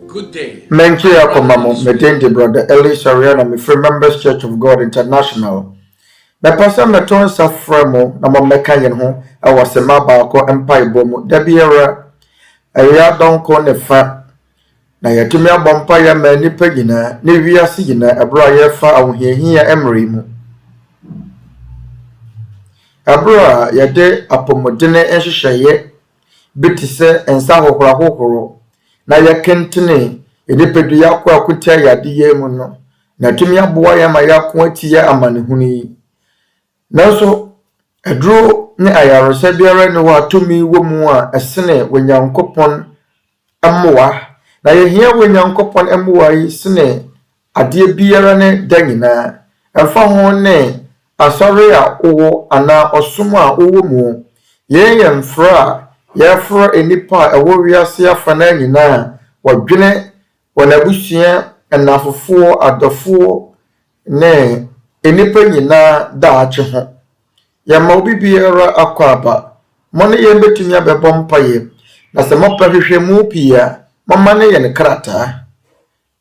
Good day. Menchi Akomamo, Medendi brother Eli Sariana, me free members Church of God International. Me pasa meton sa fremo na mo meka yen ho e wasema baako empa ibomu. Da biara eya donko ne fa na yetumi abompa ya ma nipa gina ne wiase gina ebro aye fa ahohiahia emre mu. Ebro a yede apomodene enhyehyeye bitise ensa hohoro na yakentene enipedu yakwa akutia yade ye mu no na tumi aboa ya ma yakwa atia amanehuni nanso eduro ne ayaresa biara ne wa tumi wo mu a esene wenyankopon amoa na yehia wenyankopon amoa yi sene ade biara ne danyina efa ho ne asore a owo ana osom a owo mu ye mfra yɛfrɛ enipa ɛwɔ wiase afa na nyinaa wɔdwene wɔnabusua ɛnafofoɔ adɔfoɔ ne enipa nyinaa daakye ho yɛma obi biara akɔ aba mo ne yɛn betumi abɛbɔ mpaeɛ na sɛ mopɛ hwehwɛmu pii a moma ne yɛn krataa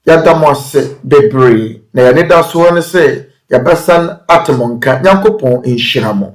yɛda mo ase bebree na yɛne da soɔ ne sɛ yɛbɛsan atemonka nyankopɔn nhyira mo.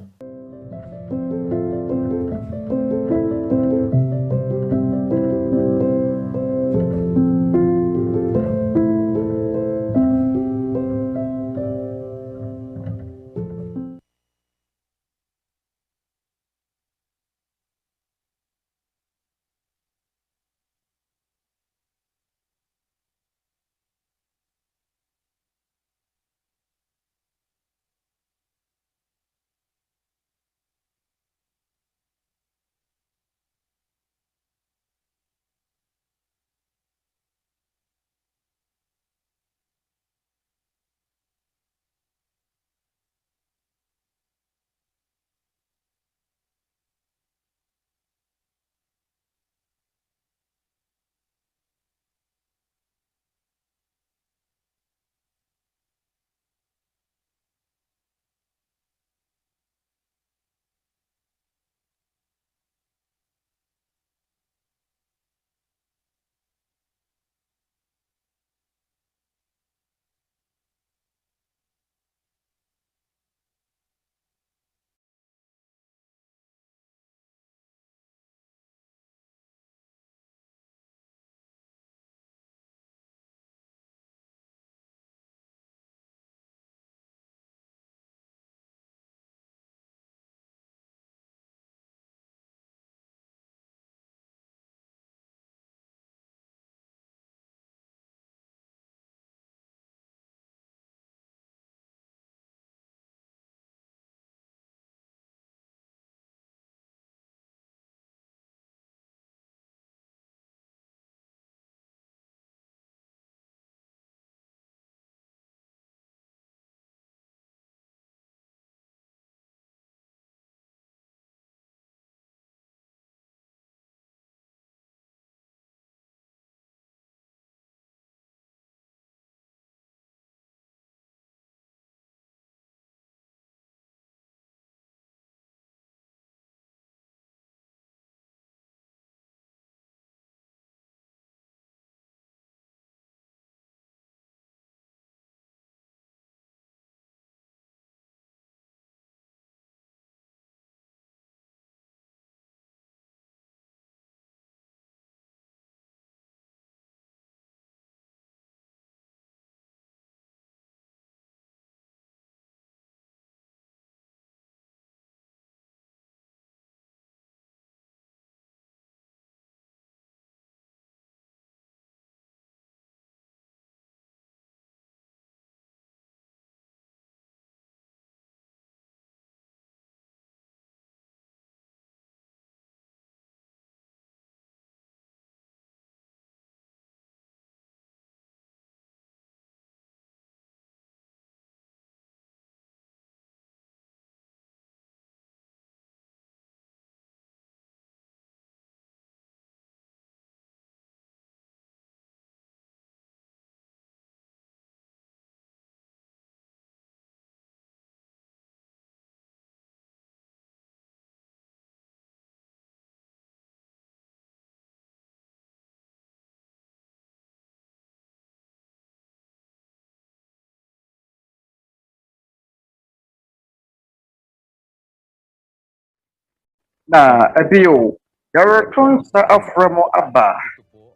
Na ebio, yɛreto nsa afrɛ mo aba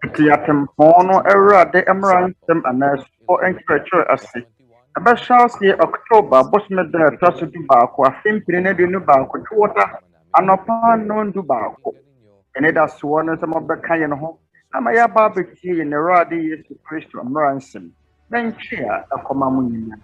eti atempɔn no Awurade mmaransɛm anaa sufo nkyerɛkyerɛ ase. Ɛbɛhyɛ aseɛ October bosome da a ɛtɔ so dubaako afe mpiri na aduonu baako twoɔda anɔpa nnɔndubaako. Ɛne da soɔ no nsɛm ɔbɛka yɛn ho ama yɛaba abɛtie yɛn Awurade Yesu Kristo mmaransɛm na ntwe a ɛkɔma mo nyinaa.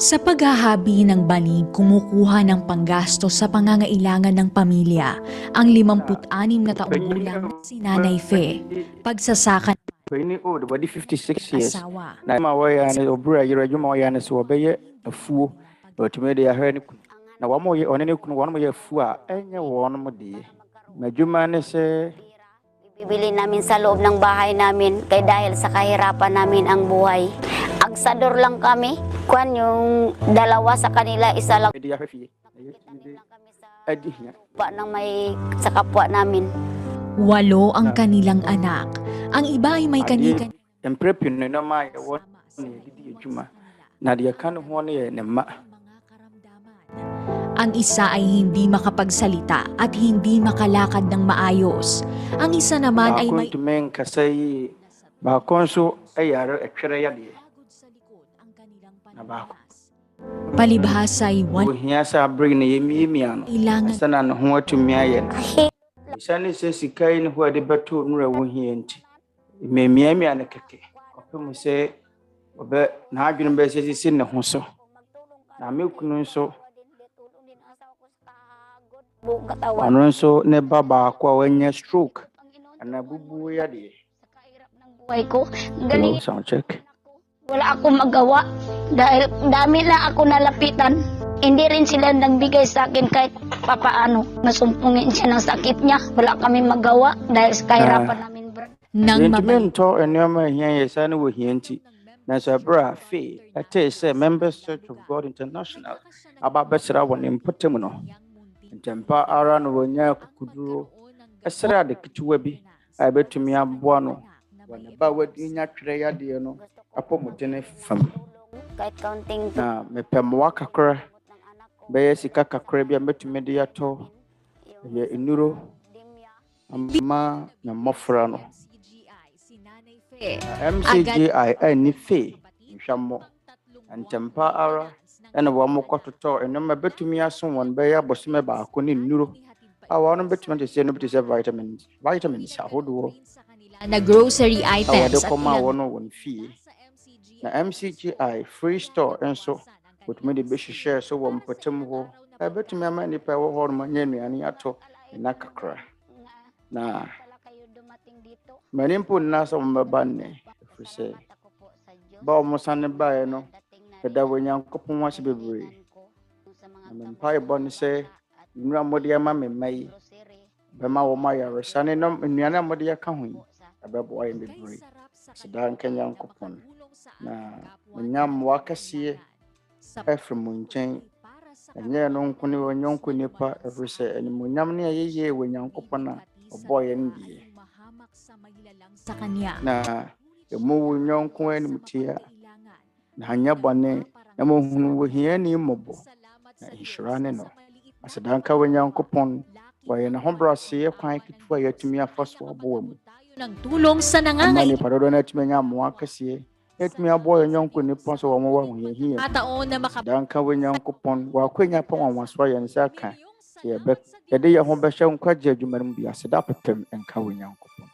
Sa paghahabi ng banig, kumukuha ng panggastos sa pangangailangan ng pamilya ang 56 na taong gulang na si Nanay Fe. Pagsasakan Penny old, body 56 years. asawa. Na ma waya ne obura yira dwuma waya ne so obeye afuo. Otumi de ahwe ne na wa mo ye one ne kunu won mo ye afuo a enye won mo de. Madwuma ne se Bibili namin sa loob ng bahay namin kay dahil sa kahirapan namin ang buhay. Agsador lang kami. Kuan yung dalawa sa kanila, isa lang de ahwe fie. kami sa Adi nya. kapwa ng may sa kapwa namin. 8 ang kanilang anak. Ang iba ay may kanikan. Empre pin no ma ye won ne didi adwuma. Na de kan ho ne ye ne ma. Ang isa ay hindi makapagsalita at hindi makalakad ng maayos. Ang isa naman ay may tumen kasai ba konso ayaro etwere ya de. Na ba ko. palibhasa ay Ohia sa bring ne yemi ano. kailangan Sana no ho atumi aye. Sane se sikai ne ho de beto nura wo hia nti. Memiamia ne keke. Kopem se obe na adwene be se sisi ne ho so. Na me kunu so Buong katawan. ano nso ne baba ko a wanya stroke. Ana bubu ya de. Sa kahirap ng buhay ko, Hello, galing sound check. wala akong magawa dahil dami na ako nalapitan. Hindi rin sila nagbigay sa akin kahit papaano. Nasumpungin siya ng sakit niya. Wala kami magawa dahil sa kahirapan namin, bro. ng Yenti mabalik. mento enema hia ye sane wo hia nti. Na so bra fe. Ate se Members Church of God International. Aba besra won impotem no. Ntempa ara no wonya kukuduro. Esra de kituwa bi. A betumi aboa no. Wana ba wadi nya twere ya de no. Apo mutene fam. Kahit counting Na mepem wakakra. Beye sika kakra bi a betumi de yato. Ye inuro ama na mofra no. MCGI ni fe nhwamo. Ntempa ara ena wo mo kototo enoma betumi aso won be ya bosome ba ko ni nuro awa no betumi de se no betise vitamins ahodo Na grocery awade items at koma ilang wono won fie na MCGI free store enso betumi de be hihye so wo mpatam ho betumi ama ni pa wo ho no nya nuane ato na kakra na pala kayo dumating dito. manimpo na so mbaban ne fuse Ako po sa Diyos. ba mo san ba no Dating na kada wonyankopon wase bebre ko sa mga na mpa ibon se nura modi ama me mai grocery bema wo ma yare sane no nnuane modi ya ka ho yi sa abebo ayi bebre sedan kanyankopon na nyam wakase efre mu nchen enye no nko ne wonyonko nipa efre animunyam ne ayeye wonyankopon na oboye ndie sa kanya. na emu wonyonko animtia na hanya bone na mo hunu wo hia ni mobo na insurane no asedanka wonyankopon waye na hobrase kwan kitwa yatumi afaso abo mu Ng tulong sa amani nangangailangan parodo na tumi nya mo akase yatumi abo yonko ni pon so wo mo wa hia taon na danka wonyankopon wa kwenya pa wan waso ya nsa ka ye be yede ye ho be hye nkwaje adwuma no bi aseda pepem enka wonyankopon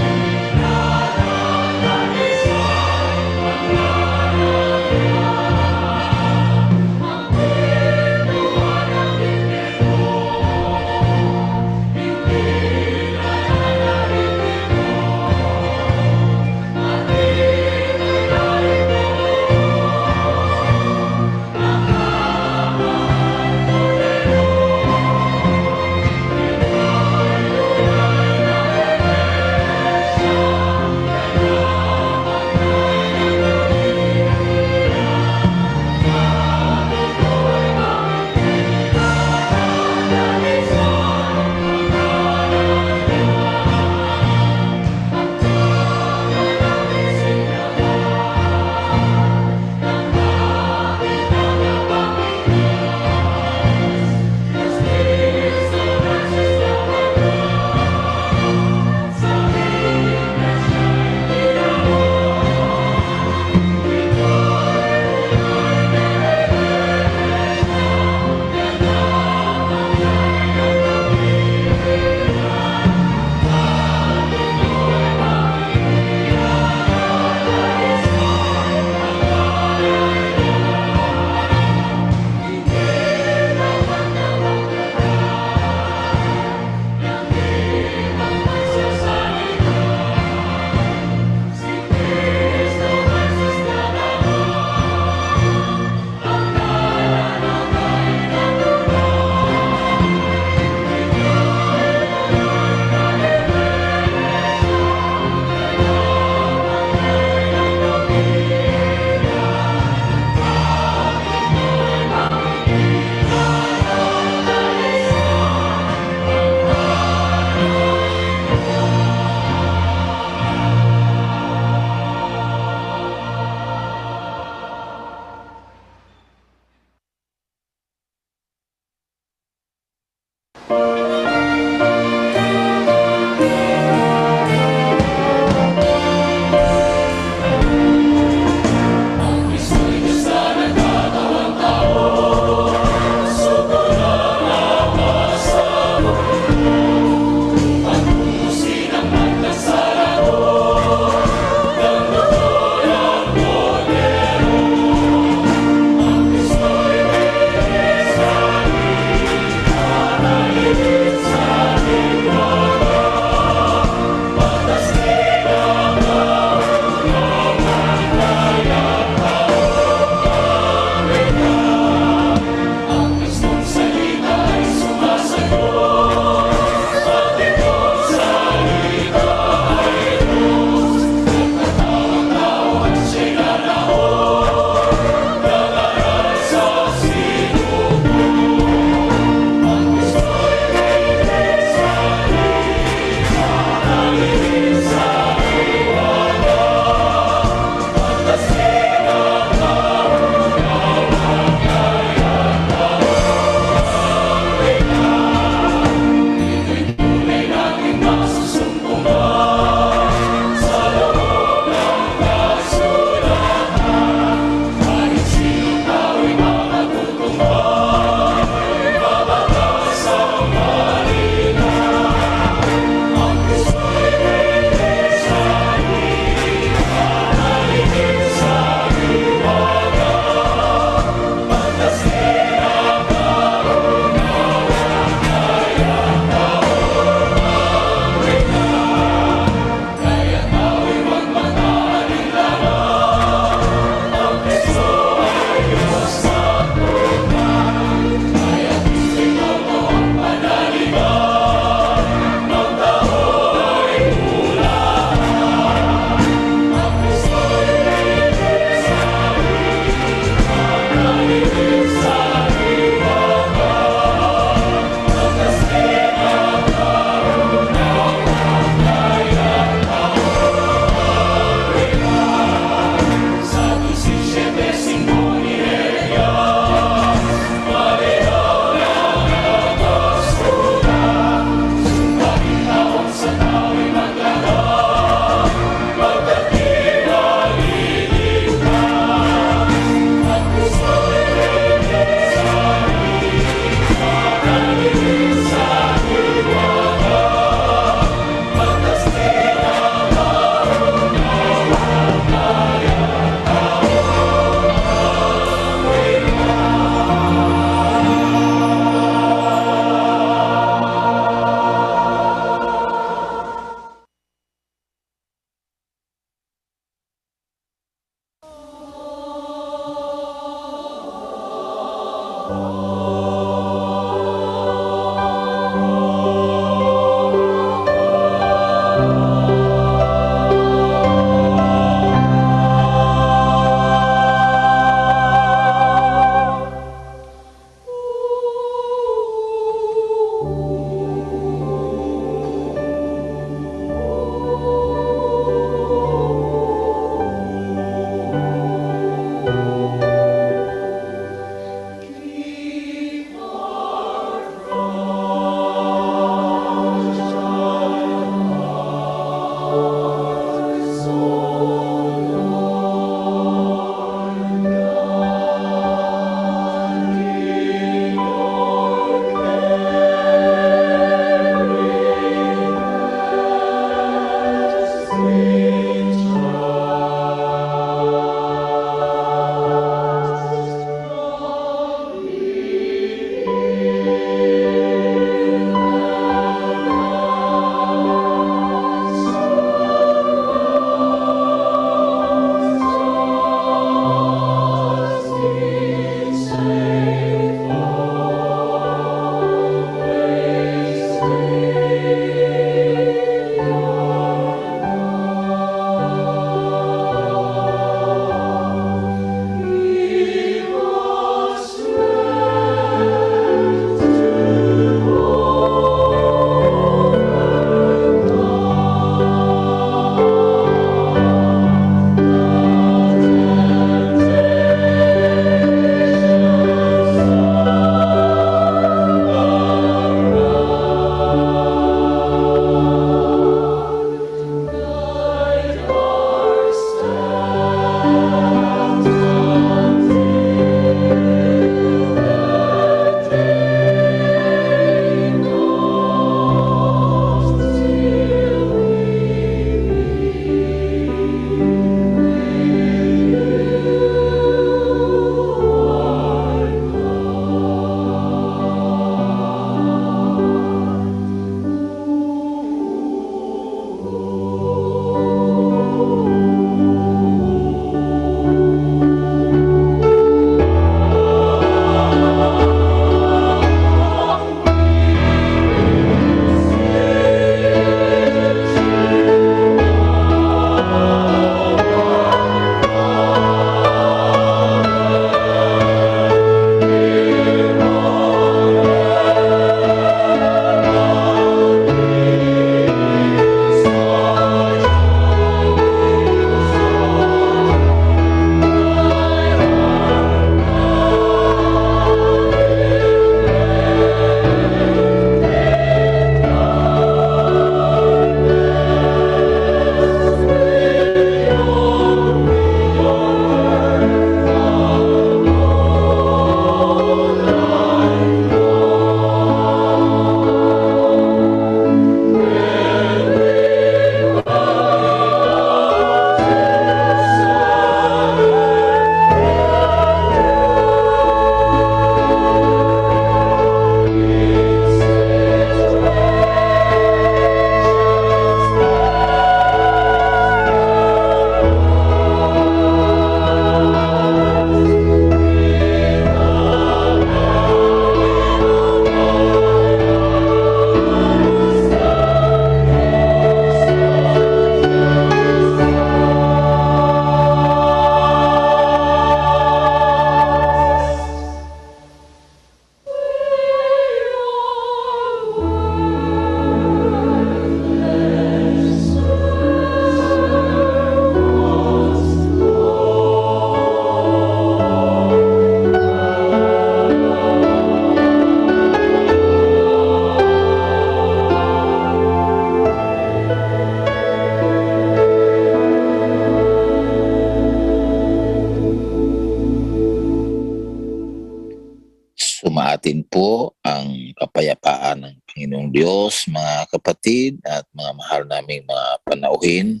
atin po ang kapayapaan ng Panginoong Diyos, mga kapatid at mga mahal naming mga panauhin.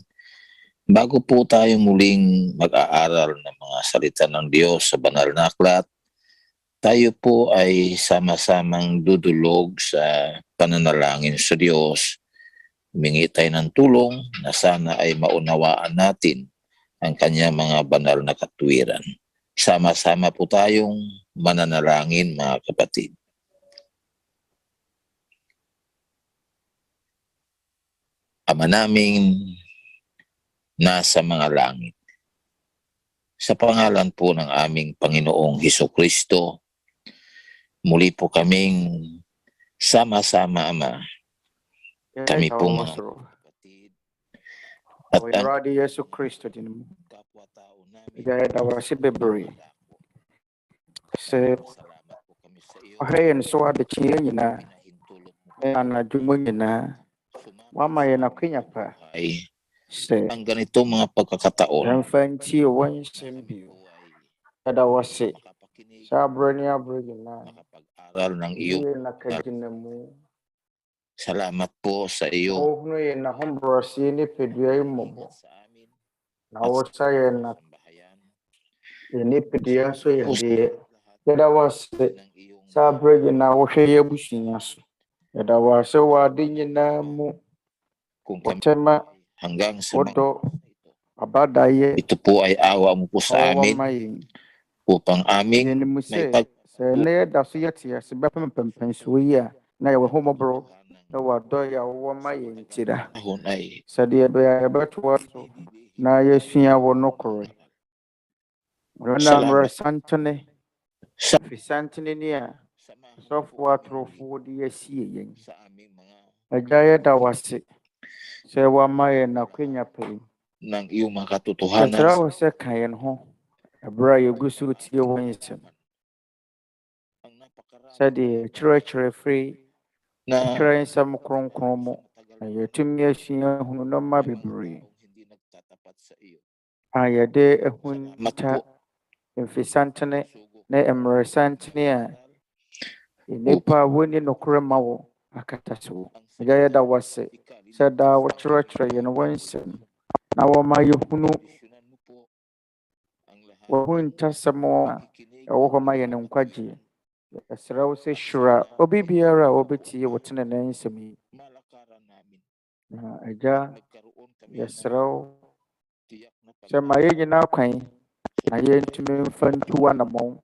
Bago po tayo muling mag-aaral ng mga salita ng Diyos sa banal na aklat, tayo po ay sama-samang dudulog sa pananalangin sa Diyos. Humingi tayo ng tulong na sana ay maunawaan natin ang kanyang mga banal na katwiran. Sama-sama po tayong mananalangin, mga kapatid. Ama naming nasa mga langit, sa pangalan po ng aming Panginoong Hesukristo, muli po kaming sama-sama, Ama. Kami po mga kapatid at ang Yesu Kristo din mo. kapwa-tao namin. Igaya dawa si Bebri. Se Salamat po kami sa iyo. ahayan so ada chiya na Pinahintulot mo ana jumo na wama ya na kenya pa. ay Se ang ganitong mga pagkakataon. yan fanti wan sembi. Ada wasi Makapakinig, sabro niya bro na. makapag-aral ng iyong Iye na kajina mo. salamat po sa iyo. Oh no ye na hombro si ni pedya mo. Sa amin Na wasa ye na sambahayan ni pedya so ye de. Ada wasi ng iyong sabro na woshe ye businya so. Ada wasi wa din na mo. kung kami Watema hanggang sa mga oto abadaye ito po ay awa mo po sa amin mayin. upang aming Yeni mu may se se ne da so yati ya se ba pempen so ya na ya ho mobro na wa do ya wo mayin tira. pagkakahon ay Sadi ya do ya ba to so na yesua wo no kore. Rana Salamat. mra santene sa, fi santene ni a samahan so fo atrofo di yesi yen. sa aming mga Ajaya da wase se wa mayin na kwenya pe. ng iyong mga katotohanan Tara wa se kayen ho. Abra yegusu tie won yesem. ang napakarami Sadi chere free na try some kronkron mo. Na yetumi asua hunu no ma bebre. hindi nagtatapat sa iyo. Ayade Salamat ehunta po emfisantene sugo na emresantene a inipa woni nokure ma wo akata so. Agaya da wase sada wo chere yen wonsem. Na wo ma yehunu desisyonan mo po ang lahat wo hunta samo a kikinig ewo ho ma yen nkwaje. Yasraw se shura obi biara obetie wo tene na nsem yi. malakaran namin. Na aja Nagkaroon kami yasraw tiyak na sɛ ma yɛn nyinaa kwan na yɛntumi mfa ntu anammɔn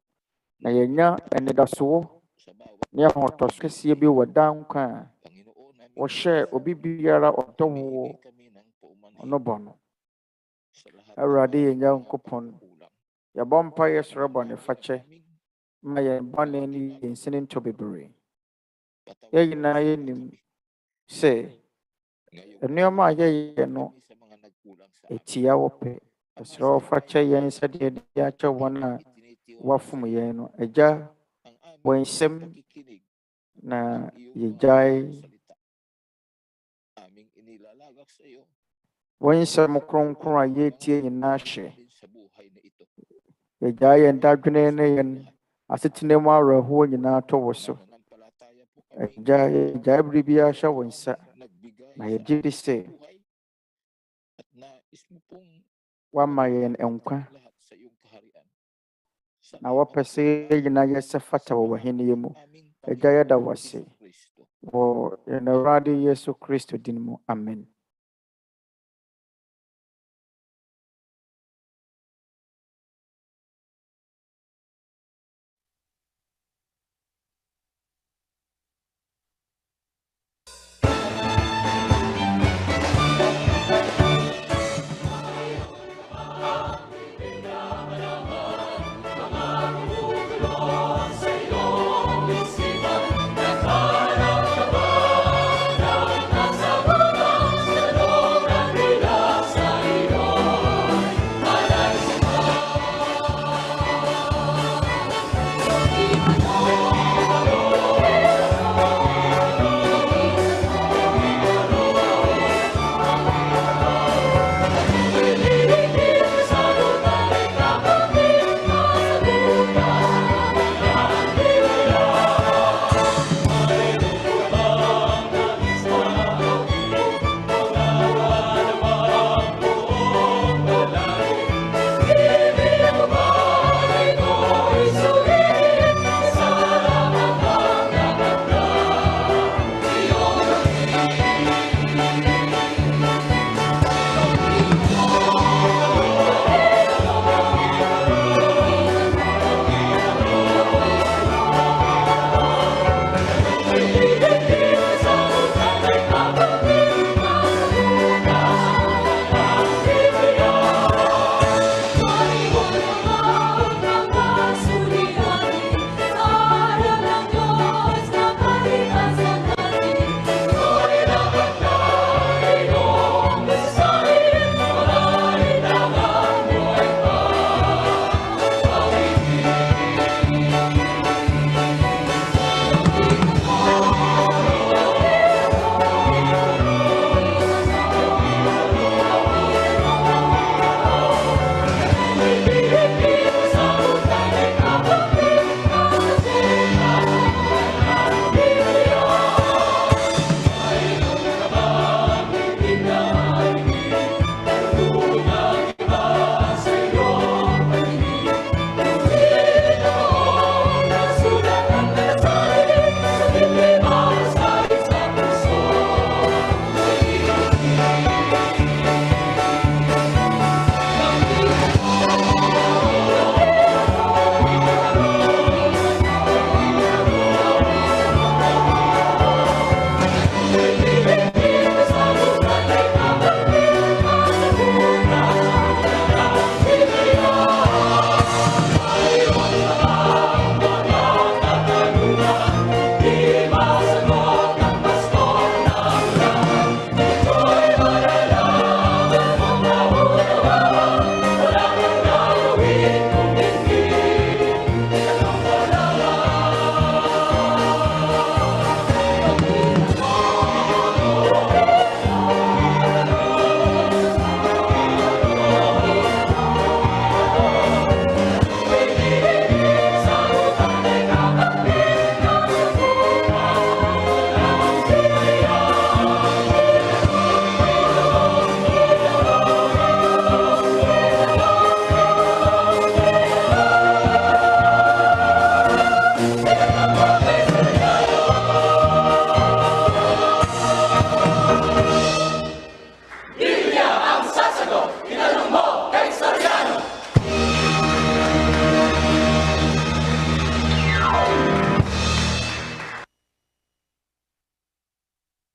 na yɛnya anidasoɔ sa bawat ne ahotɔso kɛseɛ bi wɔ daa nkwa a Panginoon namin. wɔhyɛ obi biara ɔdɔ wo Humingi kami ng paumanhin ɔno bɔ no. sa lahat ng Awurade yɛn mga Nyankopɔn, kulang. yɛbɔ mpaeɛ srɛ bɔne fakyɛ Aming ma yɛn bɔne ne yɛn sini ntɔ bebree. patawarin Yɛn nyinaa yɛnim sɛ ngayong nneɛma a yɛyɛ no kami sa mga nagkulang sa amin. ɛtia wɔ pɛ. Ɛsrɛ wo fakyɛ yɛn sɛdeɛ de akyɛ wɔn a Itinitiwala wɔafom yɛn no. Agya, ang aming wɔn nsɛm pakikinig na ng iyong yɛgyae mga salita. Aming inilalagak sa iyo wɔn nsɛm kronkron a yɛtie nyinaa hyɛ. din sa buhay na ito. Yɛgyae yɛn dadwene ne yɛn asetena mu awerɛhoɔ nyinaa tɔ wo so. Nananampalataya po kami Agya, yɛgyae biribiara hyɛ wo nsa. nagbigay Na sa yɛgye di aming sɛ buhay at nais mo pong woama yɛn nkwa lahat sa iyong kaharian. na wɔpɛ sɛ yɛn nyinaa yɛsɛ fata wɔ w'ahenni mu. Aming Agya, yɛda wo Panginoong ase Jesucristo. wɔ yɛn Awurade Yesu Kristo din mu. Amen.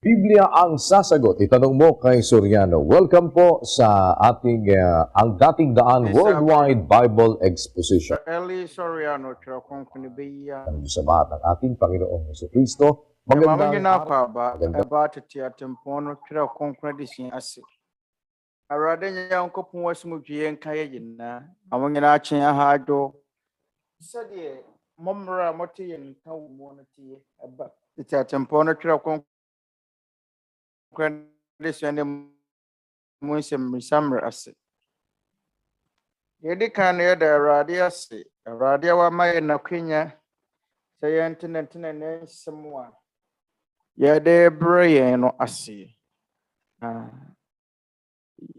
Biblia ang sasagot. Itanong mo kay Soriano. Welcome po sa ating ang dating daan Worldwide Bible Exposition. Early Soriano, twerɛ kronkron bɛyi a. Sa lahat ng ating Panginoong Jesucristo. Magandang Magandang na araw. pa ba? Magandang Ba tete atempɔn no twerɛ kronkron de sin ase. Awurade Nyankopɔn asomdwie nka yɛ nyinaa. Amo nyinaa kyen aha adwo. Sɛdeɛ mmɔmmra a mote yɛ nka wɔ mu no tie ɛba. Tete atempɔn no twerɛ kronkron de sin ne mu nsɛm mrisamre ase. Yɛdi kan no yɛda Awurade ase. Awurade a wama yɛ n'akwanya sɛ yɛntena ne nsɛm a yɛde brɛ yɛn no ase.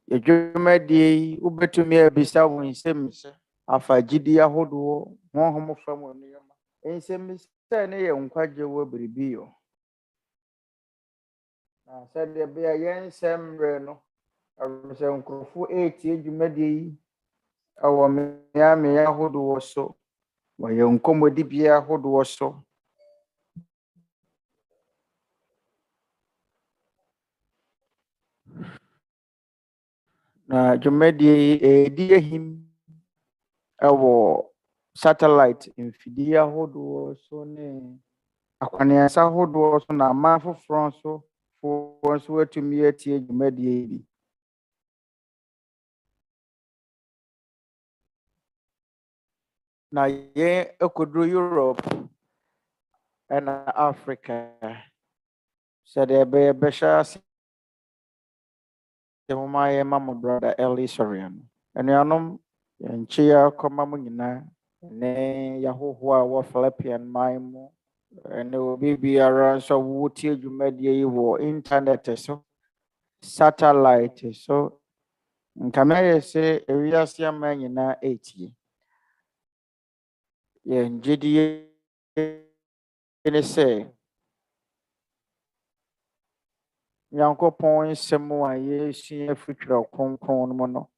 Adwumadie yi wobɛtumi abisa wo nsɛm sɛ afa gyidi ahodoɔ honhom fam wɔ nneɛma. Nsɛm sɛ ne yɛ nkwagye wɔ biribi yɔ. Na sɛdeɛ bɛyɛ yɛn nsɛm mmerɛ no sɛ nkurɔfo ɛretie dwumadie yi ɛwɔ mmeammea ahodoɔ so, wɔyɛ nkɔmmɔdibea ahodoɔ so. Na dwumadie yi ɛredi ahim ɛwɔ satellite mfidie ahodoɔ so ne akɔneasa ahodoɔ so, na aman foforɔ nso wɔatumi atie dwumadie yi bi. Na yɛn akɔduru Europe ɛna Africa sɛdeɛ ɛbɛyɛ bɛhyɛ ase moma yɛma mo brother Early Soriano. Anuanom yɛnkye akɔma mo nyinaa ne yɛahohoɔ a wɔ Philippian man mu ɛne obi biara nso a wotie dwumadie yi wɔ internet so, satellite so. Nka mɛyɛ sɛ ewiase ama nyinaa ɛretie. Yɛn gyidie ne sɛ Nyankopɔn nsɛm a yɛresua afiri twerɛ kronkron no mu no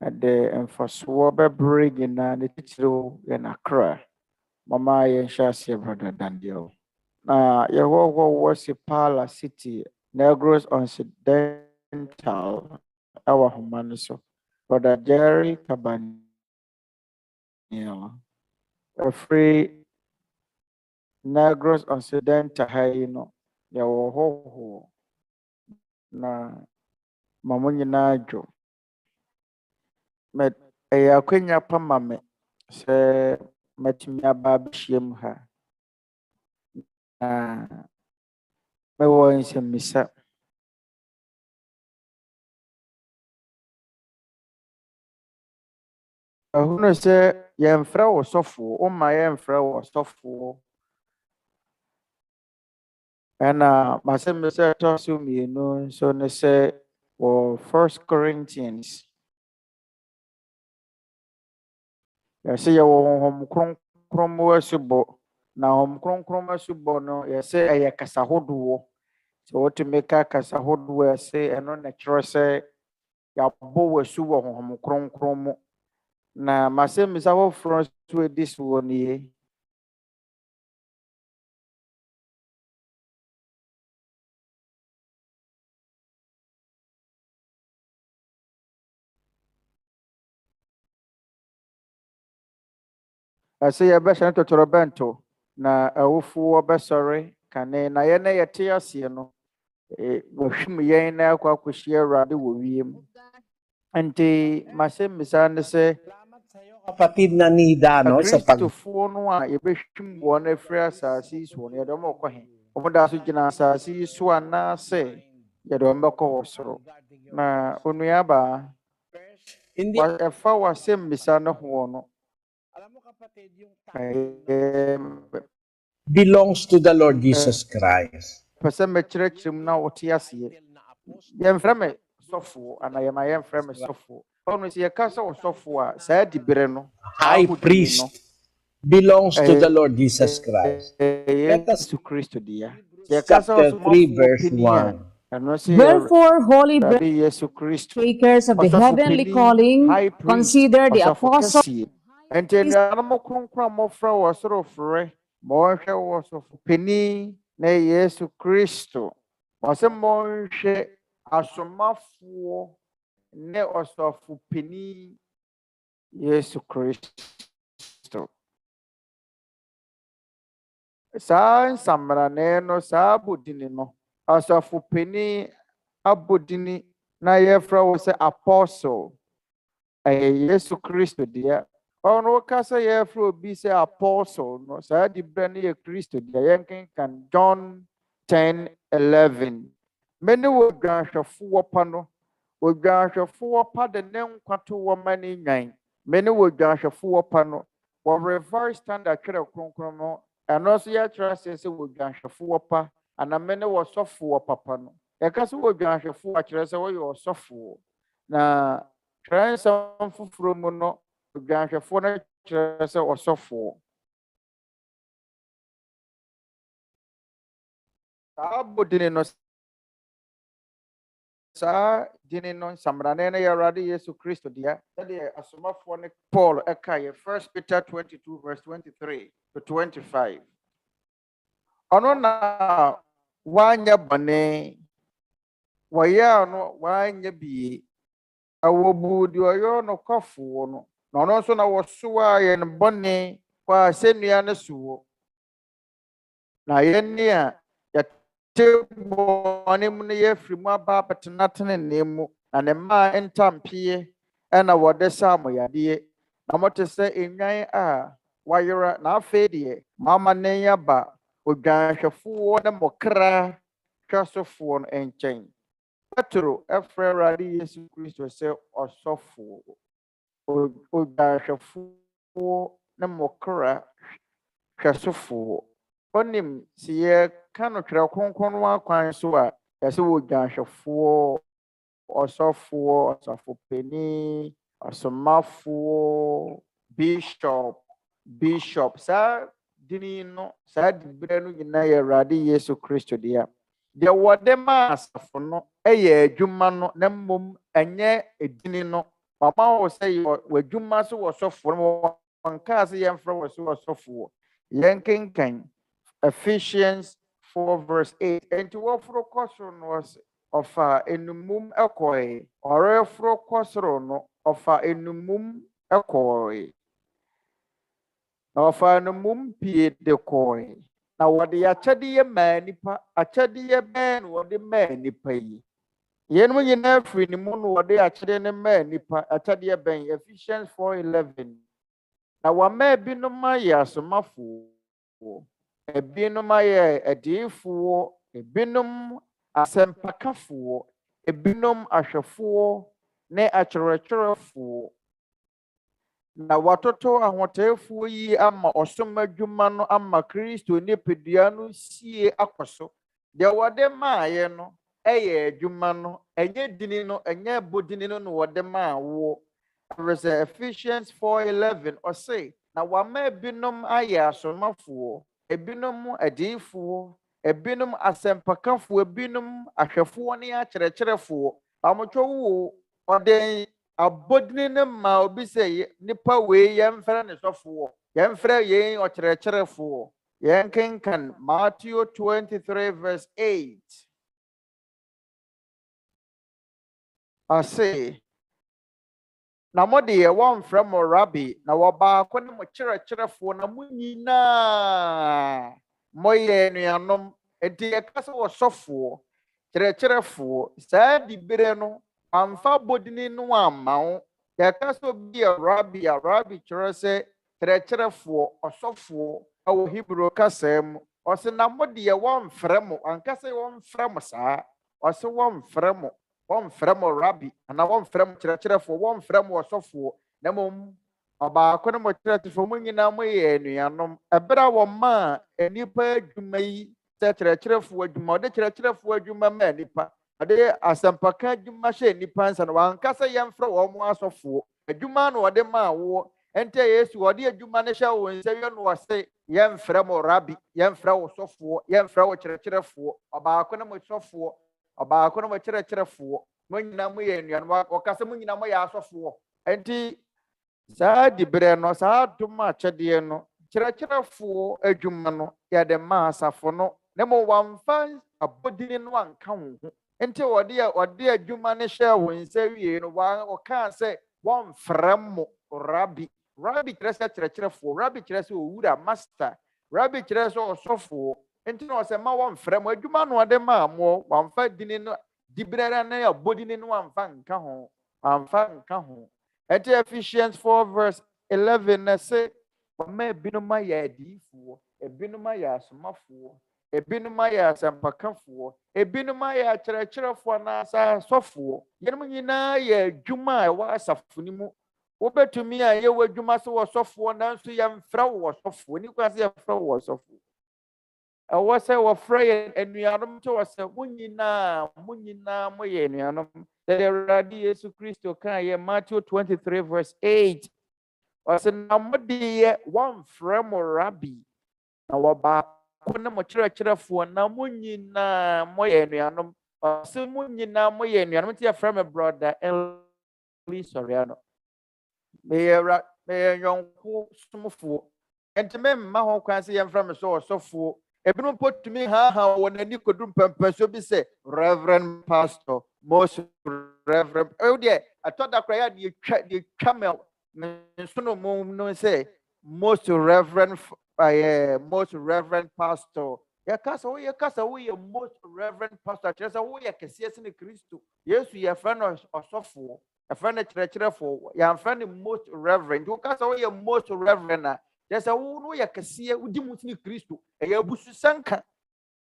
ɛde mfasoɔ bɛbrɛ nyinaa ne titiriw yɛ n'akra. Mama yɛnhyɛ aseɛ brother Daniel. Na yɛwɔ wɔ Sepala City, Negros Occidental ɛwɔ ahoma no so. Brother Jerry Kabaniel ɛfiri Negros Occidental ha yi no yɛwɔ hɔ na ma mo nyinaa dwo. Ɛyɛ akwanya pa ma me sɛ mɛtumi aba abɛhyia mu ha. Na mɛwɔ nsɛmmisa. Ɛhunu sɛ yɛmfrɛ wo sɔfoɔ, woma yɛmfrɛ wo sɔfoɔ. Ɛna masɛm sɛ ɛtɔ so mmienu nso ne sɛ wɔ 1 Corinthians yɛsɛ yɛwɔ honhom kronkron mu asubɔ, na honhom kronkron mu asubɔ no yɛsɛ ɛyɛ kasa hodoɔ. Sɛ wotumi ka kasa hodoɔ yɛsɛ ɛno na kyerɛ sɛ yɛabɔ w'asu wɔ honhom kronkron mu. Na masɛm sɛ foforɔ nso edi so wɔ nie. Ɛsɛ yɛbɛhyɛ no totorobɛnto na awufoɔ bɛsɔre kane na yɛn yɛte aseɛ no wɔhwim yɛn na akɔ akɔhyia Awurade wɔ wiem. Nti masɛmmisa ne sɛ kapatid na Nida, no, sa pag Akristofoɔ no a yɛbɛhwim wɔn afiri asase yi so no yɛde wɔn kɔ he? Wɔn da so gyina asase yi so anaasɛ yɛde wɔn bɛkɔ wɔ soro? Na onua baa hindi ɛfa w'asɛmmisa no ho no alam mo kapatid yung belongs to the Lord Jesus Christ. pɛ sɛ mɛkyerɛkyerɛ mu na wɔte aseɛ. Yɛmfrɛ me sɔfoɔ anaa yɛma yɛmfrɛ me sɔfoɔ. Ɔno sɛ yɛka sɛ ɔsɔfoɔ a saa dibere no High priest belongs to the Lord Jesus Christ. Yesu Kristo dia. Chapter 3 verse 1. Wherefore, holy Yesu Kristo, breakers of the heavenly calling, consider the apostle. Enti ɛnuanom kronkron a mɔfra wɔ soro frɛ ma ɔhwɛ wɔ sɔfo panin na Yesu Kristo ɔsɛ monhwɛ asomafoɔ ne ɔsɔfopani Yesu Kristo. Saa nsamrane no saa abodini no ɔsɔfopani abodini na yɛfrɛ wo sɛ apostle ɛyɛ Yesu Kristo deɛ. Ɔno kasa yɛfrɛ obi sɛ apostle no saa dibrɛ no yɛ Kristo deɛ. Yɛnkenkan John 10:11. Mene wɔ dwanhwɛfoɔ pa no. Odwanhwɛfoɔ pa de ne nkwa to wɔ ma ne nwan. Mene wɔ dwanhwɛfoɔ pa no. Wɔ Revised Standard Twerɛ Kronkron no ɛno nso yɛkyerɛ sɛ wɔ dwanhwɛfoɔ pa ana mene wɔ sɔfoɔ papa no. Yɛka sɛ wɔ dwanhwɛfoɔ akyerɛ sɛ wɔyɛ ɔsɔfoɔ. Na twerɛ nsɛm foforɔ mu no odwanhwɛfoɔ no kyerɛ sɛ ɔsɔfoɔ. Saa bodini no saa dini no nsamrane no yɛ Awurade Yesu Kristo deɛ. Sɛdeɛ asomafoɔ no Paul ɛkaeɛ 1 Peter 22:23-25. Ɔno na wanyɛ bɔne wɔyɛ no wanyɛ bie ɛwɔ bu deɛ ɔyɛ nokwafoɔ no na ɔno nso na wɔsoa yɛ no bɔne kɔ asɛnnua no so wɔ. Na yɛnni a yɛte bɔne mu no yɛafiri mu aba abɛtena tenenee mu na ne mmaa ntampeɛ ɛna wɔde saa mo yadeɛ na mote sɛ enwan a wayera na afei deɛ mama ne yaba odwanhwɛfoɔ ne mmɔkra hwɛsofoɔ no nkyɛn. Petro ɛfrɛ Awurade Yesu Kristo sɛ ɔsɔfoɔ. Odwanhwɛfoɔ ne mmɔkra hwɛsofoɔ. Onim si yɛka no Twerɛ Kronkron no akwan so a yɛsɛ wɔ odwanhwɛfoɔ, ɔsɔfoɔ, ɔsɔfopani, ɔsomafoɔ, bishop. Saa dini no saa dibrɛ no nyinaa yɛ Awurade Yesu Kristo deɛ. Deɛ wɔde ma asafo no ɛyɛ adwuma no na mmom ɛnyɛ edini no. Mama wo sɛ w'adwuma so wɔ sɔfoɔ no wɔnkaa sɛ yɛmfrɛ wɔ so wɔ sɔfoɔ. Yɛnkenkan Ephesians 4:8. Enti wɔforo kɔ soro no wɔse ɔfa enumum ɛkɔe. Ɔreforo kɔ soro no ɔfa enumum ɛkɔe. Na ɔfa enumum pie de kɔe. Na wɔde akyɛdeɛ maa nipa. Akyɛdeɛ bɛn na wɔde maa nipa yi. Yɛnum nyinaa firi ne mu no wɔde akyɛdeɛ no maa nipa. Akyɛdeɛ bɛn Ephesians 4:11. Na wɔmaa binom ayɛ asomafoɔ. Ebinom ayɛ adiyifoɔ. Ebinom asɛmpakafoɔ. Ebinom ahwɛfoɔ ne akyerɛkyerɛfoɔ. Na watoto ahoteefoɔ yi ama ɔsom adwuma no ama Kristo nipadua no sie akɔ so. Deɛ wɔde maayɛ no ɛyɛ adwuma no ɛnyɛ dini no ɛnyɛ bodini no na wɔde maa wo. Ɛfiri Ephesians 4:11 ɔse na wama ebinom ayɛ asomafoɔ, ebinom adiyifoɔ, ebinom asɛmpakafoɔ, ebinom ahwɛfoɔ ne akyerɛkyerɛfoɔ. Amotwo wo ɔde abodini ne ma obi sɛ nipa wei yɛmfrɛ ne sɔfoɔ, yɛmfrɛ yɛn ɔkyerɛkyerɛfoɔ. Yɛnkenkan Matthew 23:8. Ɔse na mo deɛ wɔmfrɛ mo rabbi na wɔbaako ne mo kyerɛkyerɛfoɔ na mo nyinaa moyɛ anuanom. Enti yɛka sɛ wɔsɔfoɔ, kyerɛkyerɛfoɔ, saa dibere no amfa bodini no amma wo. Yɛka sɛ obi yɛ rabbi a rabbi kyerɛ sɛ kyerɛkyerɛfoɔ, ɔsɔfoɔ ɛwɔ Hebrew kasa mu. Ɔse na mo deɛ wɔmfrɛ mo, ankasa wɔmfrɛ mo saa. Ɔse wɔmfrɛ mo rabbi ana wɔmfrɛ mo kyerɛkyerɛfoɔ, wɔmfrɛ mo ɔsɔfoɔ, na mmom ɔbaako ne mo kyerɛkyerɛfoɔ, mo nyinaa moyɛ anuanom. Ɛberɛ a wɔmaa nipa adwuma yi sɛ kyerɛkyerɛfoɔ adwuma, ɔde kyerɛkyerɛfoɔ adwuma maa nipa, ɔde asɛmpaka adwuma hyɛ nipa nsa no, wankasa yɛmfrɛ wɔn mo asɔfoɔ. Adwuma no ɔde maa wo. Ɛnti Yesu ɔde adwuma no hyɛ wo nsa yɛ no ɔse yɛmfrɛ mo rabbi, yɛmfrɛ wo sɔfoɔ, yɛmfrɛ wo kyerɛkyerɛfoɔ. Ɔbaako ne mo sɔfoɔ, ɔbaako ne mo kyerɛkyerɛfoɔ. Mo nyinaa moyɛ anuanom. Ɔkasa mo nyinaa moyɛ asɔfoɔ. Enti saa dibere no, saa adom akyɛdeɛ no, kyerɛkyerɛfoɔ adwuma no yɛde maa asafo no na mo wamfa abodini no anka ho nti ɔde adwuma ne hyɛ wo nsa wie no ɔkaa sɛ wɔmfrɛ mo rabi kyerɛ sɛ kyerɛkyerɛfoɔ, rabi kyerɛ sɛ owura, master, rabi kyerɛ sɛ ɔsɔfoɔ. Nti na ɔsɛ ma wɔmfrɛ mo, adwuma no ɔde maa mo, wamfa dini no dibirara ne abodini no wamfa nka ho. Ɛti Ephesians 4:11 na sɛ ɔma ebinom ayɛ adiyifoɔ, ebinom ayɛ asomafoɔ, ebinom ayɛ asɛmpakafoɔ, ebinom ayɛ akyerɛkyerɛfoɔ anaasɛ asɔfoɔ. Yɛnom nyinaa yɛ adwuma a ɛwɔ asafo no mu. Wobɛtumi a yɛwɔ adwuma sɛ wɔsɔfoɔ nanso yɛmfrɛ wo wɔsɔfoɔ. Ni kwa sɛ yɛfrɛ wo wɔsɔfoɔ. Ɛwɔ sɛ wɔfrɛ yɛn anuanom nti wɔ sɛ mo nyinaa moyɛ anuanom. Sɛdeɛ Awurade Yesu Kristo kaa yɛ Matthew 23:8. Ɔsɛ na mode yɛ wɔmfrɛ mo rabi na wɔbaako ne mo kyerɛkyerɛfoɔ na mo nyinaa moyɛ anuanom. Ɔsɛ mo nyinaa moyɛ anuanom nti yɛfrɛ me brother Eli Soriano. Meyɛ nyɔnko somfoɔ. Nti memma ho kwan sɛ yɛmfrɛ me sɛ ɔsɔfoɔ. Ebinom potumi haha wɔ n'ani kodum pɛmpɛnso bi sɛ Reverend Pastor, Most Reverend. Deɛ atɔda koraa yɛ deɛ twa me nso no mu no sɛ Most Reverend Pastor. Yɛkasa woyɛ Most Reverend Pastor kyerɛ sɛ woyɛ kɛseɛ sene Kristo. Yesu yɛfrɛ no ɔsɔfoɔ, yɛfrɛ no kyerɛkyerɛfoɔ, yɛmfrɛ no Most Reverend. Wokasa woyɛ Most Reverend a yɛsɛ wo yɛ kɛseɛ wodi mu sene Kristo. Ɛyɛ abususanka.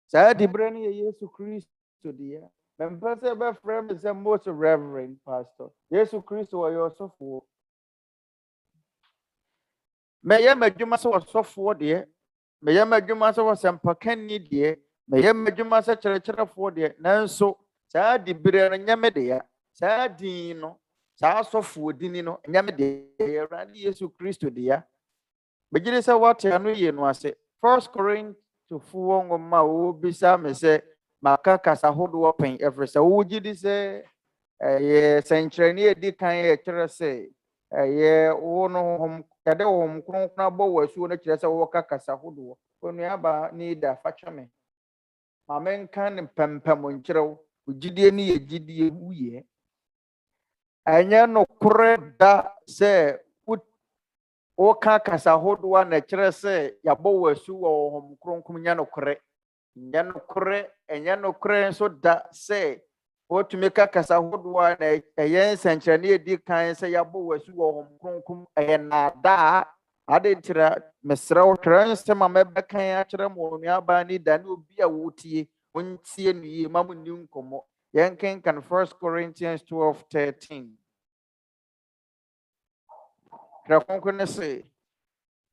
Saa dibere no yɛ Yesu Kristo deɛ. Mempɛ sɛ bɛfrɛ me sɛ Most Reverend Pastor. Yesu Kristo ɔyɛ ɔsɔfoɔ. Mɛyɛ m'adwuma sɛ ɔsɔfoɔ deɛ. Mɛyɛ m'adwuma sɛ ɔsɛmpakani deɛ. Mɛyɛ m'adwuma sɛ kyerɛkyerɛfoɔ deɛ. Nanso saa dibere no nyɛ me deɛ. Saa din no, saa asɔfoɔ din no nyɛ me deɛ. Ɛyɛ Awurade Yesu Kristo deɛ. Begye sɛ wate ano yie no ase. 1 Korintofoɔ nwoma a wɔbisa me sɛ maka kasa ahodoɔ pɛn ɛfiri sɛ wogye di sɛ ɛyɛ sɛnkyerɛnne a ɛdi kan a ɛkyerɛ sɛ ɛyɛ wo no honhom yɛde honhom kronkron abɔ wɔ asuo no kyerɛ sɛ wɔka kasa ahodoɔ. Onuaba ne da fakyɛ me ma menka ne pɛmpɛm nkyerɛ wo. Gyidie ne yɛ gyidie wuyɛ. Ɛnyɛ nokorɛ da sɛ woka kasa ahodoɔ na ɛkyerɛ sɛ yɛabɔ wɔ asu wɔ honhom kronkron. Nyɛ nokorɛ nso da sɛ wotumi ka kasa ahodoɔ na ɛyɛ nsɛnkyerɛnne a ɛdi kan sɛ yɛabɔ wɔ asu wɔ honhom kronkron. Ɛyɛ nnaadaa. Ade ntira mesrɛ wo twerɛ nsɛm a mɛbɛkan akyerɛ mo onuabaa ne da ne obi a wotie wontie no yie ma mo nni nkɔmmɔ. Yɛnkenkan 1 Corinthians 12:13. Twerɛ kronkron ne se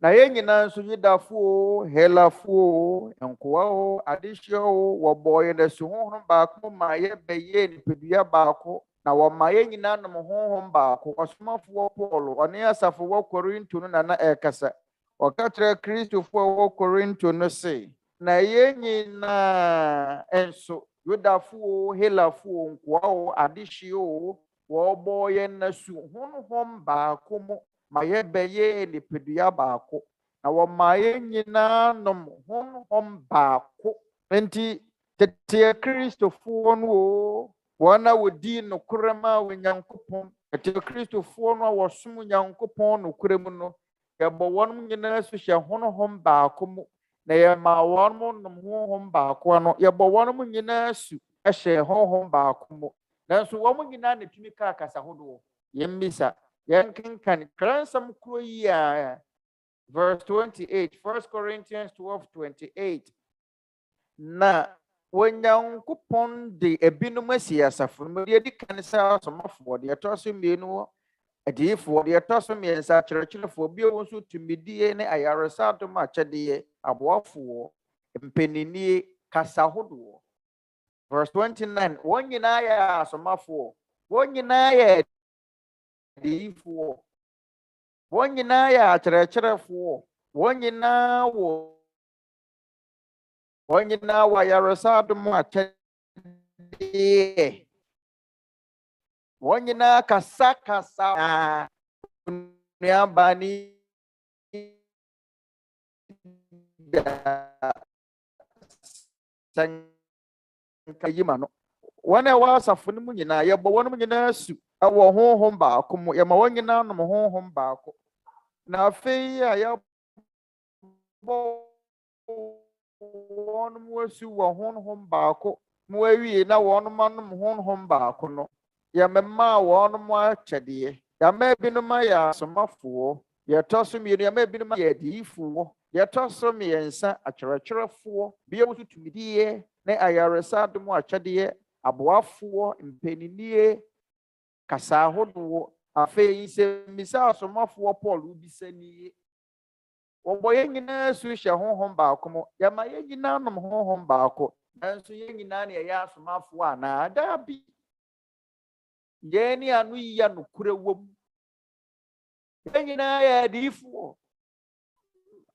na yɛn nyinaa nso Yudafoɔ, Helafoɔ, nkoa, adehyeɛ, wɔbɔɔ yɛn asu honhom baako ma yɛbɛyɛɛ nipadua baako na wɔma yɛn nyinaa nom honhom baako. Ɔsomafoɔ Paul ɔne asafo wɔ Korinto no na ɛkasa. Ɔka kyerɛ Kristofoɔ a wɔwɔ Korinto no se na yɛn nyinaa nso Yudafoɔ, Helafoɔ, nkoa, adehyeɛ, wɔbɔɔ yɛn asu honhom baako mu ma yɛbɛyɛ nipadua baako na wɔma yɛn nyinaa nom honhom baako. Nti tete Kristofoɔ no wɔn a wɔdi nokorɛ ma Onyankopɔn, tete Kristofoɔ no a wɔsom Onyankopɔn nokorɛ mu no, yɛbɔ wɔn nyinaa so hyɛ honhom baako mu na yɛma wɔn nom honhom baako ano. Yɛbɔ wɔn nyinaa su hyɛ honhom baako mu. Nanso wɔn nyinaa na tumi ka kasa ahodoɔ. Yɛmmisa. Yɛnkenkan twerɛ nsɛm koro yi a verse 28, 1 Corinthians 12:28. Na Onyankopɔn de ebinom asi asafo no mu. Deɛ ɛdi kan sɛ asomafoɔ, deɛ ɛtɔ so mmienu adiyifoɔ, deɛ ɛtɔ so mmiɛnsa akyerɛkyerɛfoɔ, bi a wɔn nso tumidie ne ayaresa adom akyɛdeɛ, aboafoɔ, mpaninnie, kasa ahodoɔ. Verse 29, wɔn nyinaa yɛ asomafoɔ, wɔn nyinaa yɛ adiyifoɔ, wɔn nyinaa yɛ akyerɛkyerɛfoɔ, wɔn nyinaa wɔ ayaresa adom akyɛdeɛ, wɔn nyinaa kasa nuabaa ne da yima no wɔn a wɔasafo no mu nyinaa yɛbɔ wɔn mu nyinaa su ɛwɔ honhom baako mu yɛma wɔn nyinaa nom honhom baako na afei a yɛbɔ wɔn mu asu wɔ honhom baako mu awie na wɔn mu anom honhom baako no yɛmɛma wɔn mu akyɛdeɛ yɛma ebinom ayɛ asomafoɔ yɛtɔ so mmienu yɛma ebinom ayɛ adiyifoɔ yɛtɔ so mmiɛnsa akyerɛkyerɛfoɔ bia wotu tumidiɛ ne ayaresa adom akyɛdeɛ aboafoɔ mpanyinie kasa ahodoɔ afei nsɛmmisa asomafoɔ Paul wobisa nie wɔbɔ yɛn nyinaa su hyɛ honhom baako mu yɛma yɛn nyinaa nom honhom baako nanso yɛn nyinaa ne yɛyɛ asomafoɔ anaa daabi yɛn ne ano yia nokora wom yɛn nyinaa yɛ adiyifoɔ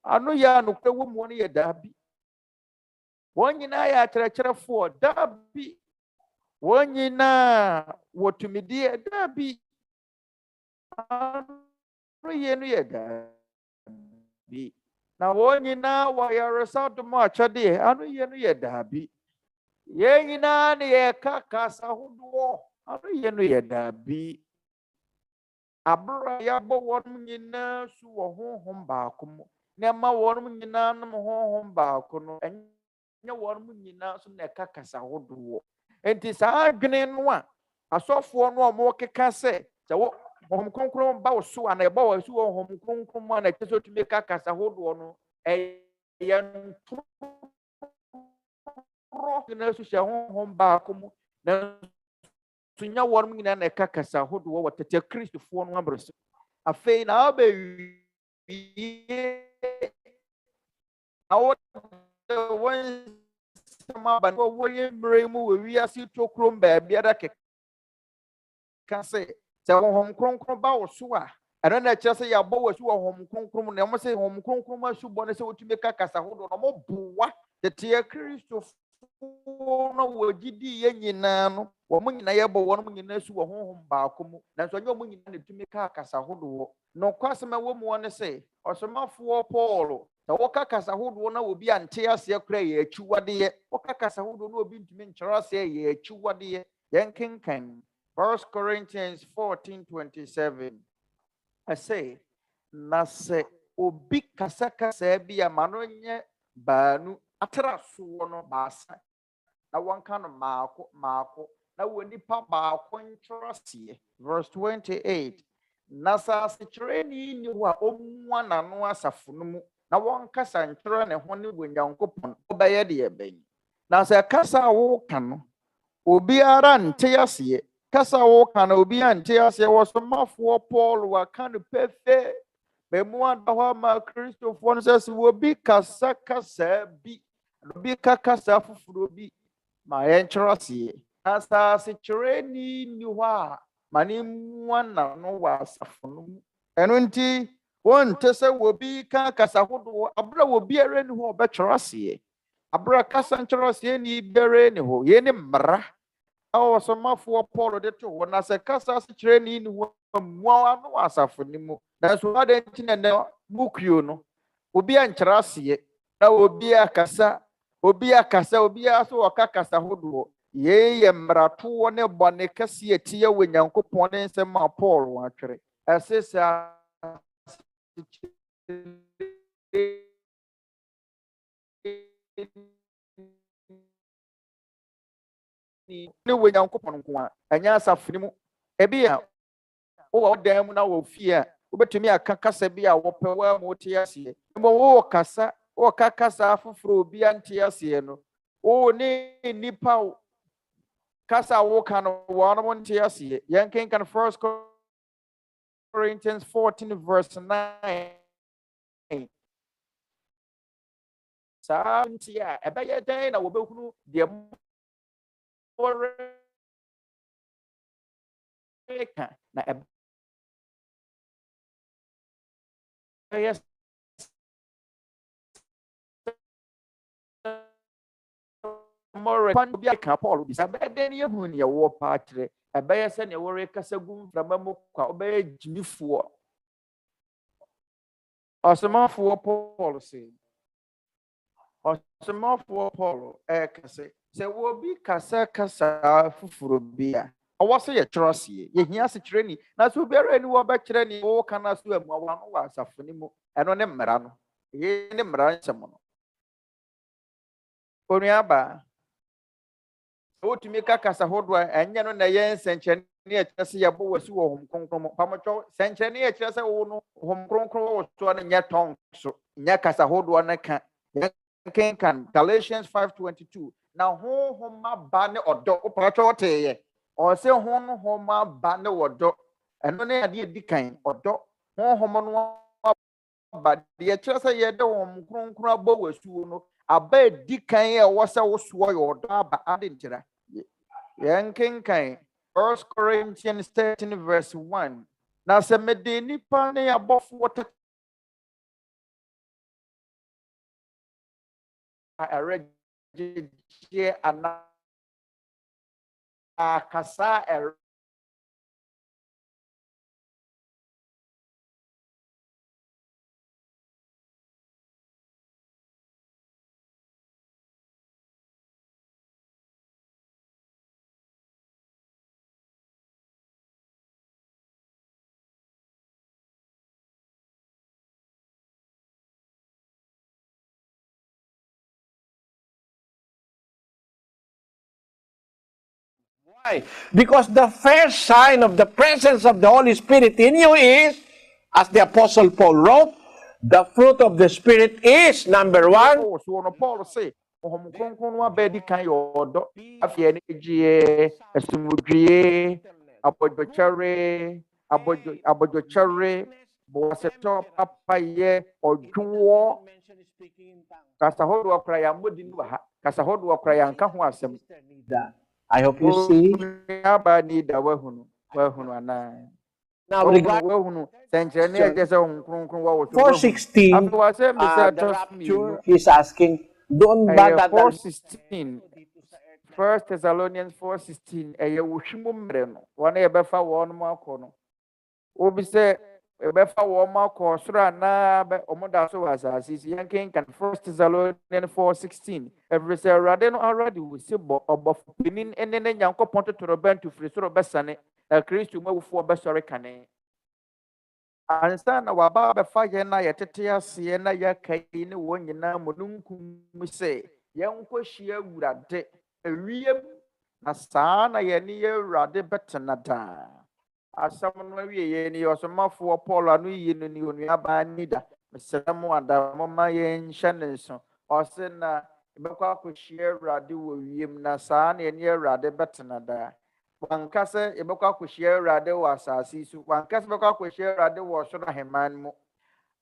ano yɛ nokora wom wɔn yɛ daabi wɔn nyinaa yɛ akyerɛkyerɛfoɔ daabi wɔn nyinaa wɔ tumideɛ daabi ano yɛ no yɛ daabi na wɔn nyinaa wɔ ayaresa adom akyɛdeɛ ano yɛ no yɛ daabi yɛn nyinaa ne yɛka kasa ahodoɔ ano yɛ no yɛ daabi abra yɛabɔ wɔn nyinaa su wɔ honhom baako mu na ɛma wɔn nyinaa nom honhom baako no ɛnyɛ wɔn nyinaa so na ɛka kasa ahodoɔ enti saa adwene no a asɔfoɔ no a wɔkeka sɛ sɛ Honhom Kronkron ba wo so ana ɛbɔ wo so wɔ Honhom Kronkron mu ana ɛkyɛ sɛ otumi ka kasa ahodoɔ no ɛyɛ ntoro na so hyɛ honhom baako mu na so nya wɔn nyinaa na ɛka kasa ahodoɔ wɔ tete kristofoɔ no abrɛ so afei na abɛwie na wɔn sama ba no wɔyɛ mmerɛ mu wɔ wiase tokrom baabiara keka sɛ sɛ Honhom Kronkron ba wo so a ɛno na ɛkyerɛ sɛ yɛabɔ wɔ so wɔ Honhom Kronkron mu na ɛmo sɛ Honhom Kronkron mu asubɔ no sɛ wotumi ka kasa ahodoɔ na ɔmoboa tete kristofoɔ no wɔ gyidi yɛ nyinaa no wɔn nyinaa yɛbɔ wɔn nyinaa su wɔ honhom baako mu nanso ɔnyɛ wɔn nyinaa na tumi ka kasa ahodoɔ na ɔkwasɛm ɛwɔ mu wɔn sɛ ɔsomafoɔ Paul sɛ wɔka kasa ahodoɔ na obi ante aseɛ kora yɛ akyiwadeɛ wɔka kasa ahodoɔ na obi ntumi nkyerɛ aseɛ yɛ akyiwadeɛ yɛn kenkan 1 Corinthians 14:27 ɛsɛ na sɛ obi kasa bi ama no nyɛ baanu atara soɔ no baasa na wɔnka no maako na wɔ nipa baako nkyerɛ aseɛ verse 28 na sɛ asekyerɛni ni hɔ a ɔmmua n'ano asafo no mu na wɔnkasa nkyerɛ ne ho ne wɔ Nyankopɔn ɔbɛyɛ deɛ bɛn na sɛ kasa a wɔka no obiara nte aseɛ kasa a wɔka no obiara nte aseɛ wɔsomafoɔ Paul waka no pɛfɛ bɛmu ada hɔ ama kristofoɔ no sɛ sɛ obi kasa bi obi ka kasa foforɔ bi ma yɛnkyerɛ aseɛ na sɛ asekyerɛni ni hɔ a ma ne mmua n'ano wɔ asafo no mu ɛno nti wɔnte sɛ obi ka kasa ahodoɔ abere obiara ni hɔ a ɔbɛkyerɛ aseɛ abere kasa nkyerɛ aseɛ ni biara ni hɔ yɛn ne mmara a ɔsomafoɔ Paul de to hɔ na sɛ kasa asekyerɛni ni hɔ a mmua ano wɔ asafo no mu nanso adan nti na ne mukuo no obi ankyerɛ aseɛ na obi akasa obi so wɔka kasa ahodoɔ yɛn yɛ mmaratoɔ ne bɔne kɛseɛ tie wɔ Nyankopɔn ne nsɛm a Paul wɔatwerɛ ɛsɛ sɛ ne wɔ Nyankopɔn nko a ɛnyɛ asafo no mu ebi a wowɔ dan mu na wɔ fie a wobɛtumi aka kasa bi a wɔpɛ wɔ mu te aseɛ mbɔ wowɔ kasa wɔka kasa foforɔ obi ante aseɛ no wo ne nipa kasa wɔka no wɔn nte aseɛ yɛn kenkan 1 Corinthians 14 verse 9 saa nti a ɛbɛyɛ dɛn na wɔbɛhunu deɛ wɔreka na ɛbɛyɛ more pan bi aka Paul bisa bɛdɛ ne yɛhu ne yɛwɔ paa kyerɛ ɛbɛyɛ sɛ ne wɔrekasa gu mframa mu kwa ɔbɛyɛ gyimifoɔ ɔsomafoɔ Paul sɛ ɔsomafo Paul ɛkasa sɛ wobi kasa fufuro bi a ɔwɔ sɛ yɛkyerɛ aseɛ yɛhia ase kyerɛ ni na sɛ obiara ani wɔbɛkyerɛ ni wɔka no so amu awano wɔ asafo no mu ɛno ne mmara no yɛ ne mmara nsɛm no onuaba wotumi ka kasa hodoɔ a ɛnyɛ no na ɛyɛ nsɛnkyerɛnne ɛkyerɛ sɛ yɛbɔ wɔ si wɔ hom kronkron mu pamɔtwɛ nsɛnkyerɛnne ɛkyerɛ sɛ wo no hom kronkron wɔ so no nyɛ tɔn so nyɛ kasa hodoɔ no ka yɛnkenkan Galatians 5:22 na honhom aba ne ɔdɔ wopatwɛ wɔteeɛ ɔsɛ honhom aba ne wɔdɔ ɛno ne adeɛ di kan ɔdɔ honhom no aba deɛ ɛkyerɛ sɛ yɛde hom kronkron abɔ wɔ asuo no aba edi kan a ɛwɔ sɛ wosoɔ yɛ ɔdɔ aba ade nkyerɛ yɛnkenkan 1 Corinthians 13:1 na sɛ mede nipa ne abɔfoɔ ɛrɛgyegye anaa akasa Why? Because the first sign of the presence of the Holy Spirit in you is, as the Apostle Paul wrote, the fruit of the Spirit is, number one, Paul say, ohom kronkron no aba di kan yɛ ɔdɔ afei ne gye asumdwie abɔdwokyɛre bɔsetɔ papayɛ ɔdwoɔ kasa hodoɔ kora yɛ mmɔdi no wɔ ha kasa hodoɔ kora yɛ nka ho asɛm I hope you see. aba ni da wahunu ana Now, regarding wahunu sɛnkyerɛnne ɛgye sɛ ohom kronkron wɔ wɔ 4:16, the rapture, he's asking, don't bother 4:16 1 Thessalonians 4:16 ɛyɛ wohwimu mmerɛ no wɔn a yɛbɛfa wɔn mo akɔ no obi sɛ yɛbɛfa wɔn mo akɔ soro anaa ɔmo da so wɔ asase si yɛnkenkan 1 Thessalonians 4:16 ɛfiri sɛ awurade no already wɔ si bɔ ɔbɔfo panin ne ne nyankopɔn totorobɛnto firi soro bɛsane na kristo mu awufoɔ bɛsɔre kane ansa na waba abɛfa yɛn na yɛtete aseɛ na yɛaka yi ne wɔn nyinaa mu no nkum sɛ yɛnkɔhyia awurade awiem na saa na yɛne yɛ awurade bɛtena daa asɛm no awie ni ɔsomafoɔ Paul ano yi no ni onuabaa nida mesrɛ mo ada moma yɛnhyɛ ne nso ɔse na yɛbɛkɔ akɔhyia awurade wɔ wiem na saa na yɛne awurade bɛtena daa wankasa yɛbɛkɔ akɔhyia awurade wɔ asase so wankasa bɛkɔ akɔhyia awurade wɔ ɔsoro ahemman mu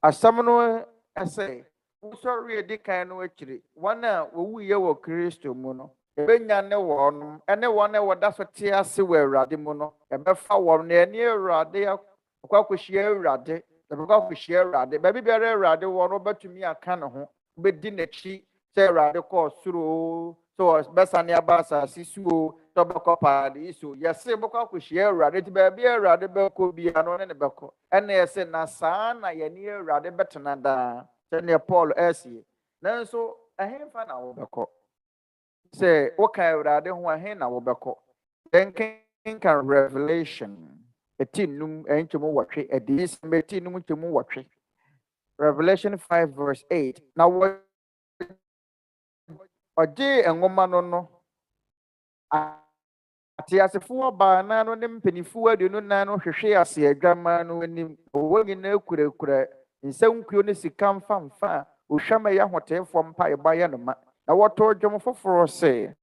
asɛm no ɛsɛ wosɔre edi kan no akyiri wɔn a wɔwuyɛ wɔ kristo mu no ɛbɛnya ne wɔn ɛne wɔn a wɔda so te ase wɔ awurade mu no ɛbɛfa wɔn na ɛne awurade akɔ akɔhyia awurade ɛbɛkɔ akɔhyia awurade baabi biara awurade wɔ no bɛtumi aka ne ho bɛdi n'akyi sɛ awurade kɔɔ soro sɛ ɔbɛsane aba asase so sɛ ɔbɛkɔ paade so yɛse bɛkɔ akɔhyia awurade nti baabi awurade bɛkɔ bia no ne ne bɛkɔ ɛne yɛse na saa na yɛne awurade bɛtena daa sɛnea Paul ɛsie nanso ɛhemfa na wɔbɛkɔ sɛ woka awurade ho ɛhe na wɔbɛkɔ yɛnkenka Revelation ɛtinum ɛnkyɛmu wɔtwe adiyisɛm ɛtinum nkyɛmu wɔtwe Revelation 5:8 na ɔgye nwoma no ateasefoɔ baana no ne mpanimfoɔ aduonu nan no hwehwee ase adwamaa no anim wɔn nyinaa kurakura nsankuo ne sika mfamfa a ohwama yɛ ahoteefoɔ mpa ɛba yɛ no ma na wɔtɔ dwom foforɔ sɛ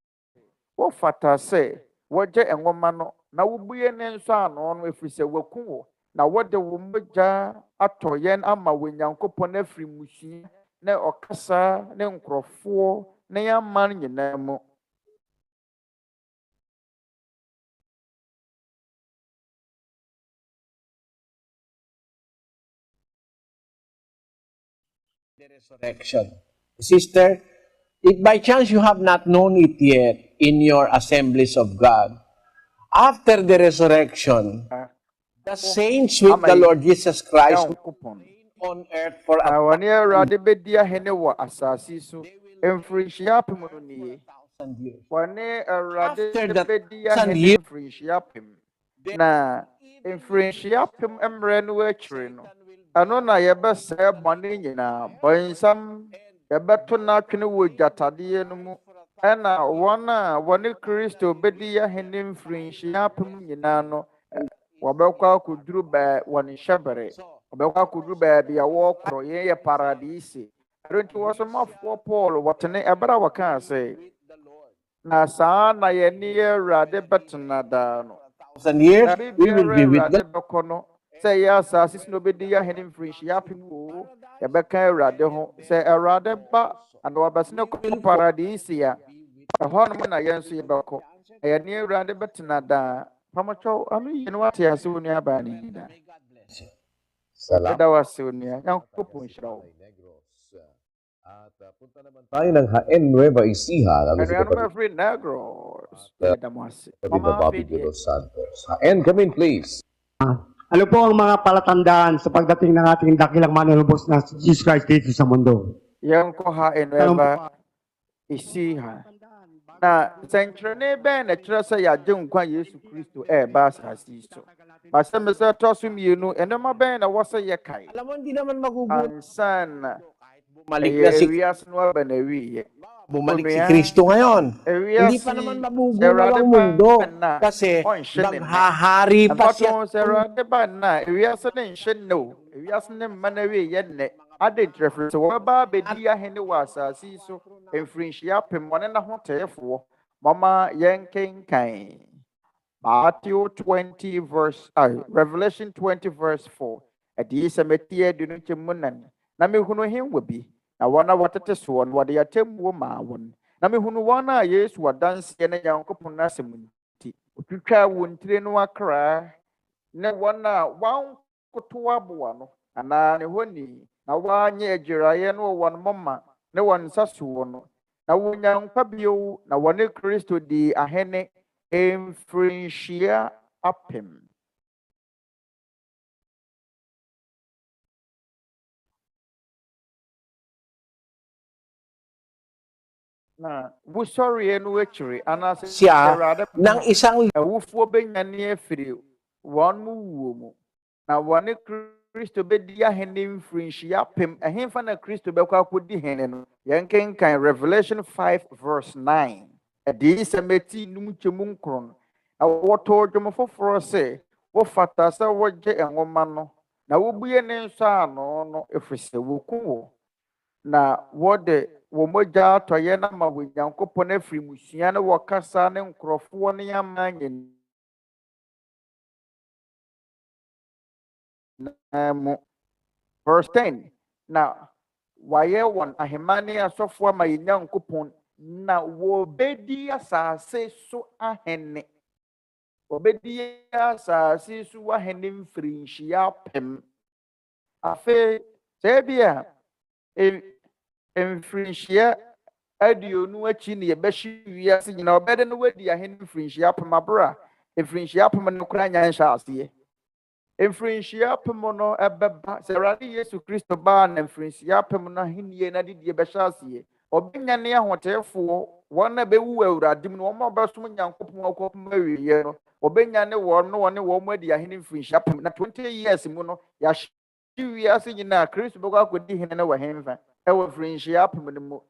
wɔfata sɛ wɔgye nwoma no na wobue ne nso ano no ɛfiri sɛ waku wɔ na wɔde wo mogya atɔ yɛn ama wɔ Nyankopɔn afiri mmusua ne ɔkasa ne nkurɔfoɔ ne yɛaman nyinaa mu the resurrection. Sister, if by chance you have not known it yet in your assemblies of God, after the resurrection, the saints with the Lord Jesus Christ on earth for a mfirihyia apem no nie 1,000 years. wɔne awurade After that bɛdi 1,000 ahene years, mfirihyia apem na mfirihyia apem mmerɛ no akyiri no ɛno na yɛbɛsɛe bɔne nyinaa bɔnsam yɛbɛto no atwene wɔ gyatadeɛ no mu ɛna wɔn a wɔne kristo bɛdi ahene mfirihyia apem nyinaa no wɔbɛkɔ akɔduru wɔn hyɛbere wɔbɛkɔ akɔduru baabi a wɔrekɔ yɛn yɛ paradise ɛno nti wɔsomafoɔ paul wɔtene ɛberɛ a wɔkaa sɛ na saa na yɛne awurade bɛtena daa no 1,000 years, na we will be with awurade God. bɛkɔ no sɛ yɛ asase so na obɛdi yɛ ahene mfirihyia apem o yɛbɛka awurade ho sɛ awurade ba ana wɔbɛsene kɔ paradise a ɛhɔnom na yɛn nso yɛbɛkɔ yɛne awurade bɛtena daa pamatwɛw ano yie no wate ase wo nuabaa ne nyinaa Salamat. ɛda wo ase wo nua nyankopɔn hyira wo At punta naman tayo ng Haen Nueva Ecija. Lalo sa anuanom kapatid afiri negros ɛda mo ase na mama Bobby afiri de los Santos. Haen, come in please. Ano po ang mga palatandaan sa pagdating ng ating dakilang manunubos na si Jesus Christ dito sa mundo? yɛnkɔ ha ɛnuɛba ɛsi ha na nsɛnkyerɛnne bɛn na kyerɛ sɛ yɛagye nkwa yesu kristo ɛɛba asase yi so asɛm sɛ ɛtɔ so mmienu ɛnɛma bɛn na wɔ sɛ yɛkae Alam mo, hindi naman magugulat. ansa na Bumalik na si, ewiase no aba na wiyɛ bumalik si Ano yan? Kristo ngayon. Hindi ewiase pa naman sɛ mabubulag awurade ang ba mundo na kasi ɔnhye ne nne maghahari pa siya. ɛmpatɔn sɛ awurade ba na ewiase ne nhyɛ nne o ewiase ne mma na wiyɛ nnɛ ade nkyerɛfo sɛ wɔbɛba abɛdi ahene wɔ asase yi so mfirinhyia apem wɔne na ho tɛɛfoɔ mama yɛnkenkan Matthew 20 verse Revelation 20 verse 4 ɛde sɛ mɛtie adu no nkyɛmu nan na mehunu hemwa bi na wɔn a wɔtete soɔ no wɔde atemmuo maa wɔn na mehunu wɔn a yesu wadanseɛ ne nyankopɔn n'asɛm nti otwitwaa wɔn tire no akra ne wɔn a wɔnkoto aboa no anaa ne hɔni na wɔanyɛ agyiraeɛ no wɔ wɔn moma ne wɔn nsa soɔ no na wɔnya nkwa bio na wɔne kristo di ahene mfirinhyia apem na wosɔreɛ no akyiri anaasɛ Siya Awurade ng isang awufoɔ bɛnyane afiri wɔn mu wuo mu na wɔne kristo bɛdi ahene mfirinhyia apem ɛhefa na kristo bɛkɔ akɔdi hene no yɛnkenkan Revelation 5 verse 9 ɛde sɛ mɛti num kyɛmu nkron na wɔtɔɔ dwom foforɔ sɛ wɔfata sɛ wɔgye nwoma no na wobue ne nso ano no ɛfiri sɛ wɔku wɔ na wɔde wɔ mogya atɔyɛ no ama wɔ Nyankopɔn afiri musua ne wɔ kasa ne nkurɔfoɔ ne ama nyinaa mu verse 10 na wɔayɛ wɔn ahemma ne asɔfoɔ ama yɛ Nyankopɔn na wɔbɛdi asase so ahene wɔbɛdi asase so ahene mfirinhyia apem afei sɛ bi a mfirinhyia aduonu akyi ne yɛbɛhye wiase nyinaa ɔbɛde no wadi ahene mfirinhyia apem abere a mfirinhyia apem no koraa nya nhyɛ aseɛ mfirinhyia apem no ɛbɛba sɛ Awurade Yesu Kristo baa na mfirinhyia apem no ahennie na didie bɛhyɛ aseɛ ɔbɛnya ne ahoteefoɔ wɔn a bɛwu Awurade mu no wɔn a ɔbɛsom Nyankopɔn akɔpem awieɛ no ɔbɛnya ne wɔn no wɔne wɔn adi ahene mfirinhyia apem na 20 years mu no yɛahye wiase nyinaa Kristo bɛkɔ akɔdi hene no wɔ hemfa ɛwɔ mfirinhyia apem no mu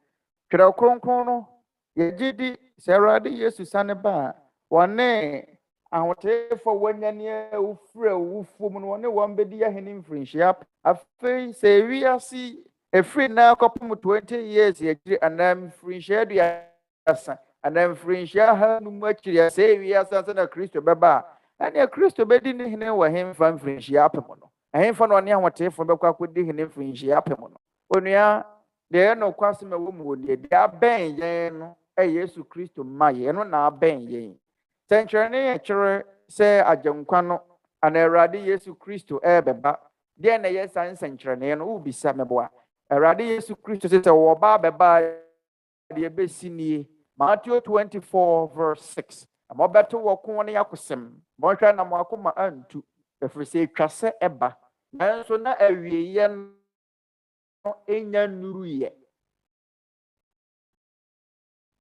twerɛ kronkron no yɛgye di sɛ Awurade Yesu sane ba a wɔne ahoteefoɔ wɔnya ne awufiri awufoɔ mu no wɔne wɔn bɛdi ahene mfirinhyia apem afei sɛ wiase ɛfiri na akɔpem 20 years akyiri anaa mfirinhyia aduasa anaa mfirinhyia hanum akyiri a sɛ wiase ansa na Kristo bɛba a ɛnea Kristo bɛdi ne hene wɔ hemfa mfirinhyia apem no ɛhemfa na ɔne ahoteefoɔ bɛkɔ akɔdi hene mfirinhyia apem no onua deɛ ɛyɛ nokwasɛm a ɛwɔ mu wɔ deɛ abɛn yɛn no ɛyɛ Yesu Kristo ma yɛn no na abɛn yɛn sɛ nkyerɛnne yɛ kyerɛ sɛ agyenkwa no ana Awurade Yesu Kristo ɛɛbɛba deɛ na ɛyɛ saa nsɛnkyerɛnne no wobisa mɛboa Awurade Yesu Kristo sɛ wɔba abɛba deɛ ɛbɛsi nie Matthew 24 verse 6 ama ɔbɛto wɔ ko ne yakosɛm bɔhwɛ na mo akoma antu ɛfiri sɛ ɛtwa sɛ ɛba nanso na awieeɛ no ɛnya nnuruyɛ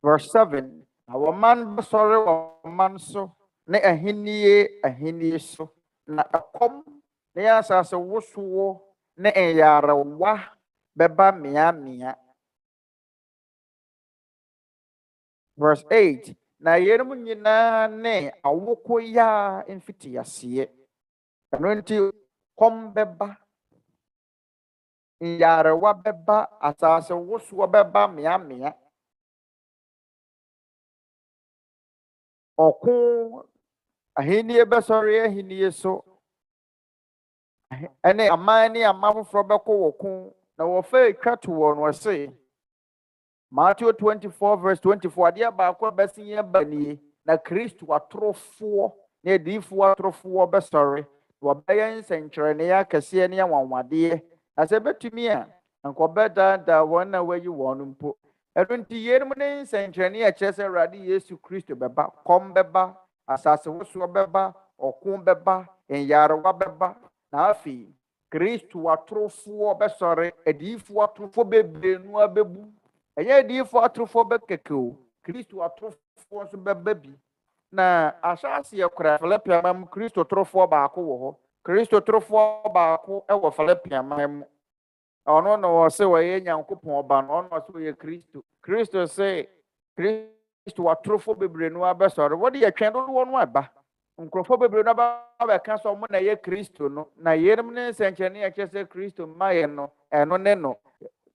Verse 7. Our man sorry or man so ne ahinie so na akom ne asase wosowo ne eyarewa beba mia. Verse 8. Na yerum nyina ne awoko ya mfiti ase. Eno nti kom beba yarewa beba asase wosowo beba mia. Oko ahinie besori ahinie so ene amani amafoforo beko woko na wo fa etwa to won wo se Matthew 24 verse 24 dia ba ko besin ye banie na Kristo atrofo na edifo atrofo besori wo bayan senkyere ne ya kase ne ya wanwade na se betumi a nko beda da won na wayi won mpo edunti yerum ne senkyere ne ya kyese Awurade Yesu Kristo beba kom beba asase woso beba okun beba enyarewa beba na afi Kristo atrofo besori edifo atrofo bebrenu abebu enye edifo atrofo bekekeo Kristo atrofo so beba bi na asase yakura Philippians mam Kristo atrofo baako wo ho Kristo atrofo baako e wo Philippians mam ono no wo se wo ye Nyankopon ba no ono so ye Kristo se Kristo atrofo bebrenu abesori wo de ye twen do wo no aba nkrofo bebrenu aba ka so mo na ye Kristo no na yerim ne senkyene ye kyese Kristo maye no eno ne no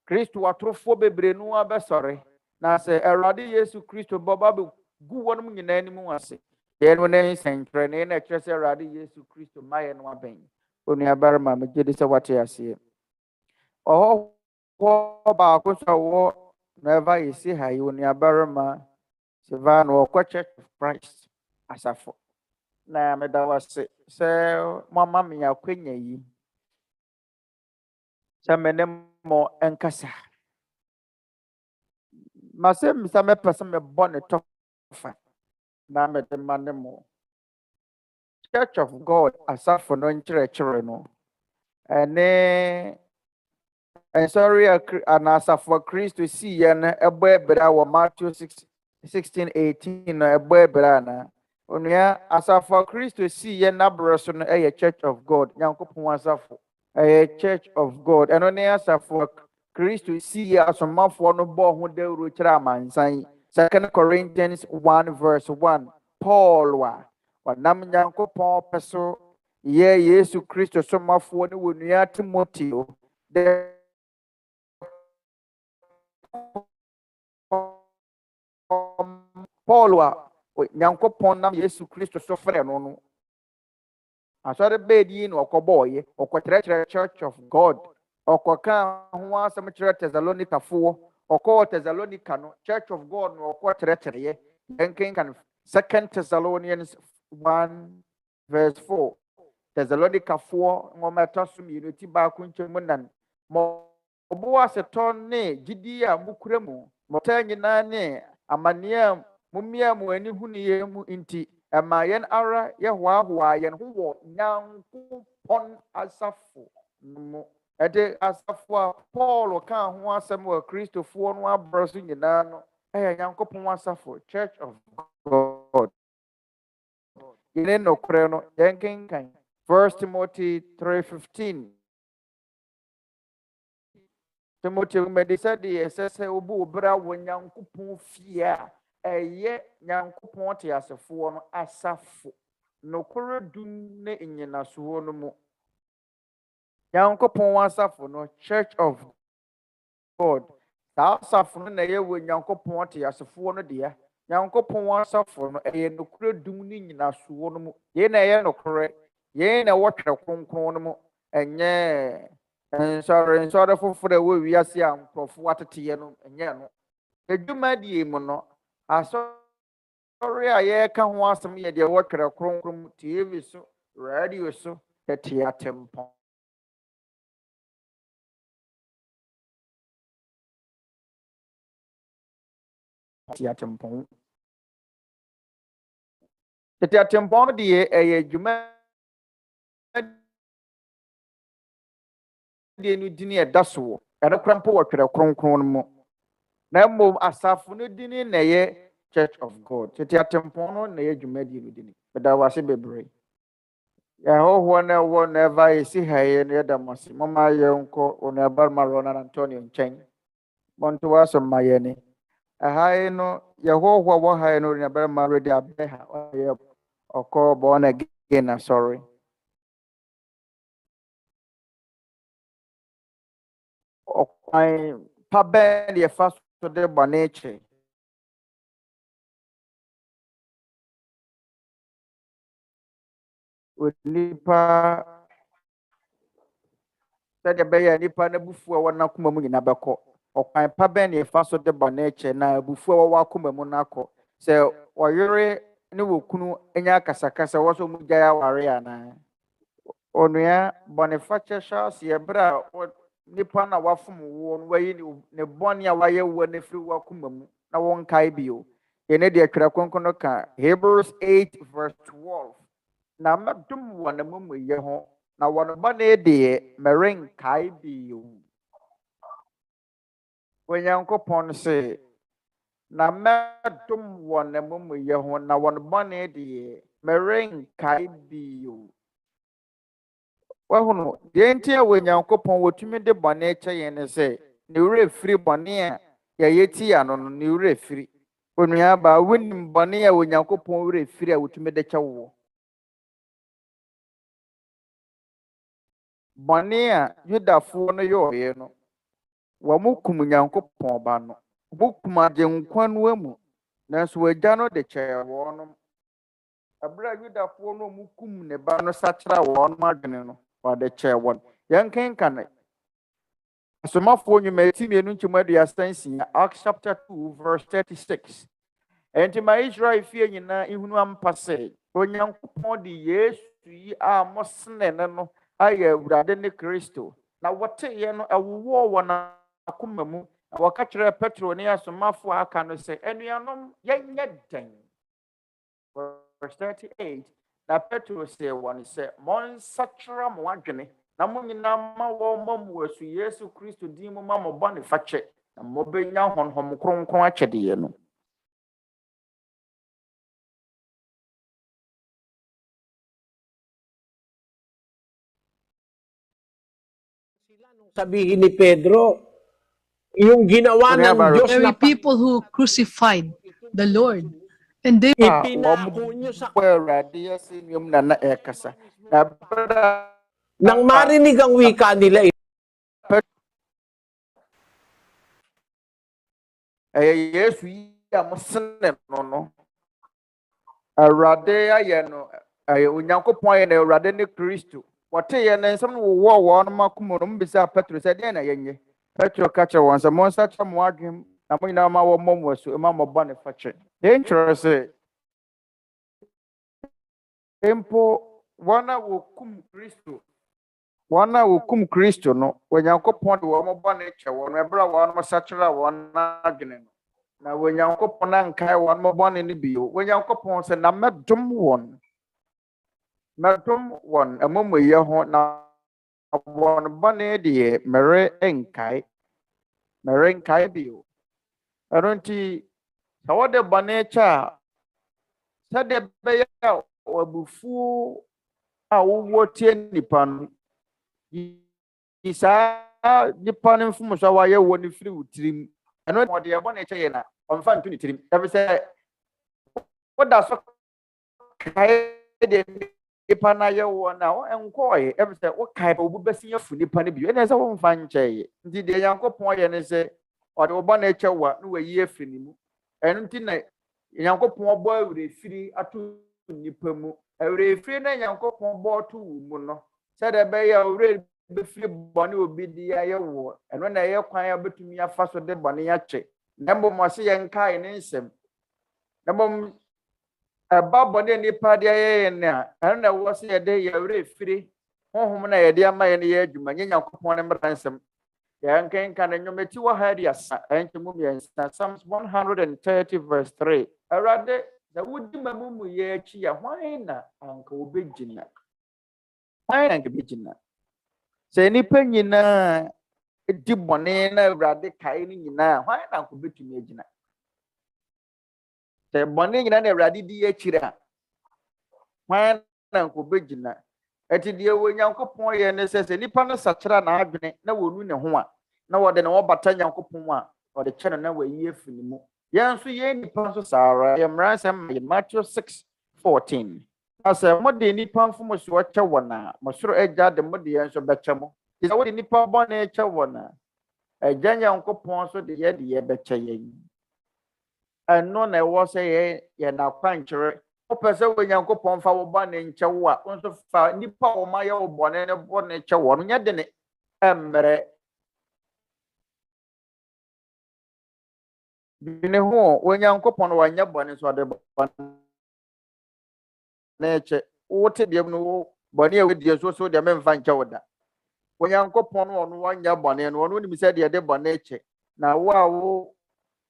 Kristo atrofo bebrenu abesori na se Awurade Yesu Kristo boba be gu wonum nyina anim ase yenu ne senkyene na kyese Awurade Yesu Kristo maye no aben onu abarma me gede se wate ase oh ba ko so wo never isi ha yi onu abarma Sivan wo Church of Christ asafo na me da wase se mama me akwanya yi se menem mo enkasa masem sa me pese me bone tofa na me de manemo Church of God asafo no nkyerɛkyerɛ no ene sorry an asafo Kristo si ye na ebo ebra wo Matthew 16:18 no ebo ebra na onua asafo Kristo si ye na broso no Church of God Nyankopon asafo Church of God eno ne asafo Kristo si ye asomafo no bo ho dawuro kyerɛ amansan 2 Corinthians 1 verse 1 Paul wa nam Nyankopon peso ye Yesu Kristo somafo ne wonua Timoteo de Paul Nyankopon nam Yesu Kristo so frɛ no asɔre bedi no okoboye okokyerɛkyerɛ Church of God okoka ho asɛm kyerɛ Thessalonica fo Thessalonica no Church of God no okokyerɛkyerɛ enkenkan 2 Thessalonians 1 verse 4 Thessalonica fo ngomata so unity ba ko nkyɛmu nan mo obo aseton ne gidi a mukura mu mota nyina ne amania mumia mu ani hu ne mu inti ema yen ara ye hoahoa yen ho wo Nyankopon asafo mu ede asafo a Paul ka ho asɛm wa Kristofo no abroso nyina no Nyankopon asafo Church of God yene no kre no yenkenkan 1 Timothy 3:15 Timothy mede said the SSA obu obra wo Nyankopon fie a eye Nyankopon te asefo no asafo no kore dum ne nyinaso no mu Nyankopon asafo no Church of God ta asafo no na ye wo Nyankopon te asefo no de Nyankopon asafo no eye no kore dum ne nyinaso no mu ye na ye no kore ye na wotwe kronkron no mu enye sorry for we wiase a nkrofo atete no enye no edwuma die mu no sorry a ye ka ho asem ye de wotwe kronkron TV so radio so tete atempon tete atempon die edwuma die no dini edaso ere krampo wotwe kronkron mu Na mmom asafo no dini na ɛyɛ Church of God. Tete atempɔn no na ɛyɛ dwumadi no dini. Bɛda wase bebree. Yɛhɔhoɔ na ɛwɔ na ɛva yɛsi ha yɛ no yɛda mo ase. Moma yɛnkɔ onua barima Ronald Antonio nkyɛn. Monto asɛm ma yɛni. Ɛha yi no yɛhɔhoɔ wɔ ha yi no onua barima Redi Abeha ɔyɛ ɔkɔ born again asɔre. Ɔkwan pa bɛn deɛ ɛfa so de bɔne kyɛ. Nipa sɛdeɛ ɛbɛyɛ nipa n'abufuo a wɔwɔ n'akoma mu nyinaa bɛkɔ. Ɔkwan pa bɛn deɛ ɛfa so de bɔne kyɛ na abufuo a wɔwɔ akoma mu n'akɔ. Sɛ ɔyere ne wɔ kunu anya akasakasa wɔ so mu gyae aware anaa. Onua bɔnefakyɛ hyɛ aseɛ bere a nipa na wafom wo no wayi ne bɔne a wayɛ wo ne firi wakoma mu na wɔnkae bio. Yɛne deɛ twerɛ kronkron no ka Hebrews 8:12. Na mɛdom wɔ n'amumuyɛ ho na wɔn bɔne deɛ mɛrenkae bio. Onyankopɔn se na mɛdom wɔ n'amumuyɛ ho na wɔn bɔne deɛ mɛrenkae bio. Wahuno deɛ nti a Onyankopɔn wotumi de bɔne kyɛ yɛn ne sɛ ne wura firi bɔne a yɛyɛ ti ano no ne wura firi. Onua ba wonim bɔne a Onyankopɔn wura firi a wotumi de kyɛ wo. Bɔne a Yudafoɔ no yɛɔyɛ no wɔn kum Onyankopɔn ba no wɔn kum agyenkwa no amu nanso wɔagya no de kyɛɛ wɔn no. Ɛberɛ a Yudafoɔ no wɔn kum ne ba no sakyera wɔn adwene no wɔde kyɛɛ wɔn. Yɛn kenkan Asomafoɔ nnwuma eti mmienu nkyɛmu aduasa nsia Acts chapter 2:36. Enti ma Israel fie nyinaa ihunu ampa sɛ Onyankopɔn de Yesu yi a mosene ne no ayɛ Awurade ne Kristo. Na wɔteyɛ no ɛwowɔ wɔ n'akoma mu na wɔka kyerɛ Petro ne asomafoɔ aka no sɛ anuanom yɛnyɛ den. Verse 38. Na Petro sɛ wɔn sɛ monsakyera mo adwene na mo nyinaa ma wɔmmɔ mo asu Yesu Kristo din mu ma mo bɔne fakyɛ na mobɛnya honhom kronkron akyɛdeɛ no. Sabihin ni Pedro, yung ginawa ng Diyos There na were people who crucified the Lord. And they ipinako nyo sa nang marinig ang wika nila Yesu yi a mosene no no Awurade ayɛ no Onyankopɔn ayɛ no Awurade ne Kristo. Wɔteyɛ ne nsɛm no wowɔ wɔn makoma no mbisa Petro sɛ deɛn na yɛnyɛ. Petro ka kyerɛ wɔn sɛ monsakyerɛ mo adwene na mo nyinaa ma wɔmmɔ mo asu ma mo bɔne fakyɛ. Deɛ nkyerɛ sɛ mpo wɔn a wɔkum Kristo no Onyankopɔn de wɔn bɔne kyɛ wɔn ɛberɛ a wɔn sakyerɛ wɔn adwene no na Onyankopɔn ankae wɔn bɔne no bio. Onyankopɔn sɛ na mɛdom wɔn amumuyɛ ho na wɔn bɔne deɛ mɛrenkae bio. Ɛno nti sɛ wɔde bɔne kyɛ a sɛdeɛ ɛbɛyɛ a abufuo a wowɔ tie nipa no yi saa nipa no mfomso a wayɛ wɔ ne firi wo tirim. Ɛno wɔde bɔne kyɛ yɛ na ɔmfa nto ne tirim. Ɛfiri sɛ woda so kae deɛ nipa na yɛ wɔ na ɛnkɔɔyɛ. Ɛfiri sɛ wokae ba wo bo bɛsi afu nipa no bio ɛne sɛ womfa nkyɛeɛ. Nti deɛ Nyankopɔn yɛ ne sɛ ɔde wo bɔne kyɛ wo a na wayi afiri ne mu. Ɛno nti na Nyankopɔn bɔ awerɛfiri ato nipa mu. Awerɛfiri na Nyankopɔn bɔ to wo mu no sɛdeɛ ɛbɛyɛ a owurɛ bɛfiri bɔne obi di ayɛ wo. Ɛno na ɛyɛ kwan a bɛtumi afa so de bɔne akyɛ. Na mmom ɔse yɛnkae ne nsɛm. Na mmom ɛba bɔne nipa de ayɛ yɛn a ɛno na ɛwɔ sɛ yɛde yɛwerɛfiri honhom na yɛde ama yɛn yɛ adwuma nyɛ Nyankopɔn ne mmara nsɛm. Yɛnkenka ne nnwomati wɔ ha de asa ɛnkyɛmu mmiɛnsa Psalms 130:3. Awurade sɛ wodi m'amumuyɛ akyi a hwan na anka wobɛgyina? Sɛ nnipa nyinaa edi bɔne na awurade kae no nyinaa hwan na nko betumi agyina sɛ bɔne nyinaa na awurade di akyire a hwan na nko begyina ɛti deɛ wɔ nyankopɔn yɛ ne sɛ nipa no sakyera n'adwene na wɔnu ne ho a na wɔde ne wɔbata nyankopɔn a wɔde kyɛ no na wɔayi afi ne mu yɛn nso yɛn nipa nso saa ara yɛ mmara nsɛm yɛ Matthew 6:14 na sɛ mode nipa mfomsoɔ kyɛ wɔn a mo soro agya de mode yɛn nso bɛkyɛ mo sɛ wode nipa bɔne kyɛ wɔn a agya nyankopɔn nso de yɛ bɛkyɛ yɛn ɛno na ɛwɔ sɛ yɛ n'akwankyerɛ wopɛ sɛ wɔ nyankopɔn fa wo bɔne nkyɛ wo a wo nso fa nipa a wɔma yɛ wo bɔne ne bɔne kyɛ wɔn nyɛ de ne mmerɛ dwene ho wɔ nyankopɔn wanyɛ bɔne so ɔde bɔne kyɛ wote deɛ no wo bɔne a wodie so so deɛ memfa nkyɛ wo da wɔ nyankopɔn ɔno wanyɛ bɔne no ɔno nim sɛ deɛ de bɔne kyɛ na wo a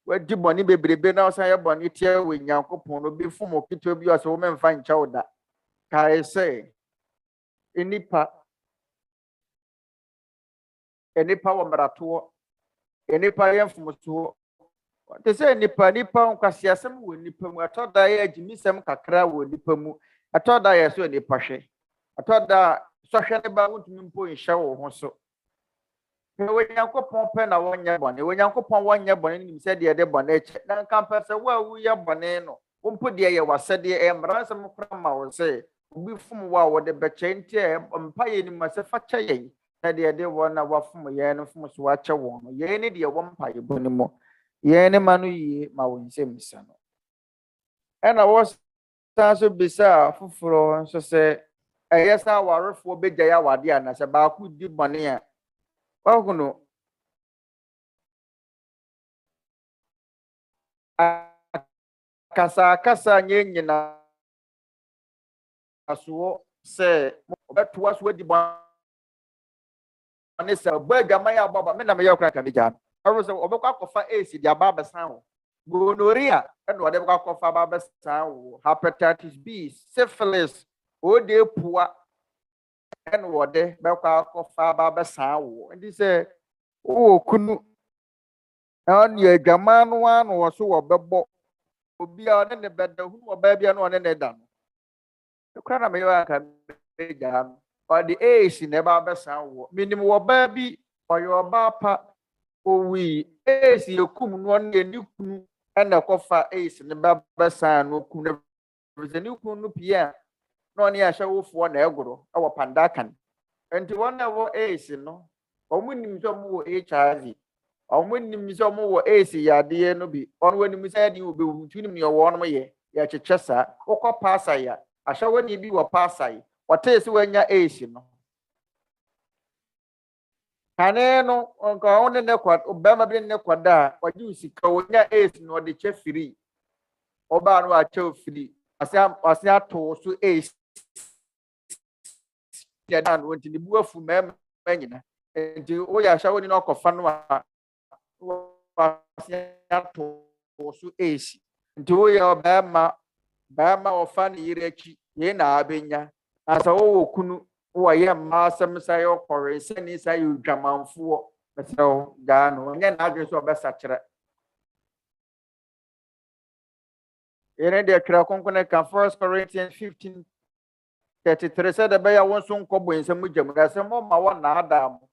wadi bɔne bebrebe na ɔsan yɛ bɔne tia wɔ nyankopɔn no bi fom ketewa bi ɔsɛ wo memfa nkyɛ wo da kae sɛ nipa wɔ mmaratoɔ nipa yɛ mfomsoɔ te sɛ nipa nkwaseasɛm wɔ nipa mu atɔ da yɛ agyimisɛm kakra wɔ nipa mu atɔ da yɛ so nipa hwɛ atɔ da sɔhwɛ ne ba wontumi mpo nhyɛ wo ho so Onyankopɔn pɛ na wɔnyɛ bɔne Onyankopɔn wɔnyɛ bɔne nim sɛ deɛ de bɔne kyɛ na nka mpɛ sɛ wo a woyɛ bɔne no wompo deɛ yɛ wasɛdeɛ ɛyɛ mmara nsɛm kora ma wo sɛ obi fom wo a wɔde bɛkyɛ nti mpa yɛ nim sɛ fa kyɛ yɛn na deɛ de wɔn na wafom yɛn no fom so wakyɛ wɔn no yɛn ne deɛ wɔ mpa yɛ bɔne mu yɛn ne ma no yie ma wo nsɛm nsa no ɛna wɔsan so bisa foforɔ nso sɛ ɛyɛ sɛ awarefoɔ bɛgya yɛ awade a na sɛ baako di bɔne a wahuno akasa nye nyina aso sɛ ɔbɛtoa so adi bɔne sɛ ɔbɔ adwama yɛ ababa me na meyɛ kora ka megya no ɔro sɛ ɔbɛkɔ akɔfa AC de aba abɛsan wo gonorrhea ɛna ɔde bɛkɔ akɔfa aba abɛsan wo hepatitis B syphilis ɔde pua ɛna wɔde bɛkɔ akɔfa aba abɛsan wo nti sɛ wowɔ kunu ɛne adwama no a na wɔ so wɔbɛbɔ obi a ɔne ne bɛda hunu ɔbaa bi a na ɔne ne da no ɛkora na meyɛ anka megya no ɔde AC na ɛba abɛsan wo menim wɔbaa bi ɔyɛ ɔbaa pa owi AC ekum no ɔne ne kunu ɛna ɛkɔfa AC ne ba bɛsan no kunu ne kunu no pie a na ɔne ahyɛ wofoɔ na ɛgoro ɛwɔ pandakan nti wɔn a ɛwɔ AC no wɔn nim sɛ wɔn wɔ HIV wɔn nim sɛ wɔn wɔ AC yadeɛ no bi wɔn wɔnim sɛ ɛde wɔ bɛwu nti nim nea wɔn yɛ yɛkyekyɛ saa wɔkɔ paasa yɛ ahyɛ wɔn bi wɔ paasa yɛ wɔte sɛ wɔanya AC no kane no nka wɔn ne kɔ ɔbɛrima bi ne kɔ da a wɔgye sika wɔnya AC no ɔde kyɛ firi ɔbaa no akyɛw firi ase ato so AC yɛ dan no nti ne bu afu mɛɛma nyina nti woyɛ ahyɛ wɔn ni na ɔkɔfa no a ase ato so AC nti woyɛ ɔbɛrima ɔfa ne yere akyi yɛn na abɛnya asa wɔwɔ kunu wɔyɛ mmaa asɛm sa yɛ ɔkɔre sɛne sa yɛ odwamanfoɔ mesrɛ wo gaa no ɔnyɛ n'adwene sɛ ɔbɛsakyerɛ yɛne deɛ twerɛ kronkron ka 1 Corinthians 15:33 sɛ de bɛyɛ wo nso nkɔbɔ nsɛm gya mu na sɛ mɔma wɔ naadaa mo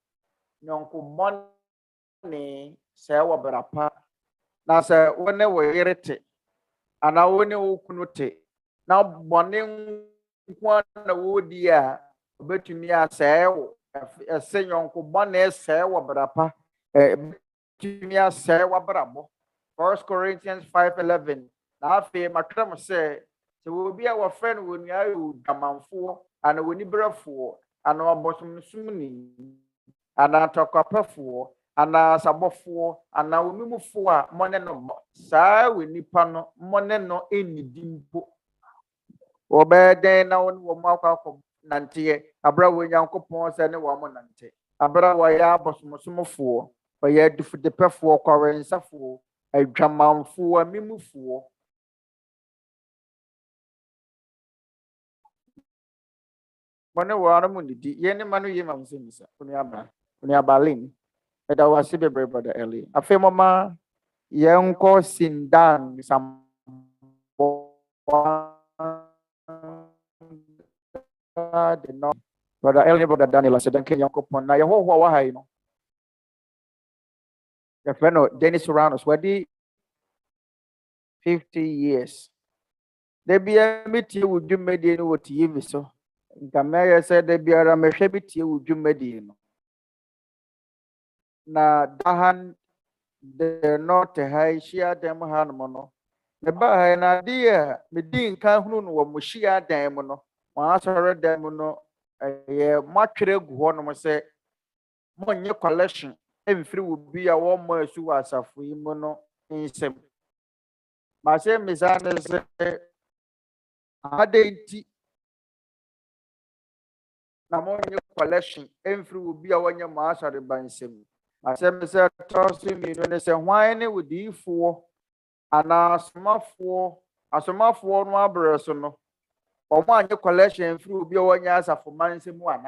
nyɔnko bɔne sɛ ɛwɔ bra pa na sɛ wo ne wo yere te anaa wo ne wo kunu te na bɔne nko na wɔdi a obetumi asɛe wo ɛsɛ nyɔnko bɔne sɛe wɔ bra pa betumi asɛe w'abrabɔ 1 Corinthians 5:11 na afei matwerɛ mo sɛ obi a wɔfrɛ no wɔ nua yɛ odwamanfoɔ ana wɔni berɛfoɔ ana ɔbɔsomsomni ana atɔkwapɛfoɔ ana asabɔfoɔ ana omimufoɔ a mmɔne no saa wɔ nipa no mmɔne no nnidi mpo wɔbɛyɛ dɛn na wɔn mu akɔ nanteɛ abra wɔ Nyankopɔn sɛ ne wɔn nante abra wɔyɛ abɔsomsomfoɔ wɔyɛ adifudepɛfoɔ kɔrensafoɔ adwamanfoɔ amimufoɔ wɔne wɔn mo nidi yɛn ne ma no yɛ ma nsɛmisa onuabalin That was a brother Ellie. A fe mama young ko sindan some the no brother Ellie brother Daniel said thank you pon na yeho ho wa hai no. The friend Dennis Suranos wedi 50 years. They be a meeting with you made in what you so. Gamaya said they be a meshabiti with you made in. Na dahan the not a high share them hanmono. The bahay na dear, me din kahun wa mushia damono. Master damono, a much one say, Money collection, every free will be a warm su as a free mono in sim. My same is Adenti na money collection, every will be a one year master the bansem. My same is a tossing me when they say, why any would you for an asthma for no abresono. Or one year collection through be a 1 year for mansem one.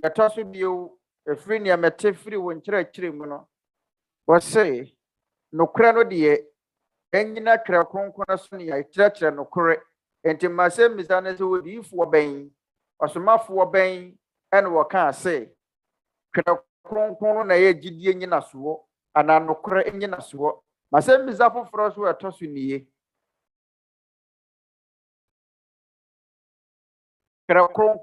The toss with you a free near mete free when church was say, no crano die, engina crackon conasoni, I church and no correct. And to my same is an as would you for bang, or some for bang, and what can I say? Crackon na ye gideon in a swore, and I no correct in a swore. My same is up for us who are tossing ye. Crackon,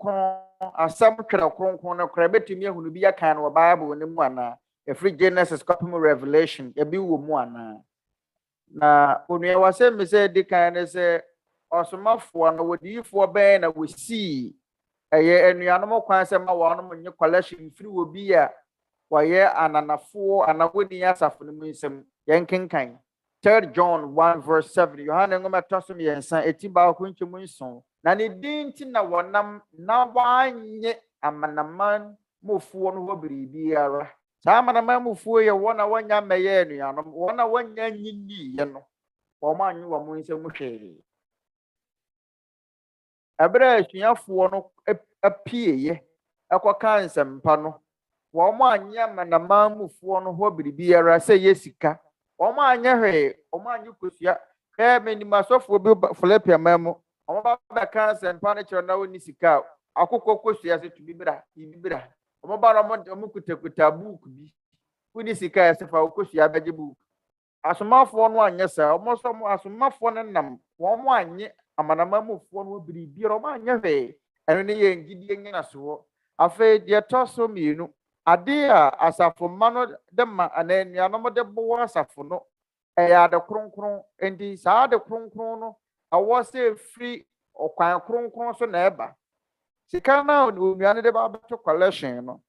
as some crackon, a crabbit to me who be a kind of Bible in the one. A free Genesis copy Revelation, a bill one. Na when I was saying, Mr. Dick, and say, or some of one would you for Ben, we see a year and animal quantum one when your collection free will be a wire and an four and a winning answer for the museum, yanking kind. 3 John 1 verse 7. You had a toss me and say, a timber quinty munson. Nani didn't know one now one yet a man move for no be a Sama na mamu fuwe ya wana wanya meyenu ya wana wanya nyindi yano wama nyu wa munse musheri ebere suya fuwo no apie ye akwa kansa mpa no wama anya na mamu fuwo no ho biribiara se yesika wama anya hwe wama anyu kosua ka meni masofo bi Philipia mamu wama ba kansa mpa no kire na woni sika akokko kosua se tubibira ibibira Omobara mo kutakuta book bi. Wudi sika esefa okosua beje book. Asomafo no anye sa, omoso asomafo no nam. Wo mo anye amanamamufo no biribi ro ma anye hwe. Eno ne ye ngidie nyina so. Afa de toso mienu. Ade a asafo ma no de ma anania no de bo asafo no. Eya de kronkron enti saa de kronkron no awo se free okwan kronkron so na eba. Sikana unyane de baba to collection no.